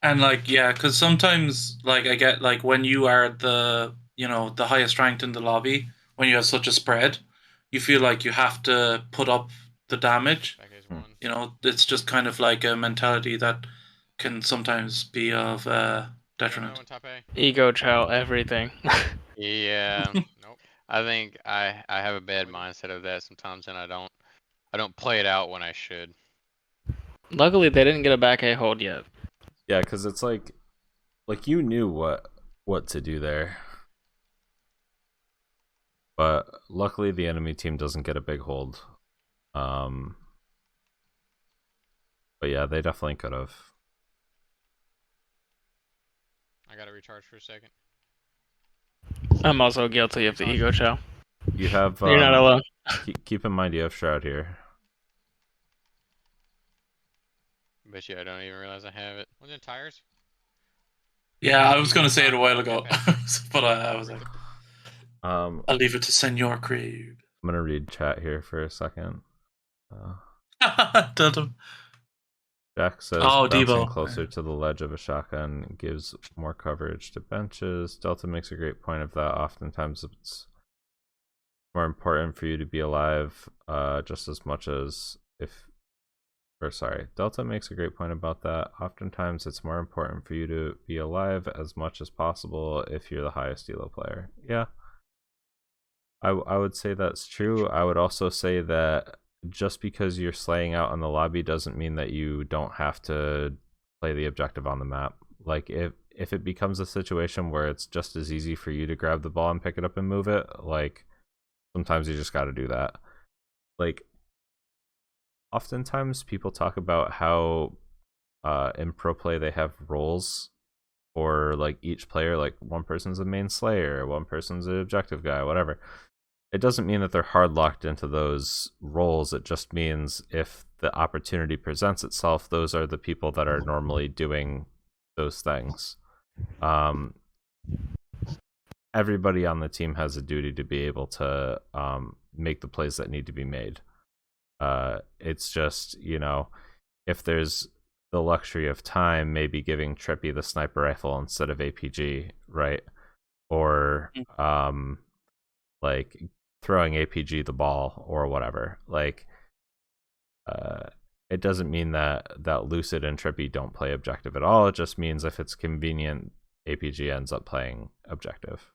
[SPEAKER 9] And like, yeah, because sometimes like I get like when you are the the highest ranked in the lobby, when you have such a spread, you feel like you have to put up the damage.
[SPEAKER 13] Back A's one.
[SPEAKER 9] You know, it's just kind of like a mentality that can sometimes be of detriment.
[SPEAKER 13] One top A.
[SPEAKER 7] Ego chow everything.
[SPEAKER 1] Yeah. Nope. I think I have a bad mindset of that sometimes, and I don't play it out when I should.
[SPEAKER 7] Luckily, they didn't get a back A hold yet.
[SPEAKER 10] Yeah, because it's like you knew what to do there, but luckily the enemy team doesn't get a big hold. But yeah, they definitely could have.
[SPEAKER 13] I gotta recharge for a second.
[SPEAKER 7] I'm also guilty of the ego chow.
[SPEAKER 10] You have.
[SPEAKER 7] You're not alone.
[SPEAKER 10] Keep in mind you have Shroud here.
[SPEAKER 1] But yeah, I don't even realize I have it.
[SPEAKER 13] Wasn't it tires?
[SPEAKER 9] Yeah, I was gonna say it a while ago,
[SPEAKER 13] Backpack.
[SPEAKER 9] but I was like,
[SPEAKER 10] I'll
[SPEAKER 9] leave it to Senor Craig.
[SPEAKER 10] I'm gonna read chat here for a second. Jack says
[SPEAKER 9] Oh,
[SPEAKER 10] bouncing
[SPEAKER 9] Debo.
[SPEAKER 10] closer to the ledge of a shotgun gives more coverage to benches. Delta makes a great point of that. Oftentimes it's more important for you to be alive just as much as Delta makes a great point about that. Oftentimes it's more important for you to be alive as much as possible if you're the highest elo player. Yeah, I would say that's true. I would also say that just because you're slaying out in the lobby doesn't mean that you don't have to play the objective on the map. Like if it becomes a situation where it's just as easy for you to grab the ball and pick it up and move it, like sometimes you just got to do that. Like oftentimes people talk about how in pro play they have roles for like each player, like one person's a main slayer, one person's an objective guy, whatever. It doesn't mean that they're hard locked into those roles. It just means if the opportunity presents itself, those are the people that are normally doing those things. Everybody on the team has a duty to be able to make the plays that need to be made. It's just, you know, if there's the luxury of time, maybe giving Trippy the sniper rifle instead of APG, right? Or like throwing APG the ball or whatever. Like it doesn't mean that Lucid and Trippy don't play objective at all. It just means if it's convenient, APG ends up playing objective.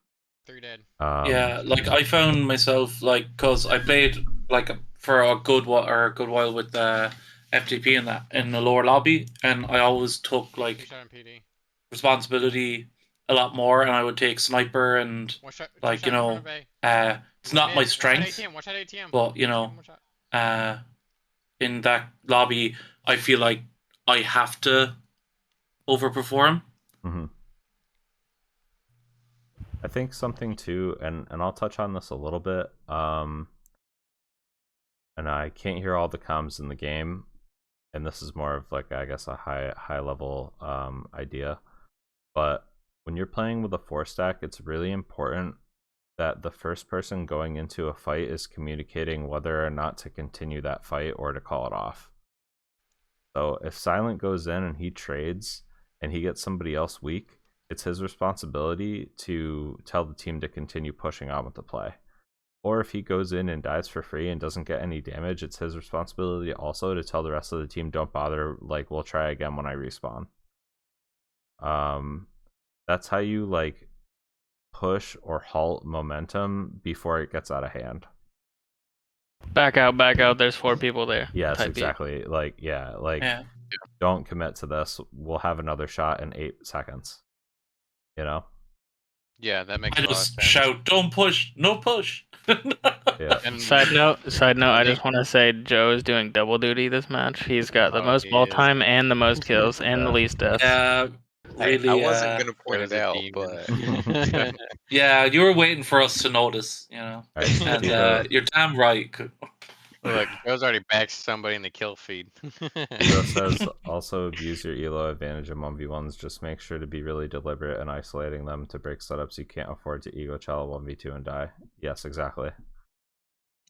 [SPEAKER 13] 3 dead.
[SPEAKER 9] Yeah, like I found myself like, cause I played like for a good while with FTP in that in the lower lobby, and I always took like responsibility a lot more, and I would take sniper and like, you know, it's not my strength, but you know, in that lobby I feel like I have to overperform.
[SPEAKER 10] Mm-hmm. I think something too, and I'll touch on this a little bit, and I can't hear all the comms in the game, and this is more of like, I guess, a high level idea, but when you're playing with a 4-stack, it's really important that the first person going into a fight is communicating whether or not to continue that fight or to call it off. So if Silent goes in and he trades and he gets somebody else weak, it's his responsibility to tell the team to continue pushing on with the play. Or if he goes in and dies for free and doesn't get any damage, it's his responsibility also to tell the rest of the team, don't bother, like, we'll try again when I respawn. That's how you like push or halt momentum before it gets out of hand.
[SPEAKER 7] Back out, there's 4 people there.
[SPEAKER 10] Yes, exactly. Like, yeah, like, don't commit to this. We'll have another shot in 8 seconds. You know?
[SPEAKER 1] Yeah, that makes
[SPEAKER 9] I
[SPEAKER 1] a lot of
[SPEAKER 9] just
[SPEAKER 1] sense.
[SPEAKER 9] shout, don't push, no push.
[SPEAKER 10] Yeah.
[SPEAKER 1] And
[SPEAKER 7] Side note, I just want to say Joe is doing double duty this match. He's got the most ball time and the most kills and the least deaths.
[SPEAKER 9] Yeah, really.
[SPEAKER 2] I wasn't gonna point
[SPEAKER 1] Joe's
[SPEAKER 2] it
[SPEAKER 1] a
[SPEAKER 2] out,
[SPEAKER 1] demon.
[SPEAKER 2] but
[SPEAKER 9] Yeah, you were waiting for us to notice, you know.
[SPEAKER 10] Right,
[SPEAKER 9] And
[SPEAKER 10] Tico,
[SPEAKER 9] you're damn right.
[SPEAKER 1] Look, Joe's already backed somebody in the kill feed.
[SPEAKER 10] Tico says also abuse your elo advantage in 1v1s. Just make sure to be really deliberate in isolating them to break setups. You can't afford to ego chal 1v2 and die. Yes, exactly.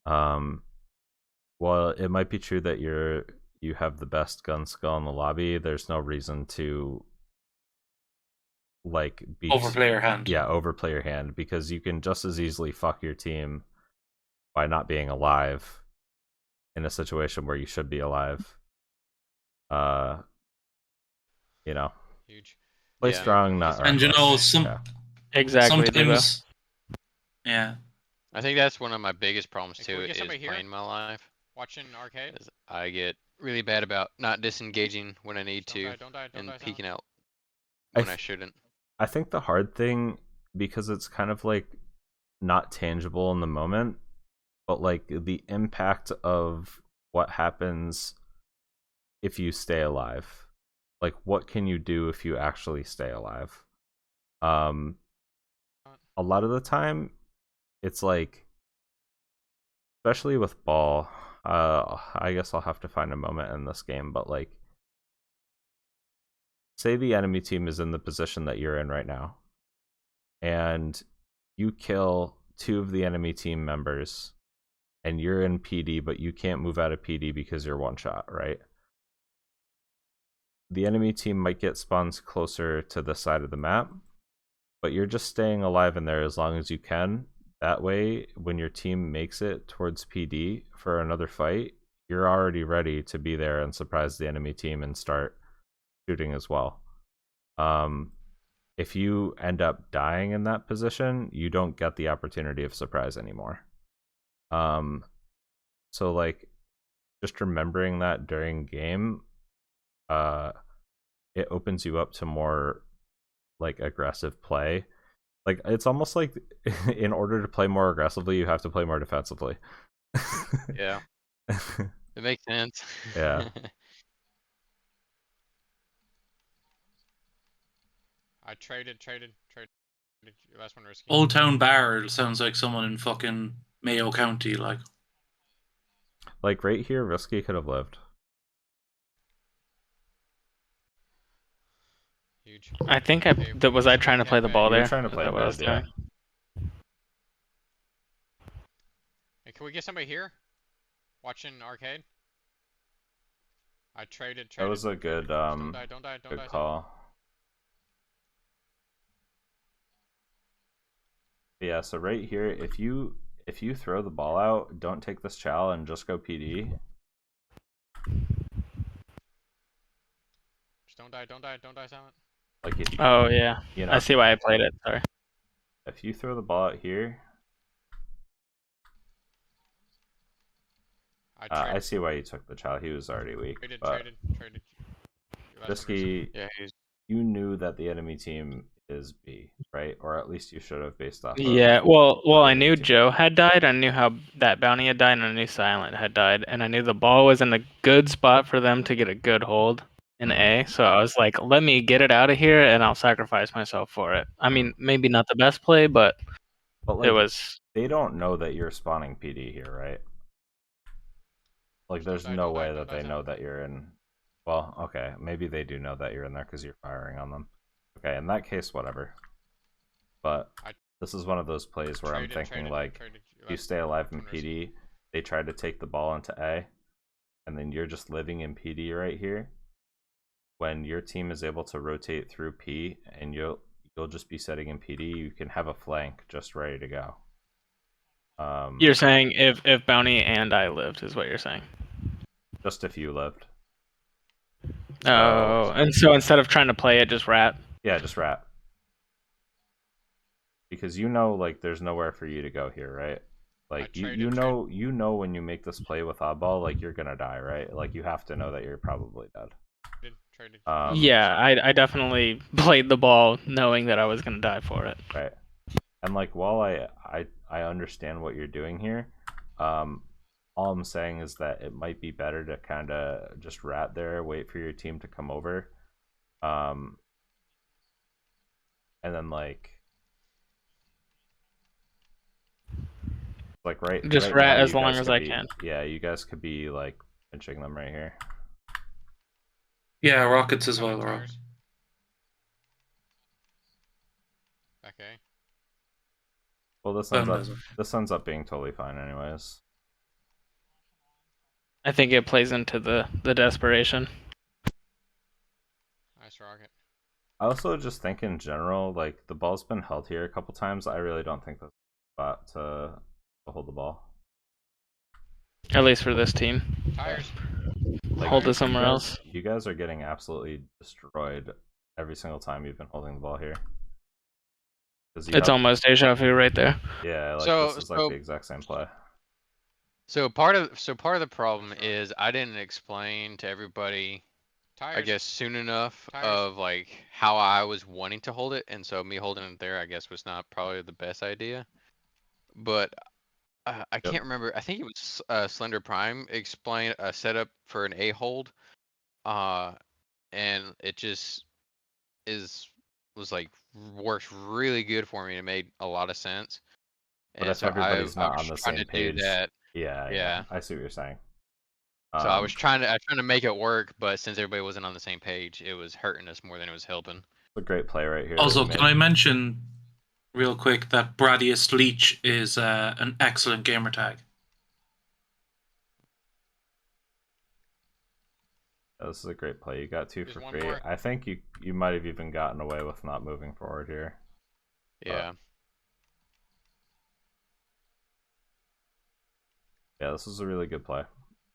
[SPEAKER 10] Well, it might be true that you have the best gun skill in the lobby. There's no reason to like
[SPEAKER 9] Overplay your hand.
[SPEAKER 10] Yeah, overplay your hand, because you can just as easily fuck your team by not being alive in a situation where you should be alive. You know,
[SPEAKER 13] Huge.
[SPEAKER 10] play
[SPEAKER 1] Yeah.
[SPEAKER 10] strong, not
[SPEAKER 9] And you know,
[SPEAKER 7] Exactly.
[SPEAKER 9] sometimes, yeah.
[SPEAKER 1] I think that's one of my biggest problems
[SPEAKER 13] Hey, can
[SPEAKER 1] too,
[SPEAKER 13] we get
[SPEAKER 1] is
[SPEAKER 13] somebody here?
[SPEAKER 1] playing my life.
[SPEAKER 13] Watching arcade.
[SPEAKER 1] Is I get really bad about not disengaging when I need to
[SPEAKER 13] Don't die,
[SPEAKER 1] and
[SPEAKER 13] Silent.
[SPEAKER 1] peeking out
[SPEAKER 10] I
[SPEAKER 1] when I
[SPEAKER 10] th-
[SPEAKER 1] shouldn't.
[SPEAKER 10] I think the hard thing, because it's kind of like not tangible in the moment, but like the impact of what happens if you stay alive. Like, what can you do if you actually stay alive? A lot of the time, it's like, especially with ball, I guess I'll have to find a moment in this game, but like, say the enemy team is in the position that you're in right now, and you kill 2 of the enemy team members, and you're in PD, but you can't move out of PD because you're one shot, right? The enemy team might get spawns closer to the side of the map, but you're just staying alive in there as long as you can. That way, when your team makes it towards PD for another fight, you're already ready to be there and surprise the enemy team and start shooting as well. If you end up dying in that position, you don't get the opportunity of surprise anymore. So like, just remembering that during game, it opens you up to more like aggressive play. Like, it's almost like in order to play more aggressively, you have to play more defensively.
[SPEAKER 1] Yeah. It makes sense.
[SPEAKER 10] Yeah.
[SPEAKER 13] I traded. Your last one risky.
[SPEAKER 9] Old Town Bar sounds like someone in fucking Mayo County, like.
[SPEAKER 10] Like right here, Risky could have lived.
[SPEAKER 13] Huge.
[SPEAKER 7] I think was I trying to play the ball
[SPEAKER 10] You were
[SPEAKER 7] there?
[SPEAKER 10] trying to
[SPEAKER 7] Is
[SPEAKER 10] play
[SPEAKER 7] that what I was
[SPEAKER 10] mid, yeah.
[SPEAKER 7] doing?
[SPEAKER 13] Hey, can we get somebody here? Watching arcade? I traded.
[SPEAKER 10] That was a good
[SPEAKER 13] Don't die,
[SPEAKER 10] good call. Yeah, so right here, if you throw the ball out, don't take this chow and just go PD.
[SPEAKER 13] Just don't die, Silent.
[SPEAKER 10] Like if you,
[SPEAKER 7] Oh yeah,
[SPEAKER 10] you know,
[SPEAKER 7] I see why I played it. Sorry.
[SPEAKER 10] If you throw the ball out here, I see why you took the chow. He was already weak.
[SPEAKER 13] Traded.
[SPEAKER 10] Risky,
[SPEAKER 1] Yeah,
[SPEAKER 10] you knew that the enemy team is B, right? Or at least you should have based off.
[SPEAKER 7] Yeah,
[SPEAKER 10] Of
[SPEAKER 7] well, I knew Joe had died. I knew how that bounty had died, and I knew Silent had died, and I knew the ball was in a good spot for them to get a good hold in A. So I was like, let me get it out of here, and I'll sacrifice myself for it. I mean, maybe not the best play, but
[SPEAKER 10] like,
[SPEAKER 7] it was.
[SPEAKER 10] They don't know that you're spawning PD here, right? Like, there's no way that they know that you're in. Well, okay, maybe they do know that you're in there because you're firing on them. Okay, in that case, whatever. But this is one of those plays where I'm thinking, like, you stay alive in PD, they try to take the ball into A, and then you're just living in PD right here. When your team is able to rotate through P, and you'll just be sitting in PD, you can have a flank just ready to go.
[SPEAKER 7] You're saying if Bounty and I lived, is what you're saying?
[SPEAKER 10] Just if you lived.
[SPEAKER 7] Oh, and so instead of trying to play it, just rat?
[SPEAKER 10] Yeah, just rat. Because you know, like, there's nowhere for you to go here, right? Like, you know when you make this play with Oddball, like, you're gonna die, right? Like, you have to know that you're probably dead.
[SPEAKER 7] Yeah, I definitely played the ball knowing that I was gonna die for it.
[SPEAKER 10] Right. And, like, while I understand what you're doing here, all I'm saying is that it might be better to kind of just rat there, wait for your team to come over, and then like right.
[SPEAKER 7] Just
[SPEAKER 10] right
[SPEAKER 7] rat
[SPEAKER 10] now,
[SPEAKER 7] as
[SPEAKER 10] you
[SPEAKER 7] long
[SPEAKER 10] guys
[SPEAKER 7] as
[SPEAKER 10] could
[SPEAKER 7] I
[SPEAKER 10] be-
[SPEAKER 7] can.
[SPEAKER 10] Yeah, you guys could be like pinching them right here.
[SPEAKER 9] Yeah, rockets as well, right?
[SPEAKER 13] Okay.
[SPEAKER 10] Well, this ends up being totally fine, anyways.
[SPEAKER 7] I think it plays into the desperation.
[SPEAKER 13] Nice rocket.
[SPEAKER 10] I also just think in general, like, the ball's been held here a couple times. I really don't think that's a spot to hold the ball.
[SPEAKER 7] At least for this team.
[SPEAKER 13] Tires.
[SPEAKER 10] Like,
[SPEAKER 7] Hold it somewhere else.
[SPEAKER 10] You guys are getting absolutely destroyed every single time you've been holding the ball here.
[SPEAKER 7] It's almost deja vu right there.
[SPEAKER 10] Yeah, like,
[SPEAKER 1] So-
[SPEAKER 10] this is like the exact same play.
[SPEAKER 1] So part of the problem is I didn't explain to everybody, I guess, soon enough of like how I was wanting to hold it, and so me holding it there, I guess, was not probably the best idea. But I can't remember. I think it was Slender Prime explained a setup for an A hold, and it just was like works really good for me. It made a lot of sense.
[SPEAKER 10] But
[SPEAKER 1] And
[SPEAKER 10] if
[SPEAKER 1] so
[SPEAKER 10] everybody's
[SPEAKER 1] I
[SPEAKER 10] not
[SPEAKER 1] was
[SPEAKER 10] on the
[SPEAKER 1] trying
[SPEAKER 10] same
[SPEAKER 1] to do
[SPEAKER 10] page,
[SPEAKER 1] that.
[SPEAKER 10] yeah, I see what you're saying.
[SPEAKER 1] So I was trying to make it work, but since everybody wasn't on the same page, it was hurting us more than it was helping.
[SPEAKER 10] A great play right here. that
[SPEAKER 9] Also,
[SPEAKER 10] you
[SPEAKER 9] can
[SPEAKER 10] made.
[SPEAKER 9] I mention real quick that Bradius Leech is an excellent gamer tag.
[SPEAKER 10] This is a great play. You got 2
[SPEAKER 13] There's
[SPEAKER 10] for
[SPEAKER 13] one
[SPEAKER 10] free.
[SPEAKER 13] more.
[SPEAKER 10] I think you might have even gotten away with not moving forward here.
[SPEAKER 1] Yeah.
[SPEAKER 10] Yeah, this is a really good play.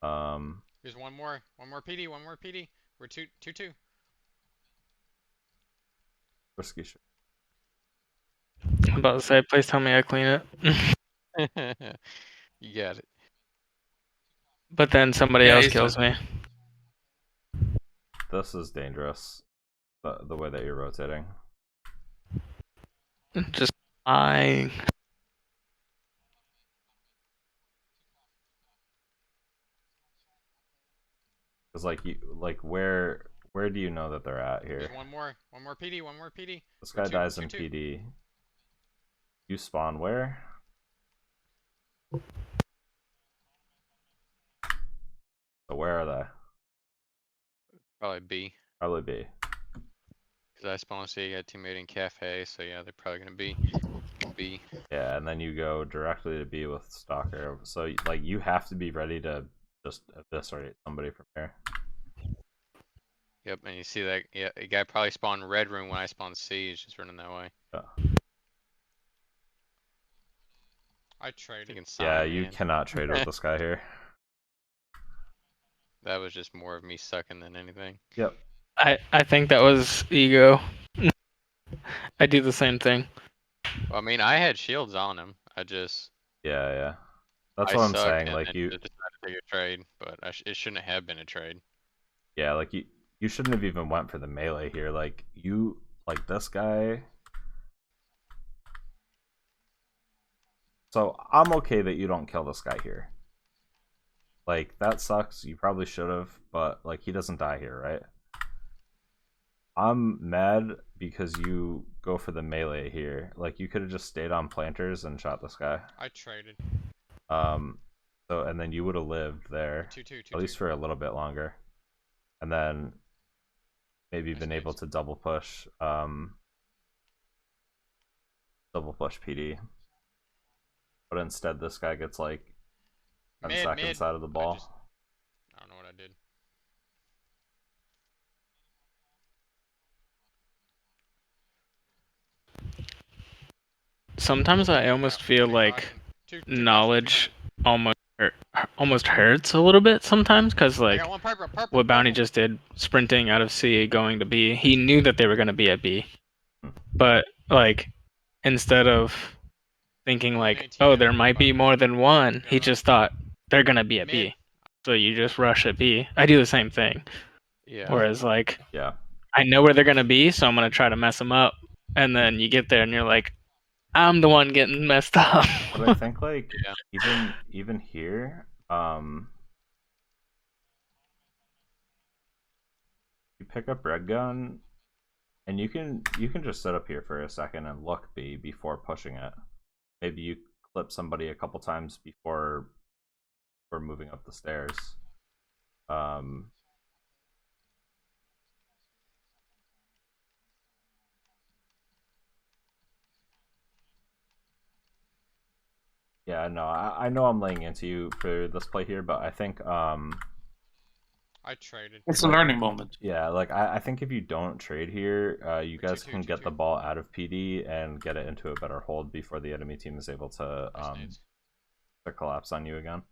[SPEAKER 13] There's one more PD, one more PD. We're 2-2.
[SPEAKER 10] Risky shot.
[SPEAKER 7] I'm about to say, please tell me I clean it.
[SPEAKER 1] You got it.
[SPEAKER 7] But then somebody else kills me.
[SPEAKER 10] This is dangerous. The way that you're rotating.
[SPEAKER 7] Just lying.
[SPEAKER 10] Because where do you know that they're at here?
[SPEAKER 13] There's one more PD, one more PD.
[SPEAKER 10] This
[SPEAKER 13] We're
[SPEAKER 10] guy dies in
[SPEAKER 13] 2-2.
[SPEAKER 10] PD. You spawn where? So where are they?
[SPEAKER 1] Probably B.
[SPEAKER 10] Probably B.
[SPEAKER 1] Because I spawned C, got a teammate in cafe, so yeah, they're probably gonna be B.
[SPEAKER 10] Yeah, and then you go directly to B with Stalker. So like you have to be ready to just eviscerate somebody from here.
[SPEAKER 1] Yep, and you see that, yeah, a guy probably spawned red room when I spawned C, he's just running that way.
[SPEAKER 10] Yeah,
[SPEAKER 13] I traded.
[SPEAKER 10] yeah, you cannot trade with this guy here.
[SPEAKER 1] That was just more of me sucking than anything.
[SPEAKER 10] Yep.
[SPEAKER 7] I think that was ego. I do the same thing.
[SPEAKER 1] Well, I mean, I had shields on him. I just.
[SPEAKER 10] Yeah. That's
[SPEAKER 1] I
[SPEAKER 10] what I'm
[SPEAKER 1] sucked
[SPEAKER 10] saying.
[SPEAKER 1] and
[SPEAKER 10] Like
[SPEAKER 1] then
[SPEAKER 10] you
[SPEAKER 1] just decided to take a trade, but it shouldn't have been a trade.
[SPEAKER 10] Yeah, like you shouldn't have even went for the melee here. Like this guy. So I'm okay that you don't kill this guy here. Like that sucks. You probably should have, but like he doesn't die here, right? I'm mad because you go for the melee here. Like you could have just stayed on planters and shot this guy.
[SPEAKER 13] I traded.
[SPEAKER 10] So and then you would have lived there
[SPEAKER 13] 2-2,
[SPEAKER 10] at least for a little bit longer, and then maybe been able to double push PD. But instead, this guy gets like 10 seconds out of the ball.
[SPEAKER 13] I don't know what I did.
[SPEAKER 7] Sometimes I almost feel like knowledge almost hurts a little bit sometimes, because like what Bounty just did, sprinting out of C going to B, he knew that they were going to be at B, but like instead of thinking like, oh, there might be more than one, he just thought they're going to be at B, so you just rush at B. I do the same thing.
[SPEAKER 1] Yeah.
[SPEAKER 7] Whereas like,
[SPEAKER 10] yeah,
[SPEAKER 7] I know where they're going to be, so I'm going to try to mess them up, and then you get there and you're like, I'm the one getting messed up.
[SPEAKER 10] But I think like even here, you pick up red gun, and you can just sit up here for a second and look B before pushing it. Maybe you clip somebody a couple times before moving up the stairs. Yeah, no, I know I'm laying into you for this play here, but I think
[SPEAKER 13] I traded.
[SPEAKER 9] It's a learning moment.
[SPEAKER 10] Yeah, like I think if you don't trade here, you guys can get the ball out of PD and get it into a better hold before the enemy team is able to collapse on you again.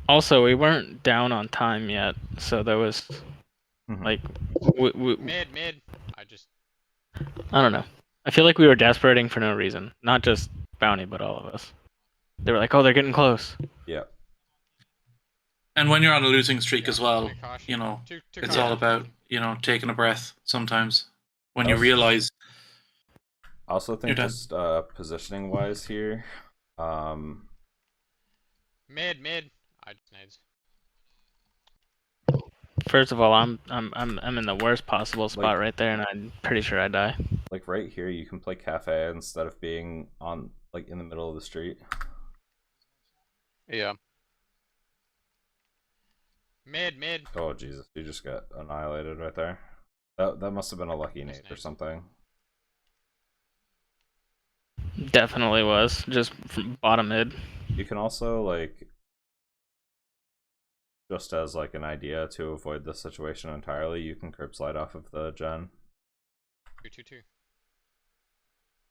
[SPEAKER 7] Also, we weren't down on time yet, so there was like
[SPEAKER 13] mid.
[SPEAKER 7] I don't know. I feel like we were desperating for no reason, not just Bounty, but all of us. They were like, "Oh, they're getting close."
[SPEAKER 10] Yeah.
[SPEAKER 9] And when you're on a losing streak as well, you know, it's all about, you know, taking a breath sometimes. When you realize.
[SPEAKER 10] I also think just positioning wise here.
[SPEAKER 13] Mid. I just nades.
[SPEAKER 7] First of all, I'm in the worst possible spot right there, and I'm pretty sure I die.
[SPEAKER 10] Like right here, you can play cafe instead of being on like in the middle of the street.
[SPEAKER 1] Yeah.
[SPEAKER 13] Mid.
[SPEAKER 10] Oh Jesus, you just got annihilated right there. That must have been a lucky
[SPEAKER 13] Nice
[SPEAKER 10] nade or
[SPEAKER 13] nade.
[SPEAKER 10] something.
[SPEAKER 7] Definitely was. Just from bottom mid.
[SPEAKER 10] You can also, like, just as like an idea to avoid this situation entirely, you can curb slide off of the gen.
[SPEAKER 13] 2-2-2.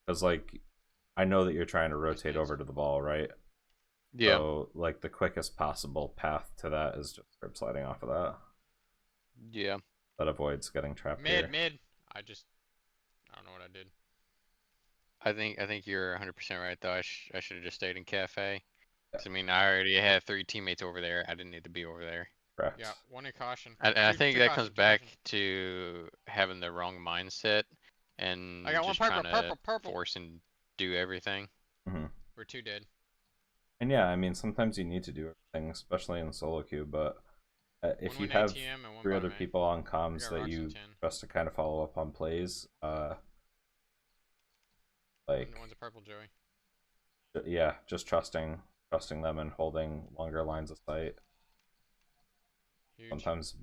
[SPEAKER 10] Because, like, I know that you're trying to rotate over to the ball, right?
[SPEAKER 1] Yeah.
[SPEAKER 10] So, like, the quickest possible path to that is just curb sliding off of that.
[SPEAKER 1] Yeah.
[SPEAKER 10] That avoids getting trapped here.
[SPEAKER 13] Mid. I don't know what I did.
[SPEAKER 1] I think you're 100% right though. I should have just stayed in cafe. 'Cause, I mean, I already had 3 teammates over there. I didn't need to be over there.
[SPEAKER 10] Correct.
[SPEAKER 13] Yeah, 1 in caution.
[SPEAKER 1] And I
[SPEAKER 13] Two-
[SPEAKER 1] think
[SPEAKER 13] two
[SPEAKER 1] that
[SPEAKER 13] caution,
[SPEAKER 1] comes
[SPEAKER 13] two
[SPEAKER 1] back
[SPEAKER 13] caution.
[SPEAKER 1] to having the wrong mindset and
[SPEAKER 13] I got one
[SPEAKER 1] just
[SPEAKER 13] purple,
[SPEAKER 1] trying to
[SPEAKER 13] purple.
[SPEAKER 1] force and do everything.
[SPEAKER 10] Mm-hmm.
[SPEAKER 13] We're 2 dead.
[SPEAKER 10] And yeah, I mean, sometimes you need to do everything, especially in solo queue, but if you
[SPEAKER 13] One
[SPEAKER 10] have
[SPEAKER 13] ATM and one
[SPEAKER 10] 3 other
[SPEAKER 13] bottom A.
[SPEAKER 10] people on
[SPEAKER 13] I
[SPEAKER 10] comms
[SPEAKER 13] got
[SPEAKER 10] that
[SPEAKER 13] rocks
[SPEAKER 10] you
[SPEAKER 13] in 10.
[SPEAKER 10] trust to kind of follow up on plays, like,
[SPEAKER 13] One's a purple Joey.
[SPEAKER 10] yeah, just trusting them and holding longer lines of sight.
[SPEAKER 13] Huge.
[SPEAKER 10] Sometimes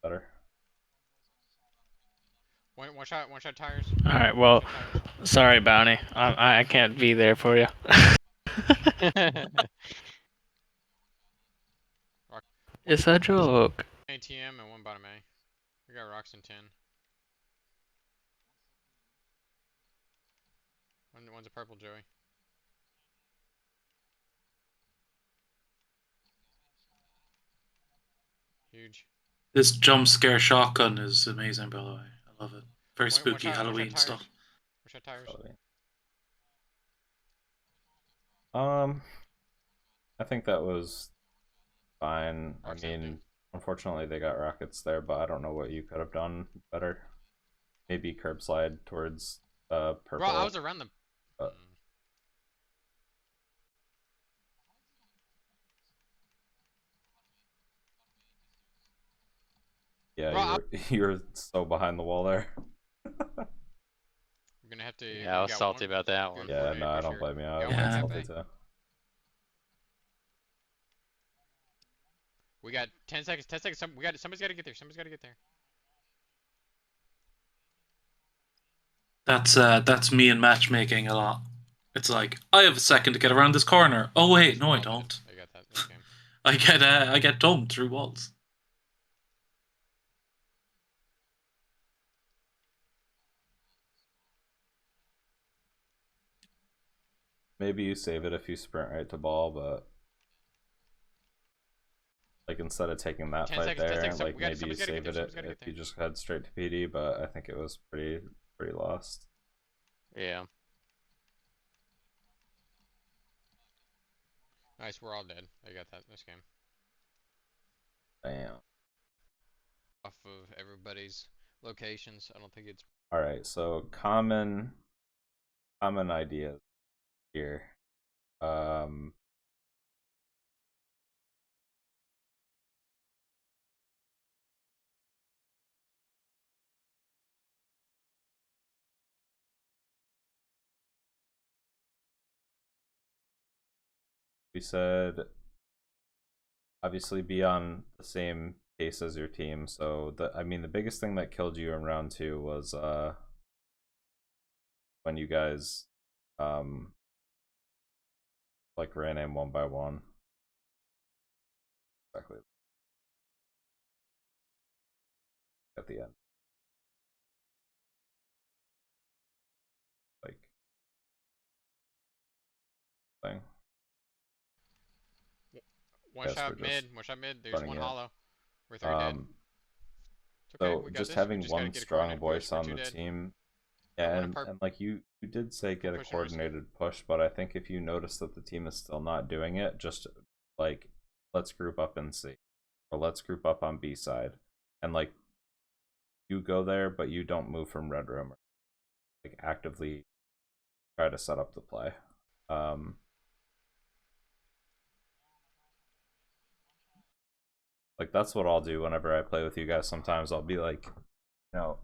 [SPEAKER 10] better.
[SPEAKER 13] One shot tires.
[SPEAKER 7] All right. Well, sorry, Bounty. I can't be there for you. It's a joke.
[SPEAKER 13] ATM and 1 bottom A. We got rocks in 10. One's a purple Joey. Huge.
[SPEAKER 9] This jump scare shotgun is amazing, by the way. I love it. Very
[SPEAKER 13] One
[SPEAKER 9] spooky
[SPEAKER 13] shot
[SPEAKER 9] Halloween
[SPEAKER 13] tires.
[SPEAKER 9] stuff.
[SPEAKER 13] One shot tires.
[SPEAKER 10] I think that was fine.
[SPEAKER 13] Rocks
[SPEAKER 10] I mean,
[SPEAKER 13] empty.
[SPEAKER 10] unfortunately they got rockets there, but I don't know what you could have done better. Maybe curb slide towards purple.
[SPEAKER 13] Bro, I was around the.
[SPEAKER 10] Yeah,
[SPEAKER 13] Bro,
[SPEAKER 10] you're so behind the wall there.
[SPEAKER 13] We're gonna have to.
[SPEAKER 1] Yeah, I was salty about that one.
[SPEAKER 10] Yeah, no, I don't blame you. I was
[SPEAKER 9] Yeah.
[SPEAKER 10] salty too.
[SPEAKER 13] We got 10 seconds. 10 seconds. Somebody's got to get there. Somebody's got to get there.
[SPEAKER 9] That's me in matchmaking a lot. It's like, I have a second to get around this corner. Oh wait, no I don't.
[SPEAKER 13] I got that this game.
[SPEAKER 9] I get dumped through walls.
[SPEAKER 10] Maybe you save it if you sprint right to ball, but like instead of taking that
[SPEAKER 13] 10
[SPEAKER 10] fight
[SPEAKER 13] seconds, 10
[SPEAKER 10] there,
[SPEAKER 13] seconds,
[SPEAKER 10] like maybe you
[SPEAKER 13] somebody's gotta
[SPEAKER 10] save
[SPEAKER 13] get there,
[SPEAKER 10] it
[SPEAKER 13] somebody's gotta
[SPEAKER 10] if
[SPEAKER 13] get
[SPEAKER 10] you
[SPEAKER 13] there.
[SPEAKER 10] just head straight to PD, but I think it was pretty lost.
[SPEAKER 1] Yeah.
[SPEAKER 13] Nice, we're all dead. I got that this game.
[SPEAKER 10] Damn.
[SPEAKER 13] Off of everybody's locations. I don't think it's.
[SPEAKER 10] Alright, so common ideas here. We said obviously be on the same pace as your team. So I mean the biggest thing that killed you in round 2 was when you guys like ran in 1 by 1. Exactly. At the end. Like thing.
[SPEAKER 13] One
[SPEAKER 10] Yes,
[SPEAKER 13] shot
[SPEAKER 10] we're just
[SPEAKER 13] mid. One shot mid. There's
[SPEAKER 10] running
[SPEAKER 13] one
[SPEAKER 10] in.
[SPEAKER 13] hollow. We're 3 dead. It's okay.
[SPEAKER 10] So
[SPEAKER 13] We got
[SPEAKER 10] just
[SPEAKER 13] this.
[SPEAKER 10] having
[SPEAKER 13] We just gotta
[SPEAKER 10] one
[SPEAKER 13] get a
[SPEAKER 10] strong
[SPEAKER 13] coordinated push.
[SPEAKER 10] voice
[SPEAKER 13] We're
[SPEAKER 10] on
[SPEAKER 13] 2
[SPEAKER 10] the
[SPEAKER 13] dead.
[SPEAKER 10] team.
[SPEAKER 13] Got
[SPEAKER 10] Yeah,
[SPEAKER 13] one in
[SPEAKER 10] and like you did say get a
[SPEAKER 13] pushing our side.
[SPEAKER 10] coordinated push, but I think if you notice that the team is still not doing it, just like let's group up in C, or let's group up on B side, and like you go there, but you don't move from red room, or like actively try to set up the play. Like that's what I'll do whenever I play with you guys. Sometimes I'll be like, you know,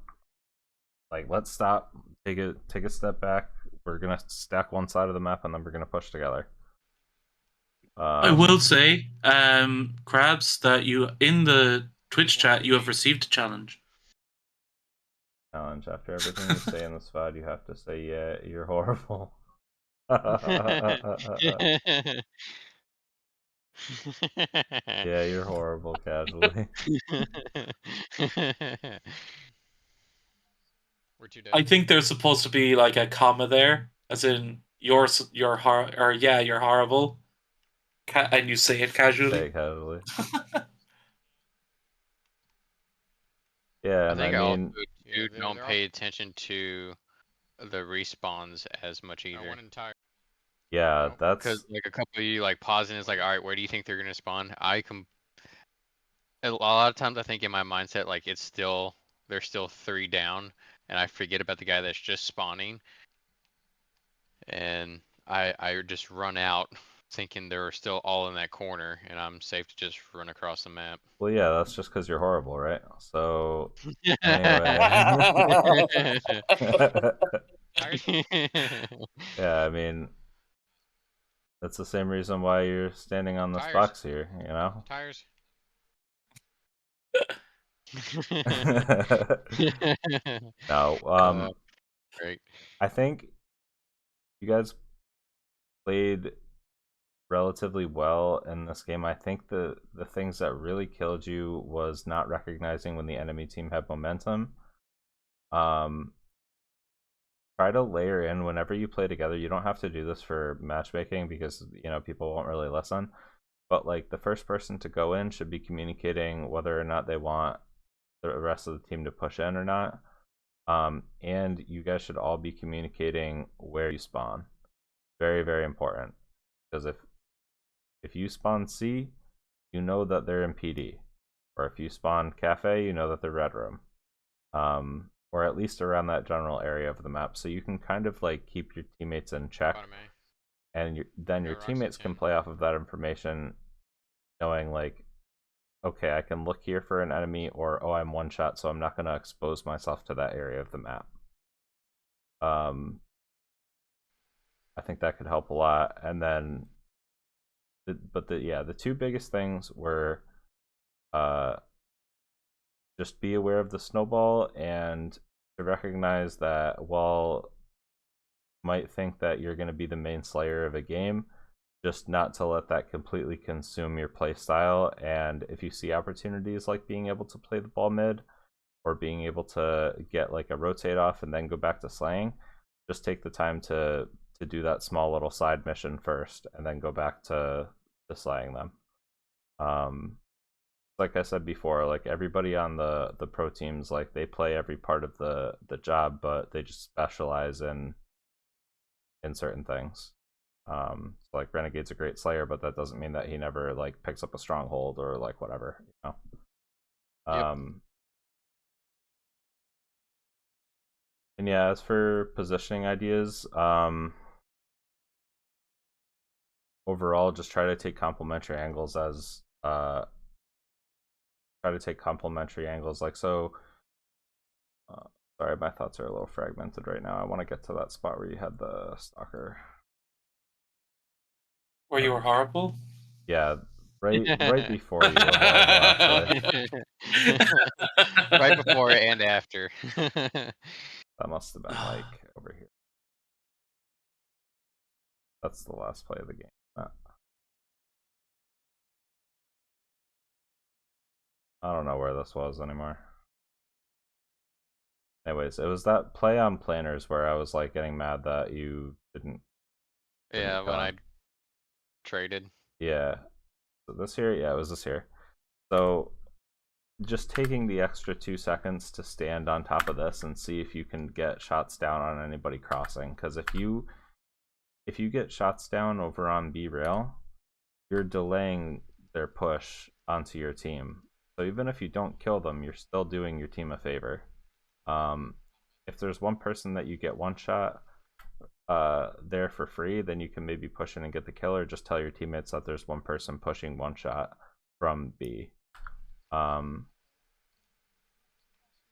[SPEAKER 10] like let's stop, take a step back. We're gonna stack one side of the map and then we're gonna push together.
[SPEAKER 9] I will say, Krabs, that you in the Twitch chat you have received a challenge.
[SPEAKER 10] Challenge. After everything you say in this VOD, you have to say, yeah, you're horrible. Yeah, you're horrible, casually.
[SPEAKER 13] We're too dead.
[SPEAKER 9] I think there's supposed to be like a comma there, as in you're horrible, and you say it casually.
[SPEAKER 10] Say it casually. Yeah,
[SPEAKER 1] I
[SPEAKER 10] and
[SPEAKER 1] think
[SPEAKER 10] I
[SPEAKER 1] I also
[SPEAKER 10] mean,
[SPEAKER 1] too don't pay attention to the respawns as much either.
[SPEAKER 13] One entire.
[SPEAKER 10] yeah,
[SPEAKER 1] Because
[SPEAKER 10] that's
[SPEAKER 1] like a couple of you like pausing is like, all right, where do you think they're gonna spawn? A lot of times I think in my mindset like there's still 3 down, and I forget about the guy that's just spawning, and I just run out thinking they're still all in that corner, and I'm safe to just run across the map.
[SPEAKER 10] well, yeah, that's just because you're horrible, right? So anyway, yeah, I mean, that's the same reason why you're standing on this box here, you know?
[SPEAKER 13] Tires.
[SPEAKER 10] No,
[SPEAKER 1] Great.
[SPEAKER 10] I think you guys played relatively well in this game. I think the things that really killed you was not recognizing when the enemy team had momentum. Try to layer in whenever you play together. You don't have to do this for matchmaking because, you know, people won't really listen. But like the first person to go in should be communicating whether or not they want the rest of the team to push in or not. And you guys should all be communicating where you spawn. Very, very important. Because if you spawn C, you know that they're in PD. Or if you spawn Cafe, you know that they're Red Room. Or at least around that general area of the map. So you can kind of like keep your teammates in check. And then your teammates can play off of that information, knowing like, okay, I can look here for an enemy, or oh, I'm one shot, so I'm not going to expose myself to that area of the map. I think that could help a lot. And then, the 2 biggest things were, just be aware of the snowball and to recognize that while you might think that you're going to be the main slayer of a game, just not to let that completely consume your play style. And if you see opportunities like being able to play the ball mid or being able to get like a rotate off and then go back to slaying, just take the time to do that small little side mission first and then go back to slaying them. Like I said before, like everybody on the pro teams, like they play every part of the job, but they just specialize in certain things. So like Renegade's a great slayer, but that doesn't mean that he never like picks up a stronghold or like whatever, you know. And yeah, as for positioning ideas, overall just try to take complementary angles as like so. Sorry, my thoughts are a little fragmented right now. I want to get to that spot where you had the stalker.
[SPEAKER 9] Where you were horrible?
[SPEAKER 10] Yeah, right before you were horrible, actually.
[SPEAKER 1] Right before and after.
[SPEAKER 10] That must have been like over here. That's the last play of the game. I don't know where this was anymore. Anyways, it was that play on planners where I was like getting mad that you didn't.
[SPEAKER 1] Yeah, when I traded.
[SPEAKER 10] Yeah. So this here, yeah, it was this here. So just taking the extra 2 seconds to stand on top of this and see if you can get shots down on anybody crossing. Because if you get shots down over on B rail, you're delaying their push onto your team. So even if you don't kill them, you're still doing your team a favor. If there's one person that you get one shot there for free, then you can maybe push in and get the kill, or just tell your teammates that there's one person pushing one shot from B. And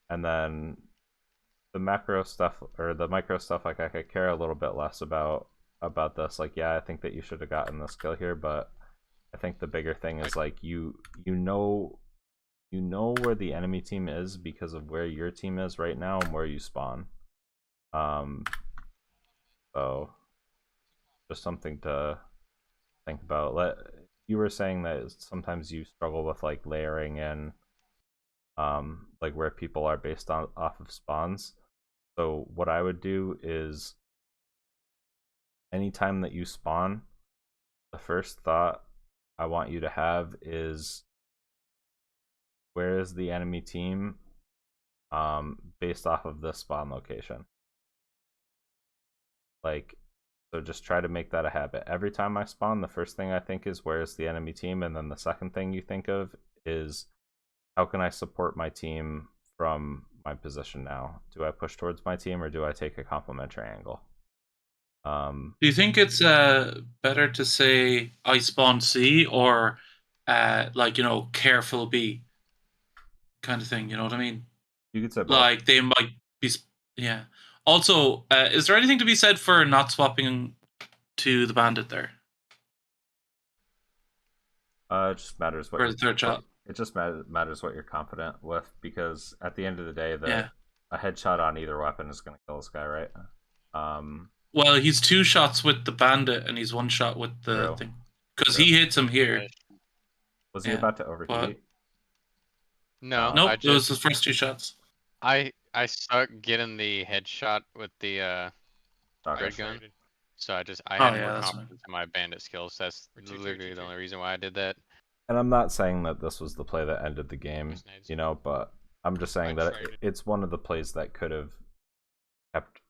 [SPEAKER 10] then the macro stuff or the micro stuff, like I could care a little bit less about this. Like, yeah, I think that you should have gotten this kill here, but I think the bigger thing is like you know where the enemy team is because of where your team is right now and where you spawn. So just something to think about. You were saying that sometimes you struggle with like layering in like where people are based on off of spawns. So what I would do is anytime that you spawn, the first thought I want you to have is where is the enemy team based off of this spawn location. Like, so just try to make that a habit. Every time I spawn, the first thing I think is where's the enemy team, and then the second thing you think of is how can I support my team from my position now? Do I push towards my team or do I take a complementary angle?
[SPEAKER 9] Do you think it's better to say I spawned C or like, you know, careful B kind of thing? You know what I mean?
[SPEAKER 10] You could say both.
[SPEAKER 9] Like they might be, yeah. Also, is there anything to be said for not swapping to the bandit there?
[SPEAKER 10] It just matters what
[SPEAKER 9] For the third shot.
[SPEAKER 10] It just matters what you're confident with, because at the end of the day,
[SPEAKER 9] Yeah.
[SPEAKER 10] a headshot on either weapon is going to kill this guy, right?
[SPEAKER 9] Well, he's 2 shots with the bandit and he's 1 shot with the thing. Because he hits him here.
[SPEAKER 10] Was he about to overheat?
[SPEAKER 9] But...
[SPEAKER 1] No,
[SPEAKER 9] Nope, it was the first 2 shots.
[SPEAKER 1] I suck getting the headshot with the red gun, so I had more confidence in my bandit skills. That's literally the only reason why I did that.
[SPEAKER 10] And I'm not saying that this was the play that ended the game, you know, but I'm just saying that it's one of the plays that could have kept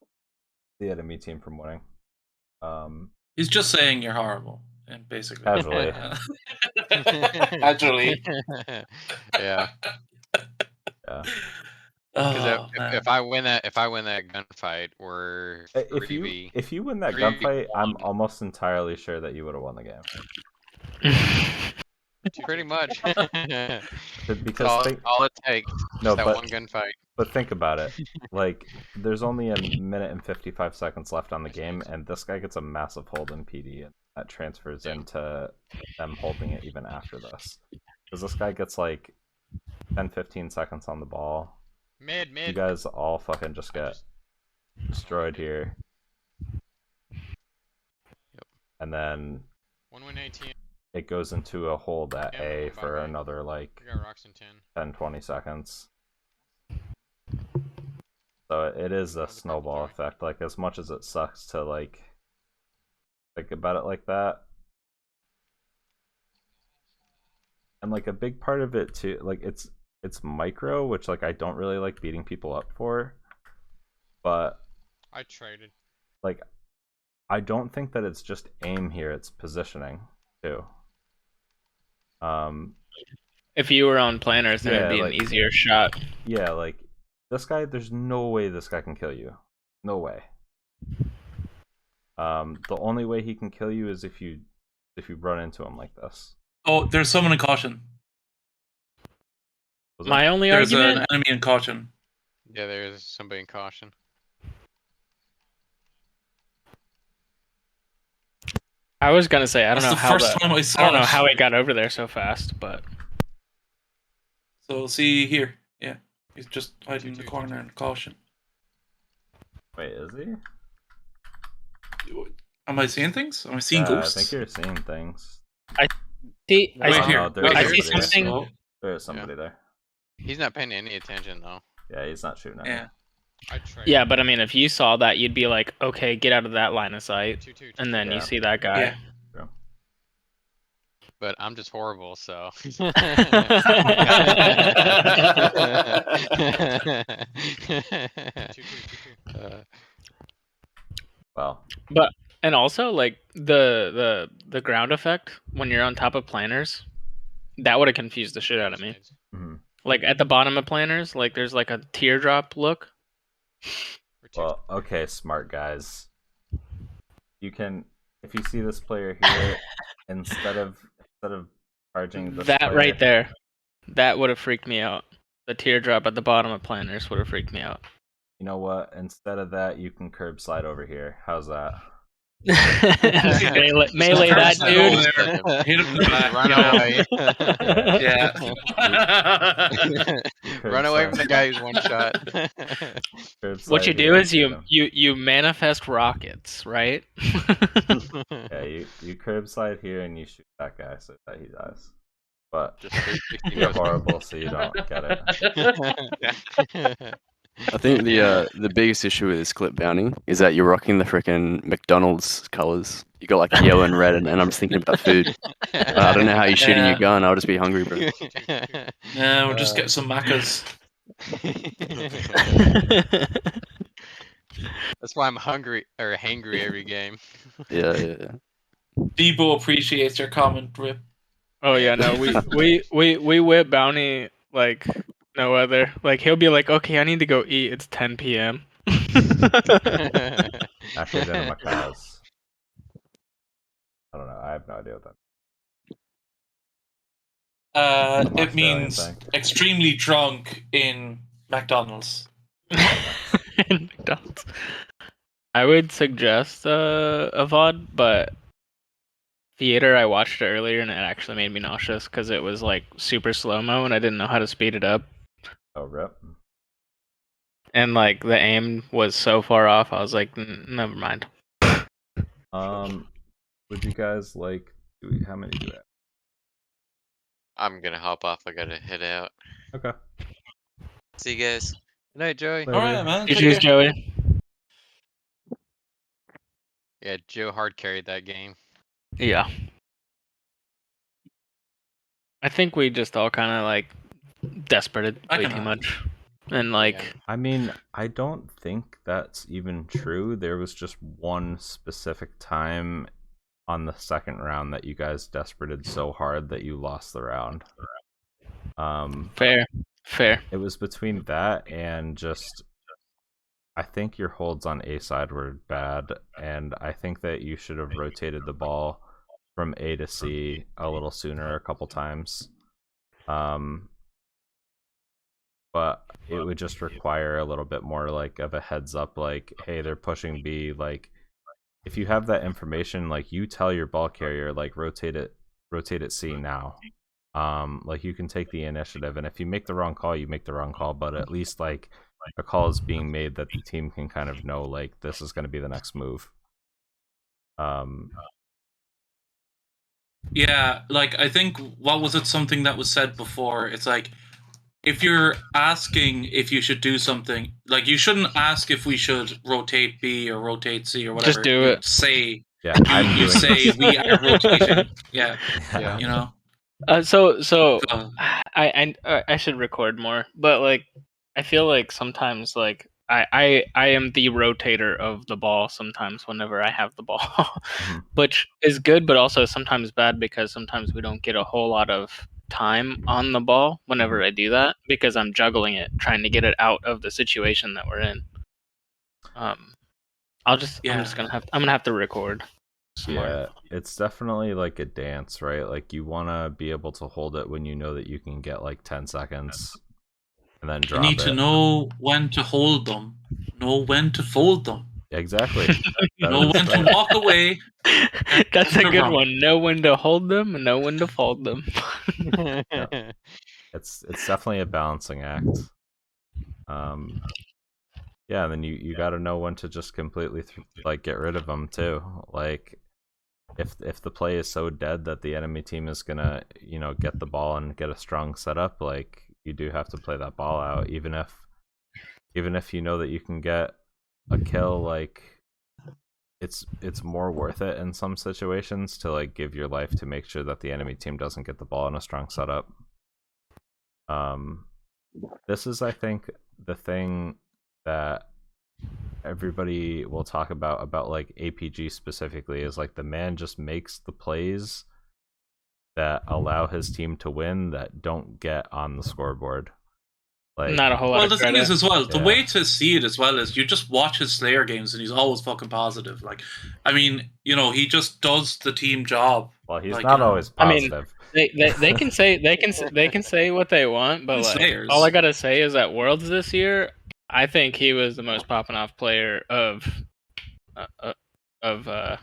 [SPEAKER 10] the enemy team from winning.
[SPEAKER 9] He's just saying you're horrible, and basically.
[SPEAKER 10] Casually.
[SPEAKER 9] Casually.
[SPEAKER 1] Yeah.
[SPEAKER 10] Yeah.
[SPEAKER 1] Because if I win that gunfight, we're 3v.
[SPEAKER 10] If you win that gunfight, I'm almost entirely sure that you would have won the game.
[SPEAKER 1] Pretty much.
[SPEAKER 10] Because
[SPEAKER 1] all it takes is that one gunfight.
[SPEAKER 10] But think about it. Like, there's only a minute and 55 seconds left on the game, and this guy gets a massive hold in PD, and that transfers into them holding it even after this. Because this guy gets like 10-15 seconds on the ball.
[SPEAKER 13] Mid.
[SPEAKER 10] You guys all fucking just get destroyed here.
[SPEAKER 1] Yep.
[SPEAKER 10] And then it goes into a hold at A for another like 10-20 seconds. So it is a snowball effect. Like, as much as it sucks to like think about it like that, and like a big part of it too, like it's micro, which like I don't really like beating people up for, but
[SPEAKER 13] I traded.
[SPEAKER 10] Like, I don't think that it's just aim here, it's positioning too.
[SPEAKER 7] If you were on planners, then it'd be an easier shot.
[SPEAKER 10] Yeah, like this guy, there's no way this guy can kill you. No way. The only way he can kill you is if you run into him like this.
[SPEAKER 9] Oh, there's someone in caution.
[SPEAKER 7] My only
[SPEAKER 9] there's
[SPEAKER 7] argument?
[SPEAKER 9] An enemy in caution.
[SPEAKER 1] Yeah, there's somebody in caution.
[SPEAKER 7] I was gonna say I don't know how
[SPEAKER 9] how
[SPEAKER 7] he got over there so fast, but
[SPEAKER 9] so see here, yeah, he's just hiding in the corner in caution.
[SPEAKER 10] Wait, is he?
[SPEAKER 9] Am I seeing things? Am I seeing ghosts?
[SPEAKER 10] I think you're seeing things.
[SPEAKER 7] I see
[SPEAKER 10] There's
[SPEAKER 7] something.
[SPEAKER 10] There's somebody there.
[SPEAKER 1] He's not paying any attention though.
[SPEAKER 10] Yeah, he's not shooting at me.
[SPEAKER 7] Yeah, but I mean, if you saw that, you'd be like, okay, get out of that line of sight, and then you see that guy.
[SPEAKER 9] Yeah.
[SPEAKER 10] True.
[SPEAKER 1] But I'm just horrible, so.
[SPEAKER 10] Well.
[SPEAKER 7] But and also like the ground effect when you're on top of planners, that would have confused the shit out of me.
[SPEAKER 10] Mm-hmm.
[SPEAKER 7] Like at the bottom of planners, like there's like a teardrop look.
[SPEAKER 10] Well, okay, smart guys. You can, if you see this player here, instead of charging this
[SPEAKER 7] that
[SPEAKER 10] player,
[SPEAKER 7] right there, that would have freaked me out. The teardrop at the bottom of planners would have freaked me out.
[SPEAKER 10] You know what? Instead of that, you can curb slide over here. How's that?
[SPEAKER 7] melee that
[SPEAKER 2] Go
[SPEAKER 7] dude.
[SPEAKER 2] there,
[SPEAKER 9] hit him in the back.
[SPEAKER 1] Run
[SPEAKER 9] you know?
[SPEAKER 1] away.
[SPEAKER 9] Yeah.
[SPEAKER 1] Run away from the guy who's one shot.
[SPEAKER 7] What you do is you manifest rockets, right?
[SPEAKER 10] Yeah, you curbside here and you shoot that guy so that he dies. But
[SPEAKER 1] Just 360
[SPEAKER 10] you're
[SPEAKER 1] goes-
[SPEAKER 10] horrible, so you don't get it.
[SPEAKER 14] I think the biggest issue with this clip bounty is that you're rocking the frickin' McDonald's colors. You got like yellow and red, and I'm just thinking about food. I don't know how you're shooting your gun. I'll just be hungry, bro.
[SPEAKER 9] Yeah, we'll just get some Maccas.
[SPEAKER 1] That's why I'm hungry or hangry every game.
[SPEAKER 14] Yeah.
[SPEAKER 9] Debo appreciates your comment, Rip.
[SPEAKER 7] Oh yeah, no, we whip bounty like no other. Like he'll be like, okay, I need to go eat. It's 10 p.m.
[SPEAKER 10] After dinner, my cows. I don't know. I have no idea what that.
[SPEAKER 9] It means extremely drunk in McDonald's.
[SPEAKER 7] In McDonald's. I would suggest a VOD, but Theater, I watched it earlier and it actually made me nauseous because it was like super slow mo and I didn't know how to speed it up.
[SPEAKER 10] Oh, rip.
[SPEAKER 7] And like the aim was so far off, I was like, never mind.
[SPEAKER 10] Would you guys like? How many do we have?
[SPEAKER 2] I'm gonna hop off. I gotta head out.
[SPEAKER 10] Okay.
[SPEAKER 2] See you guys.
[SPEAKER 1] Good night, Joey.
[SPEAKER 9] All right, man.
[SPEAKER 7] GG's, Joey.
[SPEAKER 1] Yeah, Joe hard carried that game.
[SPEAKER 7] Yeah. I think we just all kind of like desperated way too much. And like,
[SPEAKER 10] I mean, I don't think that's even true. There was just one specific time on the second round that you guys desperated so hard that you lost the round.
[SPEAKER 7] Fair.
[SPEAKER 10] It was between that and just, I think your holds on A side were bad, and I think that you should have rotated the ball from A to C a little sooner a couple times. But it would just require a little bit more like of a heads up, like, hey, they're pushing B. Like, if you have that information, like, you tell your ball carrier, like, rotate it C now. Like, you can take the initiative, and if you make the wrong call, you make the wrong call, but at least like a call is being made that the team can kind of know, like, this is going to be the next move.
[SPEAKER 9] Yeah, like I think what was it something that was said before? It's like if you're asking if you should do something, like you shouldn't ask if we should rotate B or rotate C or whatever.
[SPEAKER 7] Just do
[SPEAKER 9] You
[SPEAKER 7] it.
[SPEAKER 9] Say
[SPEAKER 10] I'm
[SPEAKER 9] say we are rotating. Yeah. You know.
[SPEAKER 7] So I should record more, but like I feel like sometimes like I am the rotator of the ball sometimes whenever I have the ball, which is good, but also sometimes bad because sometimes we don't get a whole lot of time on the ball whenever I do that because I'm juggling it, trying to get it out of the situation that we're in. I'm just gonna have to record.
[SPEAKER 10] Yeah, it's definitely like a dance, right? Like you want to be able to hold it when you know that you can get like 10 seconds and then drop
[SPEAKER 9] You need to know when to hold them, know when to fold them.
[SPEAKER 10] Exactly.
[SPEAKER 9] Know when to walk away.
[SPEAKER 7] That's a good one. Know when to hold them and know when to fold them.
[SPEAKER 10] Yeah. It's definitely a balancing act. Yeah, and then you got to know when to just completely like get rid of them too. Like if the play is so dead that the enemy team is gonna get the ball and get a strong setup, like you do have to play that ball out, even if you know that you can get a kill. Like it's more worth it in some situations to like give your life to make sure that the enemy team doesn't get the ball in a strong setup. This is, I think, the thing that everybody will talk about like APG specifically, is like the man just makes the plays that allow his team to win that don't get on the scoreboard. Like,
[SPEAKER 7] not a whole lot.
[SPEAKER 9] Well, the thing is as well, the
[SPEAKER 10] Yeah.
[SPEAKER 9] way to see it as well is you just watch his Slayer games and he's always fucking positive. Like, I mean, he just does the team job.
[SPEAKER 10] Well, he's
[SPEAKER 9] like,
[SPEAKER 10] not always positive.
[SPEAKER 7] I mean, they can say what they want, but like,
[SPEAKER 9] Slayers.
[SPEAKER 7] all I gotta say is at Worlds this year, I think he was the most popping off player of of the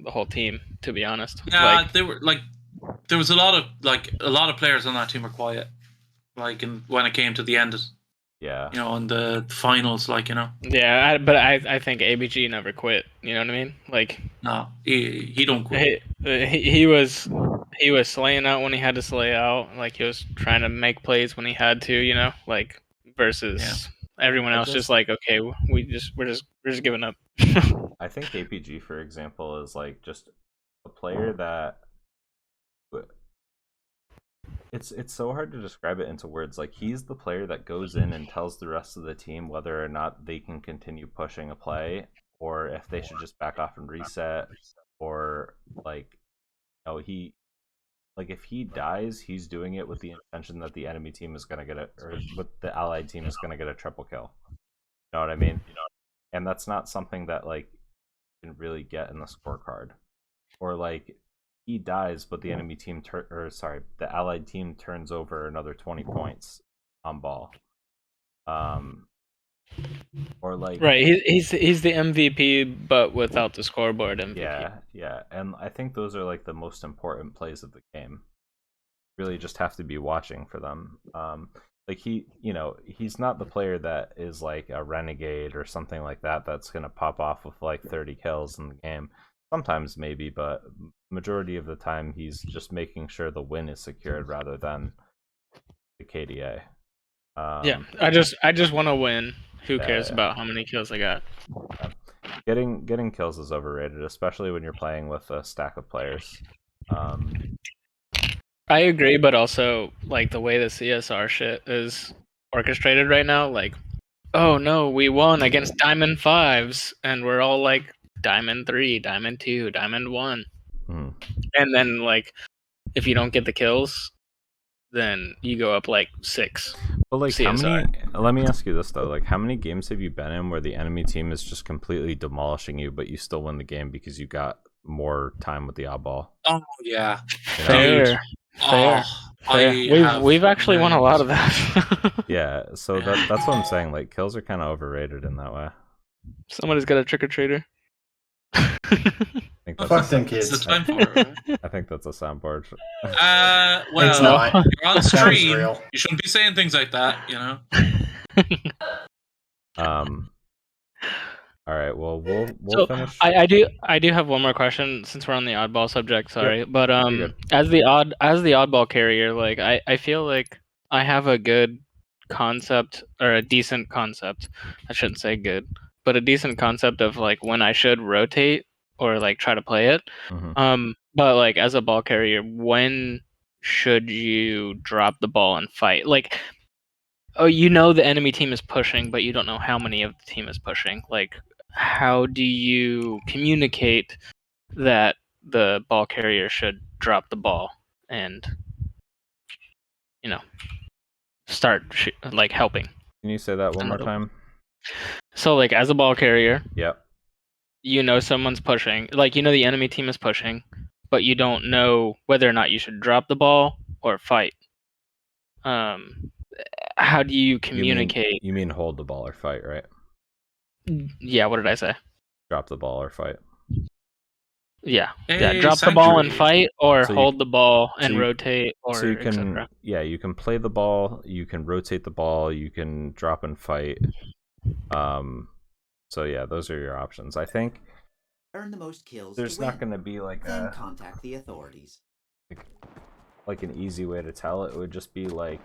[SPEAKER 7] whole team, to be honest.
[SPEAKER 9] Yeah, they were like, there was a lot of players on that team were quiet, like, when it came to the end.
[SPEAKER 10] Yeah.
[SPEAKER 9] You know, in the finals, like, you know.
[SPEAKER 7] Yeah, but I think ABG never quit. You know what I mean? Like,
[SPEAKER 9] no, he don't quit.
[SPEAKER 7] He was slaying out when he had to slay out. Like, he was trying to make plays when he had to. You know, like versus everyone else just like, okay, we're just giving up.
[SPEAKER 10] I think APG, for example, is like just a player that it's so hard to describe it into words. Like, he's the player that goes in and tells the rest of the team whether or not they can continue pushing a play, or if they should just back off and reset, or like, he, like, if he dies, he's doing it with the intention that the enemy team is gonna get it, or with the allied team is gonna get a triple kill. You know what I mean? And that's not something that like you can really get in the scorecard, or like, he dies, but the enemy team the allied team turns over another 20 points on ball. Or like,
[SPEAKER 7] right, he's the MVP, but without the scoreboard MVP.
[SPEAKER 10] Yeah, and I think those are like the most important plays of the game. Really, just have to be watching for them. Like, he's not the player that is like a renegade or something like that that's gonna pop off with like 30 kills in the game. Sometimes maybe, but majority of the time he's just making sure the win is secured rather than the KDA.
[SPEAKER 7] Yeah, I just want to win. Who cares about how many kills I got?
[SPEAKER 10] Getting kills is overrated, especially when you're playing with a stack of players.
[SPEAKER 7] I agree, but also like the way the CSR shit is orchestrated right now, like, oh no, we won against Diamond 5s, and we're all like Diamond 3, Diamond 2, Diamond 1. And then, like, if you don't get the kills, then you go up like 6.
[SPEAKER 10] But like,
[SPEAKER 7] CSR.
[SPEAKER 10] let me ask you this though, like, how many games have you been in where the enemy team is just completely demolishing you, but you still win the game because you got more time with the oddball?
[SPEAKER 9] Oh yeah,
[SPEAKER 7] fair. We've actually won a lot of that.
[SPEAKER 10] Yeah, so that's what I'm saying. Like, kills are kind of overrated in that way.
[SPEAKER 7] Somebody's got a trick or treater.
[SPEAKER 12] Fuck them kids.
[SPEAKER 9] It's the time for it, right?
[SPEAKER 10] I think that's a soundboard.
[SPEAKER 9] Well,
[SPEAKER 12] It's not.
[SPEAKER 9] you're on
[SPEAKER 12] That sounds
[SPEAKER 9] stream.
[SPEAKER 12] real.
[SPEAKER 9] You shouldn't be saying things like that, you know.
[SPEAKER 10] All right. Well, we'll
[SPEAKER 7] So
[SPEAKER 10] finish.
[SPEAKER 7] I do have one more question since we're on the oddball subject. Sorry, but
[SPEAKER 10] you're good.
[SPEAKER 7] as the oddball carrier, like I feel like I have a good concept, or a decent concept. I shouldn't say good, but a decent concept of like when I should rotate or like try to play it. But like as a ball carrier, when should you drop the ball and fight? Like, oh, you know the enemy team is pushing, but you don't know how many of the team is pushing. Like, how do you communicate that the ball carrier should drop the ball and, you know, start like helping?
[SPEAKER 10] Can you say that one more time?
[SPEAKER 7] So like as a ball carrier,
[SPEAKER 10] Yep.
[SPEAKER 7] you know someone's pushing, like, you know the enemy team is pushing, but you don't know whether or not you should drop the ball or fight. How do you communicate?
[SPEAKER 10] You mean hold the ball or fight, right?
[SPEAKER 7] Yeah, what did I say?
[SPEAKER 10] Drop the ball or fight.
[SPEAKER 7] Yeah,
[SPEAKER 9] Hey,
[SPEAKER 7] drop the ball and
[SPEAKER 9] Sanctuary.
[SPEAKER 7] fight, or
[SPEAKER 10] So you-
[SPEAKER 7] hold the ball and
[SPEAKER 10] so you-
[SPEAKER 7] rotate, or
[SPEAKER 10] So you can,
[SPEAKER 7] etc.
[SPEAKER 10] you can play the ball, you can rotate the ball, you can drop and fight. So yeah, those are your options. I think
[SPEAKER 3] Earn the most kills.
[SPEAKER 10] there's
[SPEAKER 3] to
[SPEAKER 10] not
[SPEAKER 3] win.
[SPEAKER 10] going to be like
[SPEAKER 3] Then
[SPEAKER 10] a
[SPEAKER 3] contact the authorities.
[SPEAKER 10] like an easy way to tell. It would just be like,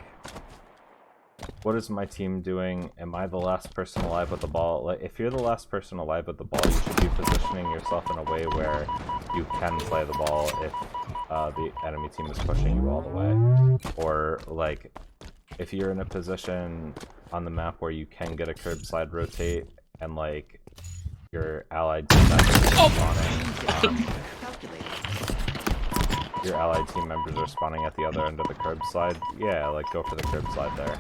[SPEAKER 10] what is my team doing? Am I the last person alive with the ball? Like, if you're the last person alive with the ball, you should be positioning yourself in a way where you can play the ball if the enemy team is pushing you all the way. Or like, if you're in a position on the map where you can get a curb slide rotate and like your allied team members are spawning, your allied team members are spawning at the other end of the curb slide, yeah, like go for the curb slide there.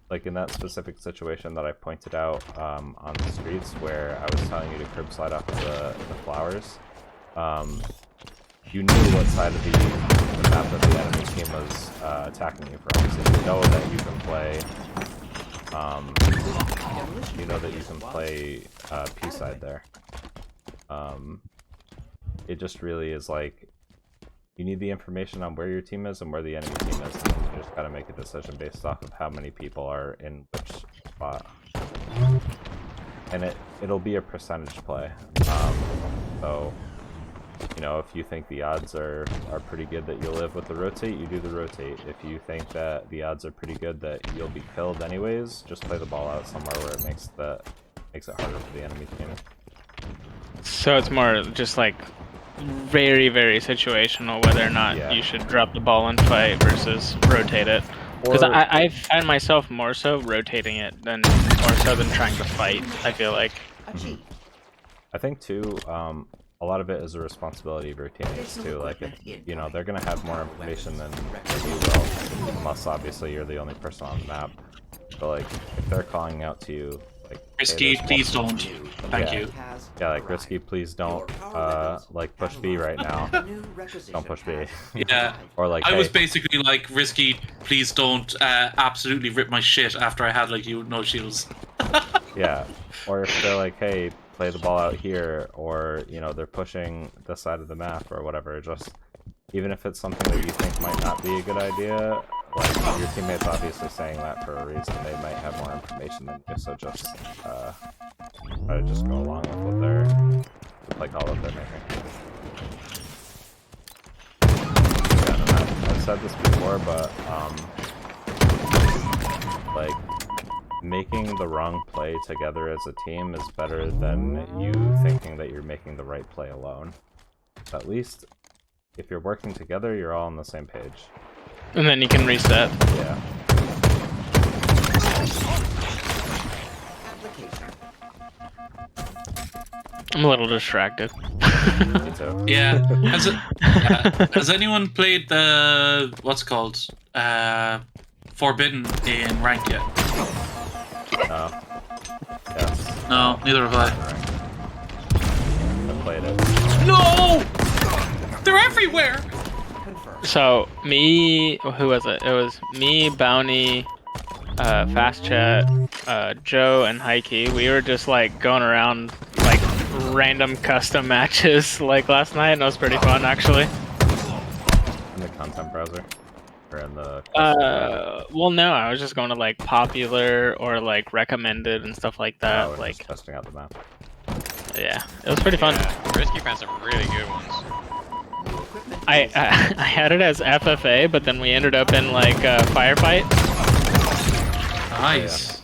[SPEAKER 10] Like in that specific situation that I pointed out on the streets where I was telling you to curb slide off of the flowers, you knew what side of the map that the enemy team was attacking you from, so you know that you can play P-side there. It just really is like you need the information on where your team is and where the enemy team is, and you just gotta make a decision based off of how many people are in which spot. And it'll be a percentage play. So, you know, if you think the odds are pretty good that you'll live with the rotate, you do the rotate. If you think that the odds are pretty good that you'll be killed anyways, just play the ball out somewhere where it makes it harder for the enemy team.
[SPEAKER 7] So it's more just like very, very situational whether or not you should drop the ball and fight versus rotate it. Because I find myself more so rotating it than more so than trying to fight, I feel like.
[SPEAKER 10] I think too, a lot of it is a responsibility of your teammates too. Like, you know, they're gonna have more information than you will, unless obviously you're the only person on the map. But like, if they're calling out to you, like,
[SPEAKER 9] Risky, please don't. Thank you.
[SPEAKER 10] Yeah, like Risky, please don't. Like push B right now. Don't push B.
[SPEAKER 9] Yeah.
[SPEAKER 10] Or like,
[SPEAKER 9] I
[SPEAKER 10] hey,
[SPEAKER 9] was basically like, Risky, please don't absolutely rip my shit after I had like no shields.
[SPEAKER 10] Yeah. Or if they're like, hey, play the ball out here, or you know, they're pushing this side of the map or whatever, just even if it's something that you think might not be a good idea, like your teammates obviously saying that for a reason, they might have more information than you, so just try to just go along with what they're, like, all that they're making. Yeah, and I've said this before, but like, making the wrong play together as a team is better than you thinking that you're making the right play alone. At least if you're working together, you're all on the same page.
[SPEAKER 7] And then you can reset.
[SPEAKER 10] Yeah.
[SPEAKER 7] I'm a little distracted.
[SPEAKER 10] Me too.
[SPEAKER 9] Yeah. Has anyone played the what's it called Forbidden in ranked yet?
[SPEAKER 10] No. Yes.
[SPEAKER 9] No, neither have I.
[SPEAKER 10] I played it.
[SPEAKER 9] No! They're everywhere!
[SPEAKER 7] So, who was it? It was me, Bounty, Fast Chat, Joe, and Heike. We were just like going around like random custom matches like last night, and it was pretty fun actually.
[SPEAKER 10] In the content browser? Or in the
[SPEAKER 7] well, no, I was just going to like popular or like recommended and stuff like that.
[SPEAKER 10] Oh,
[SPEAKER 7] like
[SPEAKER 10] just testing out the map.
[SPEAKER 7] Yeah, it was pretty fun.
[SPEAKER 13] Risky found some really good ones.
[SPEAKER 7] I had it as FFA, but then we ended up in like firefight.
[SPEAKER 9] Nice.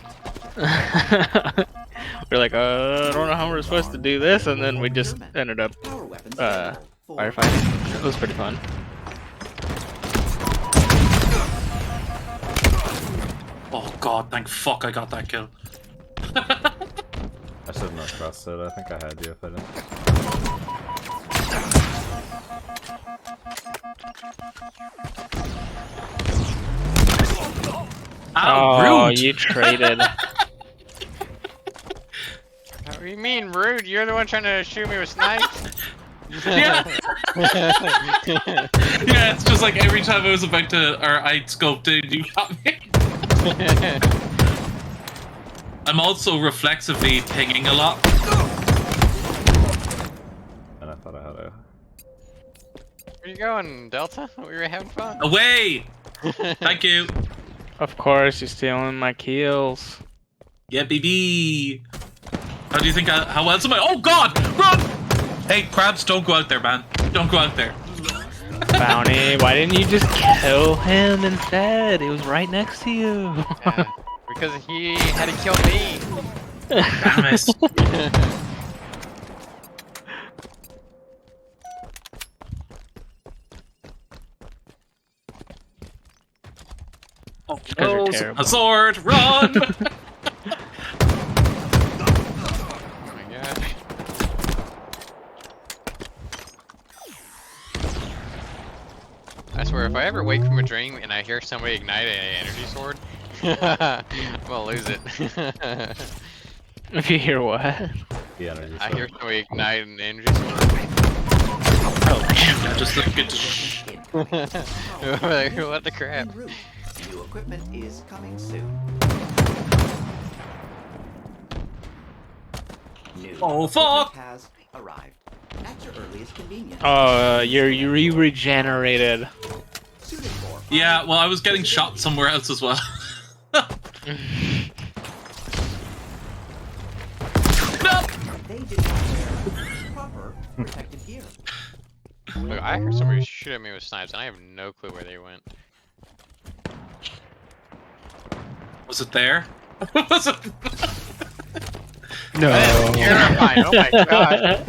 [SPEAKER 7] We're like, I don't know how we're supposed to do this, and then we just ended up firefighting. It was pretty fun.
[SPEAKER 9] Oh god, thank fuck I got that kill.
[SPEAKER 10] I should have not crossed it. I think I had you if I didn't.
[SPEAKER 7] Oh,
[SPEAKER 9] rude.
[SPEAKER 7] you traded.
[SPEAKER 13] What do you mean rude? You're the one trying to shoot me with snipes.
[SPEAKER 9] Yeah. Yeah, it's just like every time I was about to, or I scoped it, you got me. I'm also reflexively pinging a lot.
[SPEAKER 10] And I thought I had a...
[SPEAKER 13] Where you going, Delta? We were having fun.
[SPEAKER 9] Away! Thank you.
[SPEAKER 7] Of course, you're stealing my kills.
[SPEAKER 9] Yeah, baby. How do you think how else am I? Oh god! Run! Hey, crabs, don't go out there, man. Don't go out there.
[SPEAKER 7] Bounty, why didn't you just kill him instead? He was right next to you.
[SPEAKER 13] Yeah, because he had to kill me.
[SPEAKER 9] Damn it. Oh,
[SPEAKER 7] you're
[SPEAKER 9] no,
[SPEAKER 7] terrible.
[SPEAKER 9] a sword, run!
[SPEAKER 13] Oh my gosh. I swear, if I ever wake from a dream and I hear somebody ignite an energy sword, I'm gonna lose it.
[SPEAKER 7] If you hear what?
[SPEAKER 10] The energy
[SPEAKER 13] I
[SPEAKER 10] sword.
[SPEAKER 13] hear somebody ignite an energy sword.
[SPEAKER 9] I just think it's...
[SPEAKER 13] Like, what the crap?
[SPEAKER 3] New equipment is coming soon. New
[SPEAKER 9] Oh fuck!
[SPEAKER 3] has arrived. At your earliest convenience.
[SPEAKER 7] Oh, you regenerated.
[SPEAKER 3] Suited for
[SPEAKER 9] Yeah, well, I was getting shot somewhere else as well.
[SPEAKER 3] They did not wear proper protective gear.
[SPEAKER 1] Look, I heard somebody shoot at me with snipes, and I have no clue where they went.
[SPEAKER 9] Was it there? Was it?
[SPEAKER 4] No.
[SPEAKER 1] Terrifying. Oh my god.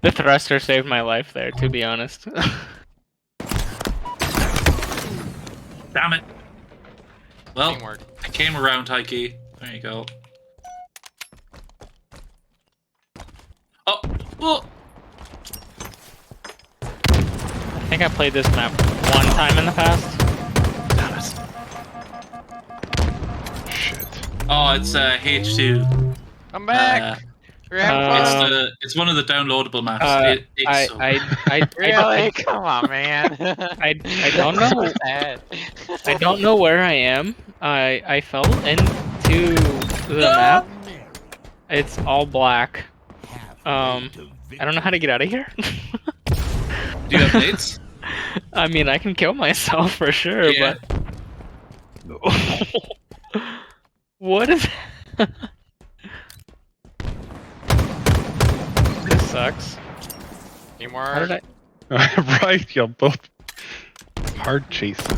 [SPEAKER 7] The thruster saved my life there, to be honest.
[SPEAKER 9] Damn it. Well,
[SPEAKER 1] Teamwork.
[SPEAKER 9] I came around, Heike. There you go. Oh! Oh!
[SPEAKER 7] I think I played this map one time in the past.
[SPEAKER 9] Damn it.
[SPEAKER 4] Shit.
[SPEAKER 9] Oh, it's H2.
[SPEAKER 1] I'm back. We're having fun.
[SPEAKER 9] It's one of the downloadable maps.
[SPEAKER 7] I
[SPEAKER 1] Really? Come on, man.
[SPEAKER 7] I don't know. I don't know where I am. I fell into the map. It's all black. I don't know how to get out of here.
[SPEAKER 9] Do you have dates?
[SPEAKER 7] I mean, I can kill myself for sure,
[SPEAKER 9] Yeah.
[SPEAKER 7] but what is? This sucks.
[SPEAKER 1] Any more?
[SPEAKER 7] How did I?
[SPEAKER 4] Right, y'all both hard chasing.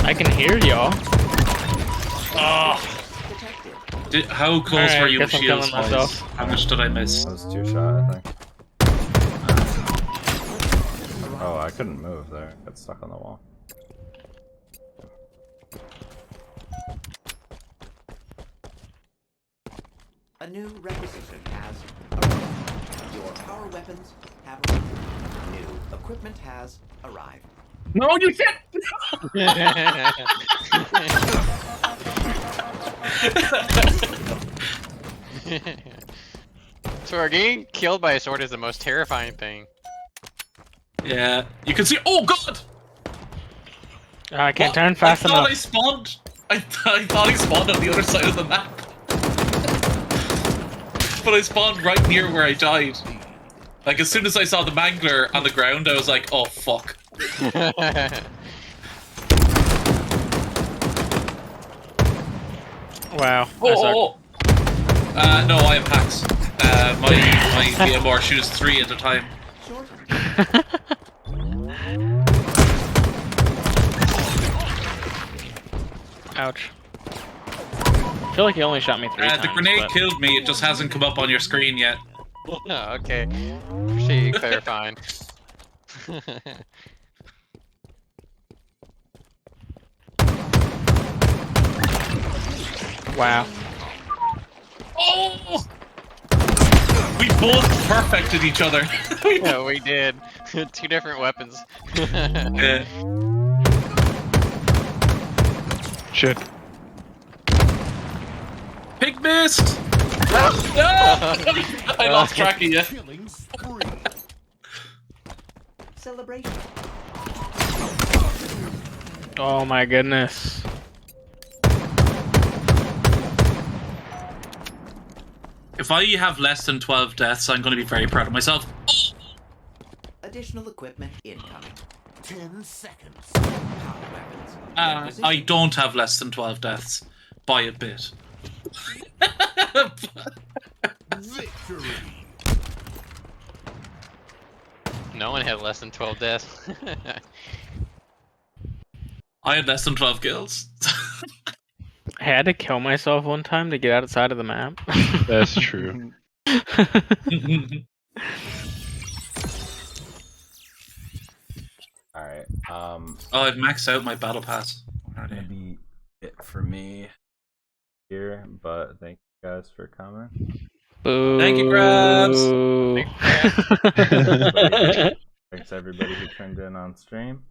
[SPEAKER 7] I can hear y'all. Oh.
[SPEAKER 9] How close
[SPEAKER 7] Alright,
[SPEAKER 9] were you with
[SPEAKER 7] guess I'm
[SPEAKER 9] shields?
[SPEAKER 7] killing myself.
[SPEAKER 9] How much did I miss?
[SPEAKER 10] That was 2 shot, I think. Oh, I couldn't move there. Got stuck on the wall.
[SPEAKER 3] A new requisition has arrived. Your power weapons have arrived. New equipment has arrived.
[SPEAKER 9] No, you shit!
[SPEAKER 1] So getting killed by a sword is the most terrifying thing.
[SPEAKER 9] Yeah, you can see. Oh god!
[SPEAKER 7] I can't
[SPEAKER 9] What?
[SPEAKER 7] turn fast
[SPEAKER 9] I thought
[SPEAKER 7] enough.
[SPEAKER 9] I spawned. I thought I spawned on the other side of the map. But I spawned right near where I died. Like as soon as I saw the mangler on the ground, I was like, "Oh fuck."
[SPEAKER 7] Wow.
[SPEAKER 9] Oh. No, I have hacks. My VMR shoots 3 at a time.
[SPEAKER 7] Ouch. I feel like he only shot me 3 times.
[SPEAKER 9] The grenade
[SPEAKER 7] but...
[SPEAKER 9] killed me. It just hasn't come up on your screen yet.
[SPEAKER 1] Oh, okay. Appreciate you clarifying.
[SPEAKER 7] Wow.
[SPEAKER 9] Oh! We both perfected each other.
[SPEAKER 1] Yeah, we did. 2 different weapons.
[SPEAKER 9] Yeah.
[SPEAKER 4] Shit.
[SPEAKER 9] Pig missed! No! I lost track of you.
[SPEAKER 3] Celebration.
[SPEAKER 7] Oh my goodness.
[SPEAKER 9] If I have less than 12 deaths, I'm going to be very proud of myself.
[SPEAKER 3] Additional equipment incoming.
[SPEAKER 6] 10 seconds.
[SPEAKER 3] Power weapons.
[SPEAKER 9] I don't have less than 12 deaths. By a bit.
[SPEAKER 6] Victory.
[SPEAKER 1] No one had less than 12 deaths.
[SPEAKER 9] I had less than 12 kills.
[SPEAKER 7] I had to kill myself one time to get outside of the map.
[SPEAKER 4] That's true.
[SPEAKER 10] Alright,
[SPEAKER 9] Oh, I've maxed out my battle pass.
[SPEAKER 10] That'll be it for me here, but thank you guys for coming.
[SPEAKER 7] Boo.
[SPEAKER 9] Thank you, Grabs.
[SPEAKER 10] Thanks everybody who tuned in on stream.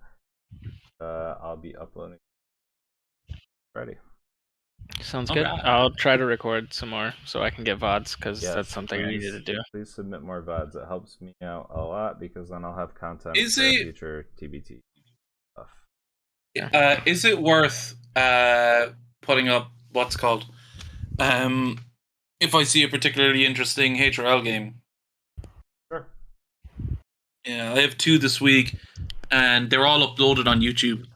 [SPEAKER 10] I'll be uploading. Ready.
[SPEAKER 7] Sounds good. I'll try to record some more so I can get VODs because that's something I needed to do.
[SPEAKER 10] Please submit more VODs. It helps me out a lot because then I'll have content
[SPEAKER 9] Is
[SPEAKER 10] for
[SPEAKER 9] it-
[SPEAKER 10] future TBT stuff.
[SPEAKER 9] Is it worth putting up what's called if I see a particularly interesting HRL game.
[SPEAKER 10] Sure.
[SPEAKER 9] Yeah, I have 2 this week, and they're all uploaded on YouTube.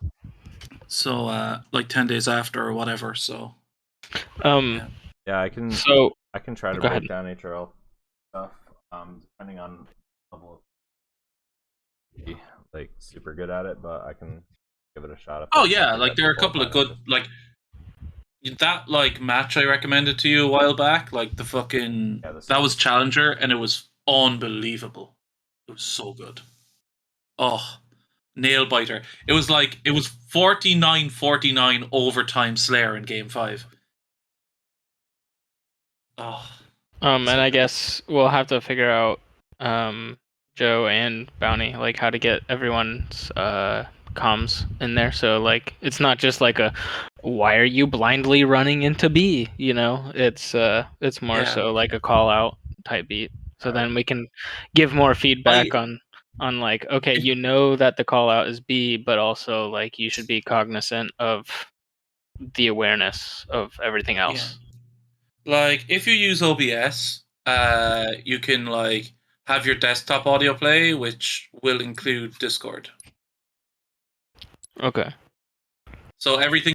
[SPEAKER 9] So, like 10 days after or whatever. So,
[SPEAKER 10] Yeah, I can.
[SPEAKER 7] So
[SPEAKER 10] I can try to
[SPEAKER 7] go
[SPEAKER 10] break
[SPEAKER 7] ahead.
[SPEAKER 10] down HRL stuff. Depending on level of like super good at it, but I can give it a shot.
[SPEAKER 9] oh yeah, like there are a couple of good like that like match I recommended to you a while back. Like the fucking that was Challenger, and it was unbelievable. It was so good. Oh, nail biter! It was 49-49 overtime Slayer in Game 5. Oh.
[SPEAKER 7] And I guess we'll have to figure out, Joe and Bounty, like how to get everyone's comms in there. So like it's not just like a why are you blindly running into B? You know, it's more
[SPEAKER 9] Yeah.
[SPEAKER 7] so like a call out type beat. So then we can give more feedback on like, okay, you know that the call out is B, but also like you should be cognizant of the awareness of everything else.
[SPEAKER 9] Like if you use OBS, you can like have your desktop audio play, which will include Discord.
[SPEAKER 7] Okay.
[SPEAKER 9] So everything